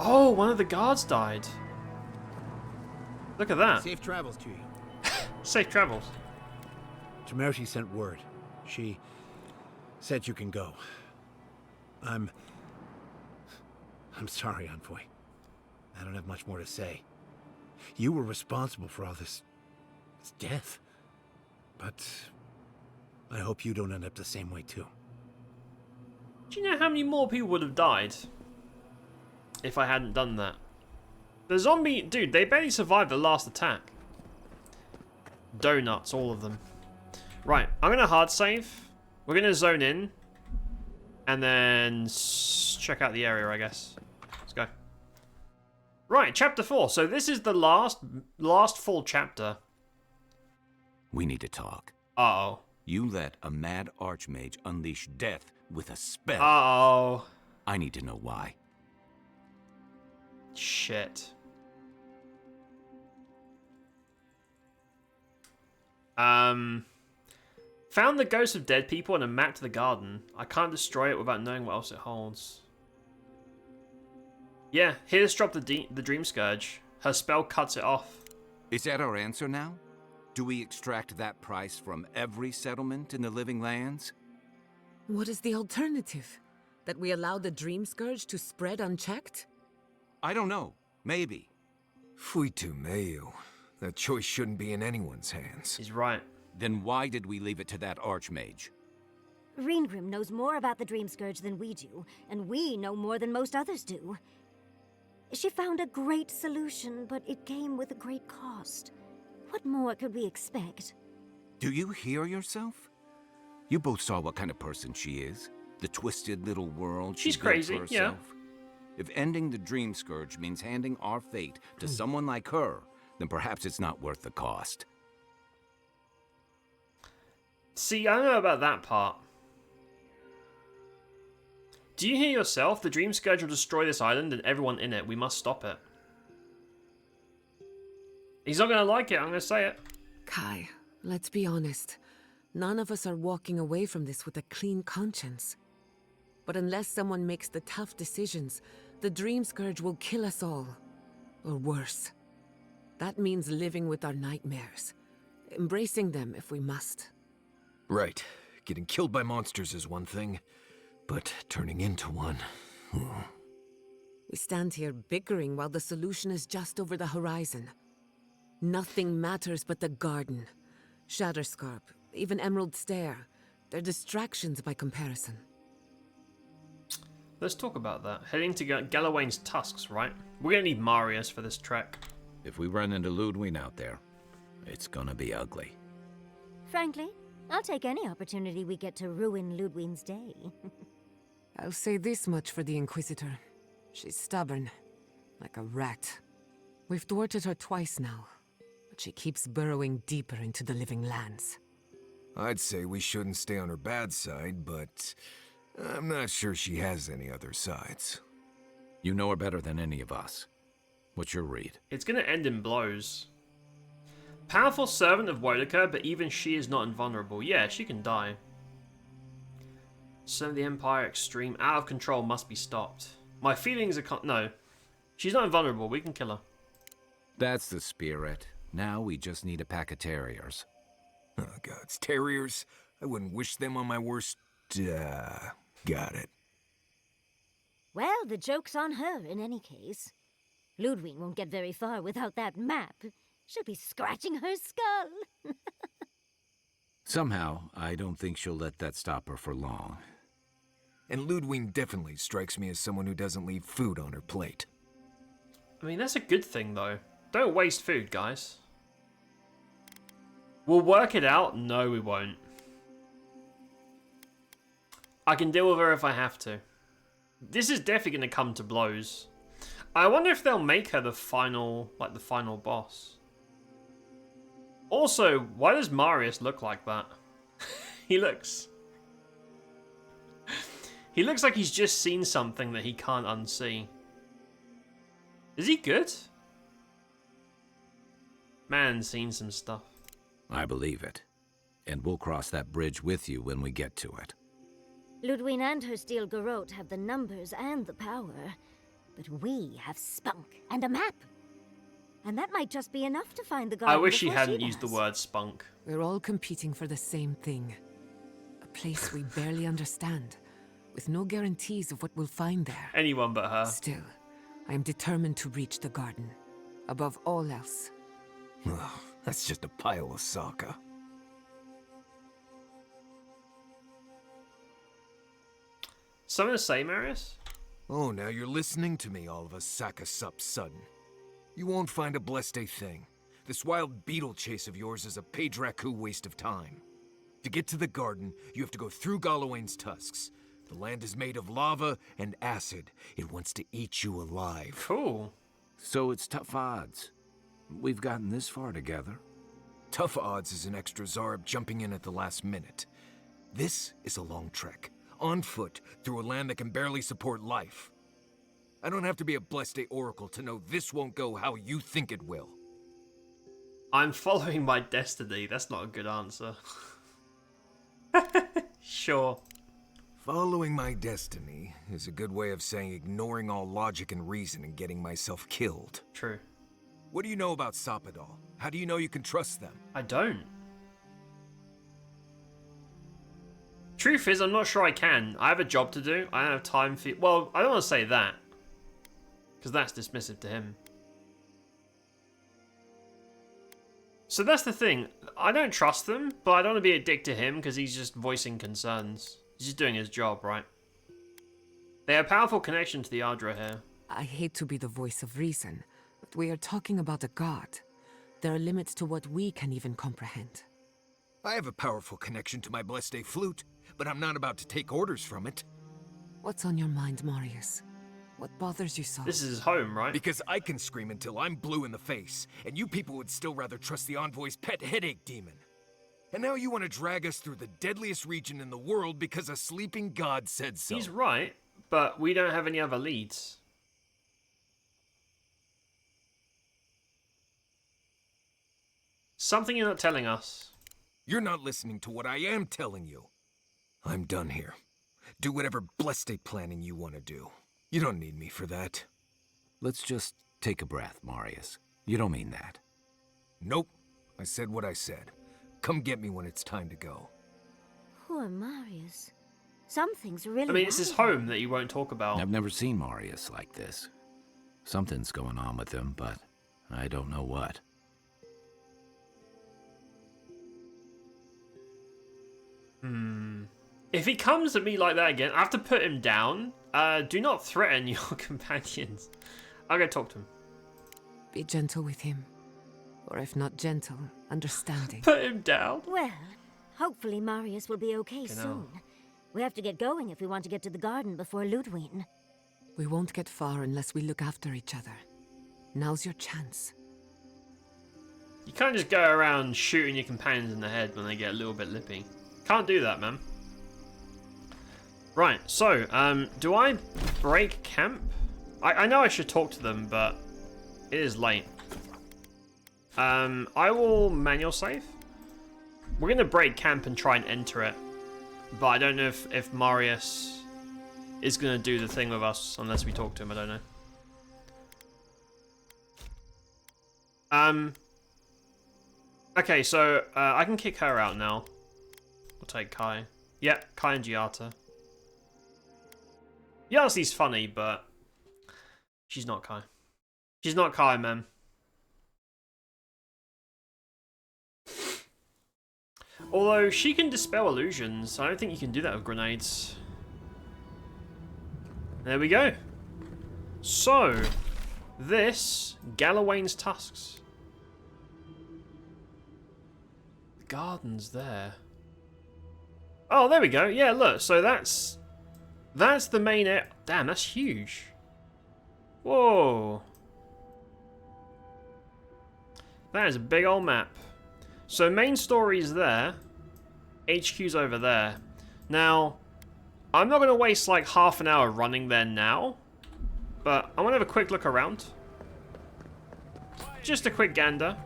Oh, one of the guards died. Look at that. Safe travels to you. Safe travels. Temerity sent word. She said you can go. I'm sorry, Envoy. I don't have much more to say. You were responsible for all this death. But I hope you don't end up the same way too. Do you know how many more people would have died if I hadn't done that? The zombie... Dude, they barely survived the last attack. Donuts, all of them. Right, I'm going to hard save. We're going to zone in. And then check out the area, I guess. Let's go. Right, chapter 4. So this is the last full chapter. We need to talk. Uh-oh. You let a mad archmage unleash death with a spell. Uh-oh. I need to know why. Shit. Found the ghosts of dead people and a map to the garden. I can't destroy it without knowing what else it holds. Yeah, here's drop the Dream Scourge. Her spell cuts it off. Is that our answer now? Do we extract that price from every settlement in the Living Lands? What is the alternative? That we allow the Dream Scourge to spread unchecked? I don't know. Maybe. Fuitu meio. That choice shouldn't be in anyone's hands. He's right. Then why did we leave it to that archmage? Reengrim knows more about the Dream Scourge than we do, and we know more than most others do. She found a great solution, but it came with a great cost. What more could we expect? Do you hear yourself? You both saw what kind of person she is. The twisted little world She's she built crazy, for herself. If ending the Dream Scourge means handing our fate to someone like her, then perhaps it's not worth the cost. See, I don't know about that part. Do you hear yourself? The Dream Scourge will destroy this island and everyone in it. We must stop it. He's not going to like it, I'm going to say it. Kai, let's be honest. None of us are walking away from this with a clean conscience. But unless someone makes the tough decisions, the Dream Scourge will kill us all. Or worse. That means living with our nightmares. Embracing them if we must. Right. Getting killed by monsters is one thing, but turning into one... We stand here bickering while the solution is just over the horizon. Nothing matters but the garden. SHATTERSCARP, even Emerald Stair. They're distractions by comparison. Let's talk about that. Heading to Galawain's tusks, right? We're gonna need Marius for this trek. If we run into Ludwig out there, it's gonna be ugly. Frankly, I'll take any opportunity we get to ruin Ludwig's day. I'll say this much for the Inquisitor. She's stubborn, like a rat. We've thwarted her twice now, but she keeps burrowing deeper into the living lands. I'd say we shouldn't stay on her bad side, but I'm not sure she has any other sides. You know her better than any of us. What's your read? It's gonna end in blows. Powerful servant of Wodaka, but even she is not invulnerable. Yeah, she can die. Son of the Empire, extreme, out of control, must be stopped. My feelings are no. She's not invulnerable, we can kill her. That's the spirit. Now we just need a pack of terriers. Oh, gods, terriers? I wouldn't wish them on my worst... got it. Well, the joke's on her in any case. Ludwig won't get very far without that map. She'll be scratching her skull. Somehow, I don't think she'll let that stop her for long. And Ludwig definitely strikes me as someone who doesn't leave food on her plate. I mean, that's a good thing, though. Don't waste food, guys. We'll work it out. No, we won't. I can deal with her if I have to. This is definitely going to come to blows. I wonder if they'll make her the final, like the final boss. Also, why does Marius look like that? He looks like he's just seen something that he can't unsee. Is he good? Man's seen some stuff. I believe it. And we'll cross that bridge with you when we get to it. Ludwig and her steel garrote have the numbers and the power, but we have spunk and a map. And that might just be enough to find the garden. I wish he hadn't used the word spunk. We're all competing for the same thing. A place we barely understand, with no guarantees of what we'll find there. Anyone but her. Still, I am determined to reach the garden, above all else. Ugh, that's just a pile of Sokka. Something to say, Marius? Oh, now you're listening to me, all of a Sokka sup sudden. You won't find a blessed a thing. This wild beetle chase of yours is a Page-Raku waste of time. To get to the garden, you have to go through Galawain's tusks. The land is made of lava and acid. It wants to eat you alive. Cool. So it's tough odds. We've gotten this far together. Tough odds is an extra Zarb jumping in at the last minute. This is a long trek, on foot, through a land that can barely support life. I don't have to be a Blessed Oracle to know this won't go how you think it will. I'm following my destiny. That's not a good answer. Sure. Following my destiny is a good way of saying ignoring all logic and reason and getting myself killed. True. What do you know about Soppadal? How do you know you can trust them? I don't. Truth is, I'm not sure I can. I have a job to do. I don't have time for... Well, I don't want to say that. Because that's dismissive to him. So that's the thing. I don't trust them, but I don't want to be a dick to him because he's just voicing concerns. He's just doing his job, right? They have a powerful connection to the Ardra here. I hate to be the voice of reason, but we are talking about a god. There are limits to what we can even comprehend. I have a powerful connection to my Blessed flute, but I'm not about to take orders from it. What's on your mind, Marius? What bothers you so? This is his home, right? Because I can scream until I'm blue in the face, and you people would still rather trust the Envoy's pet headache demon. And now you want to drag us through the deadliest region in the world because a sleeping god said so. He's right, but we don't have any other leads. Something you're not telling us. You're not listening to what I am telling you. I'm done here. Do whatever Blessed planning you want to do. You don't need me for that. Let's just take a breath, Marius. You don't mean that. Nope. I said what I said. Come get me when it's time to go. Poor Marius. Something's really I mean, it's his wrong. home that you won't talk about. I've never seen Marius like this. Something's going on with him, but I don't know what. If he comes at me like that again, I have to put him down. Do not threaten your companions. I'll go talk to him. Be gentle with him. Or if not gentle, understanding. Put him down. Well, hopefully Marius will be okay Genau. soon. We have to get going if we want to get to the garden before Ludwig. We won't get far unless we look after each other. Now's your chance. You can't just go around shooting your companions in the head when they get a little bit lippy. Can't do that, man. Right, so, do I break camp? I know I should talk to them, but it is late. I will manual save. We're going to break camp and try and enter it. But I don't know if Marius is going to do the thing with us unless we talk to him. I don't know. Okay, so I can kick her out now. We'll take Kai. Yep, Kai and Giata. Yasi's funny, but she's not Kai. She's not Kai, man. Although she can dispel illusions, I don't think you can do that with grenades. There we go. So, this Gallowayne's tusks. The garden's there. Oh, there we go. Yeah, look. So that's the main area. Damn, that's huge. Whoa. That is a big old map. So main story's there. HQ's over there. Now, I'm not going to waste like half an hour running there now. But I want to have a quick look around. Just a quick gander.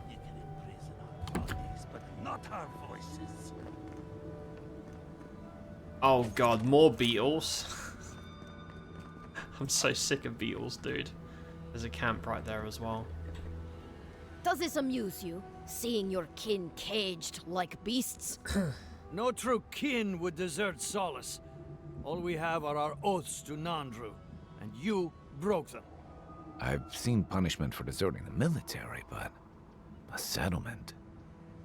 Oh god, more beetles. I'm so sick of beetles, dude. There's a camp right there as well. Does this amuse you, seeing your kin caged like beasts? No true kin would desert Solace. All we have are our oaths to Nandru, and you broke them. I've seen punishment for deserting the military, but a settlement.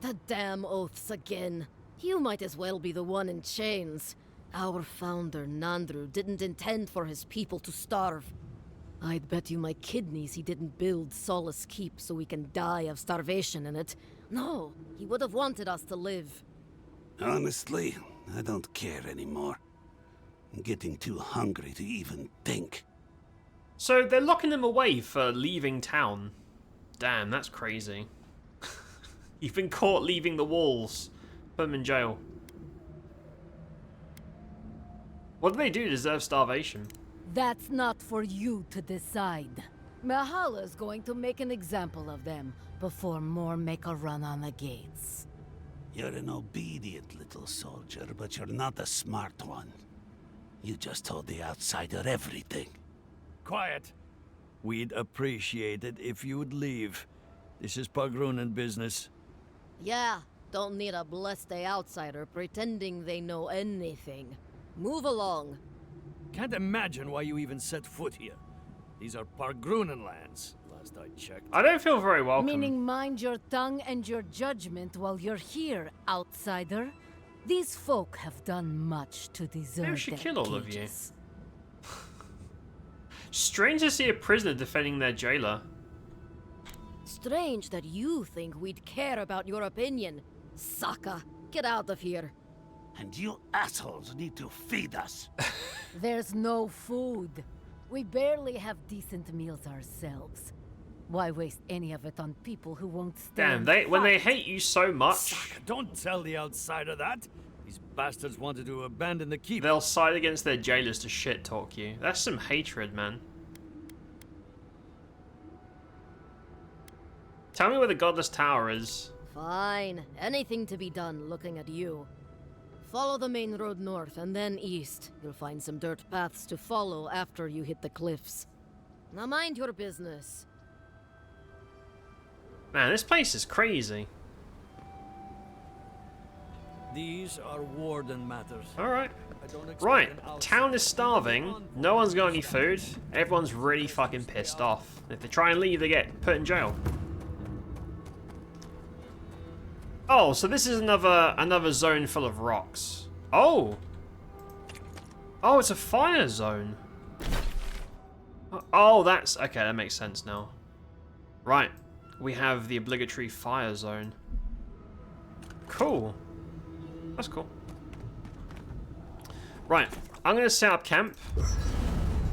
The damn oaths again. You might as well be the one in chains. Our founder, Nandru, didn't intend for his people to starve. I'd bet you my kidneys he didn't build Solace Keep so we can die of starvation in it. No, he would have wanted us to live. Honestly, I don't care anymore. I'm getting too hungry to even think. So they're locking him away for leaving town. Damn, that's crazy. You've been caught leaving the walls. Put him in jail. What do they do to deserve starvation? That's not for you to decide. Mahala's going to make an example of them before more make a run on the gates. You're an obedient little soldier, but you're not a smart one. You just told the outsider everything. Quiet. We'd appreciate it if you'd leave. This is Pagrunan business. Yeah, don't need a blessed outsider pretending they know anything. Move along. Can't imagine why you even set foot here. These are Pagrunan lands, last I checked. I don't feel very welcome. Meaning mind your tongue and your judgment while you're here, outsider. These folk have done much to deserve Maybe we should their kill all of you. cages. Strange to see a prisoner defending their jailer. Strange that you think we'd care about your opinion. Sucker, get out of here. And you assholes need to feed us. There's no food. We barely have decent meals ourselves. Why waste any of it on people who won't stand? Damn, when they hate you so much, Sucker, don't tell the outsider that. These bastards wanted to abandon the keep. they'll side against their jailers to shit talk you. That's some hatred, man. Tell me where the Godless Tower is. Fine. Anything to be done looking at you. Follow the main road north and then east. You'll find some dirt paths to follow after you hit the cliffs. Now mind your business. Man, this place is crazy. These are warden matters. Alright. Right, town is starving. No one's got any food. Everyone's really fucking pissed off. If they try and leave, they get put in jail. Oh, so this is another zone full of rocks. Oh! Oh, it's a fire zone. Oh, that's... Okay, that makes sense now. Right. We have the obligatory fire zone. Cool. That's cool. Right. I'm going to set up camp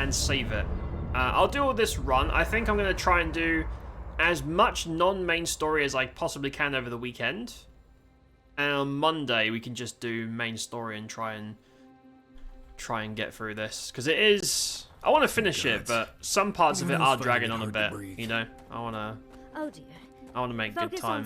and save it. I'll do all this run. I think I'm going to try and do as much non-main story as I possibly can over the weekend. And on Monday we can just do main story and try and get through this, because it is... I want to finish it, but some parts of it are dragging on a bit, you know? I want to Oh dear. make good time.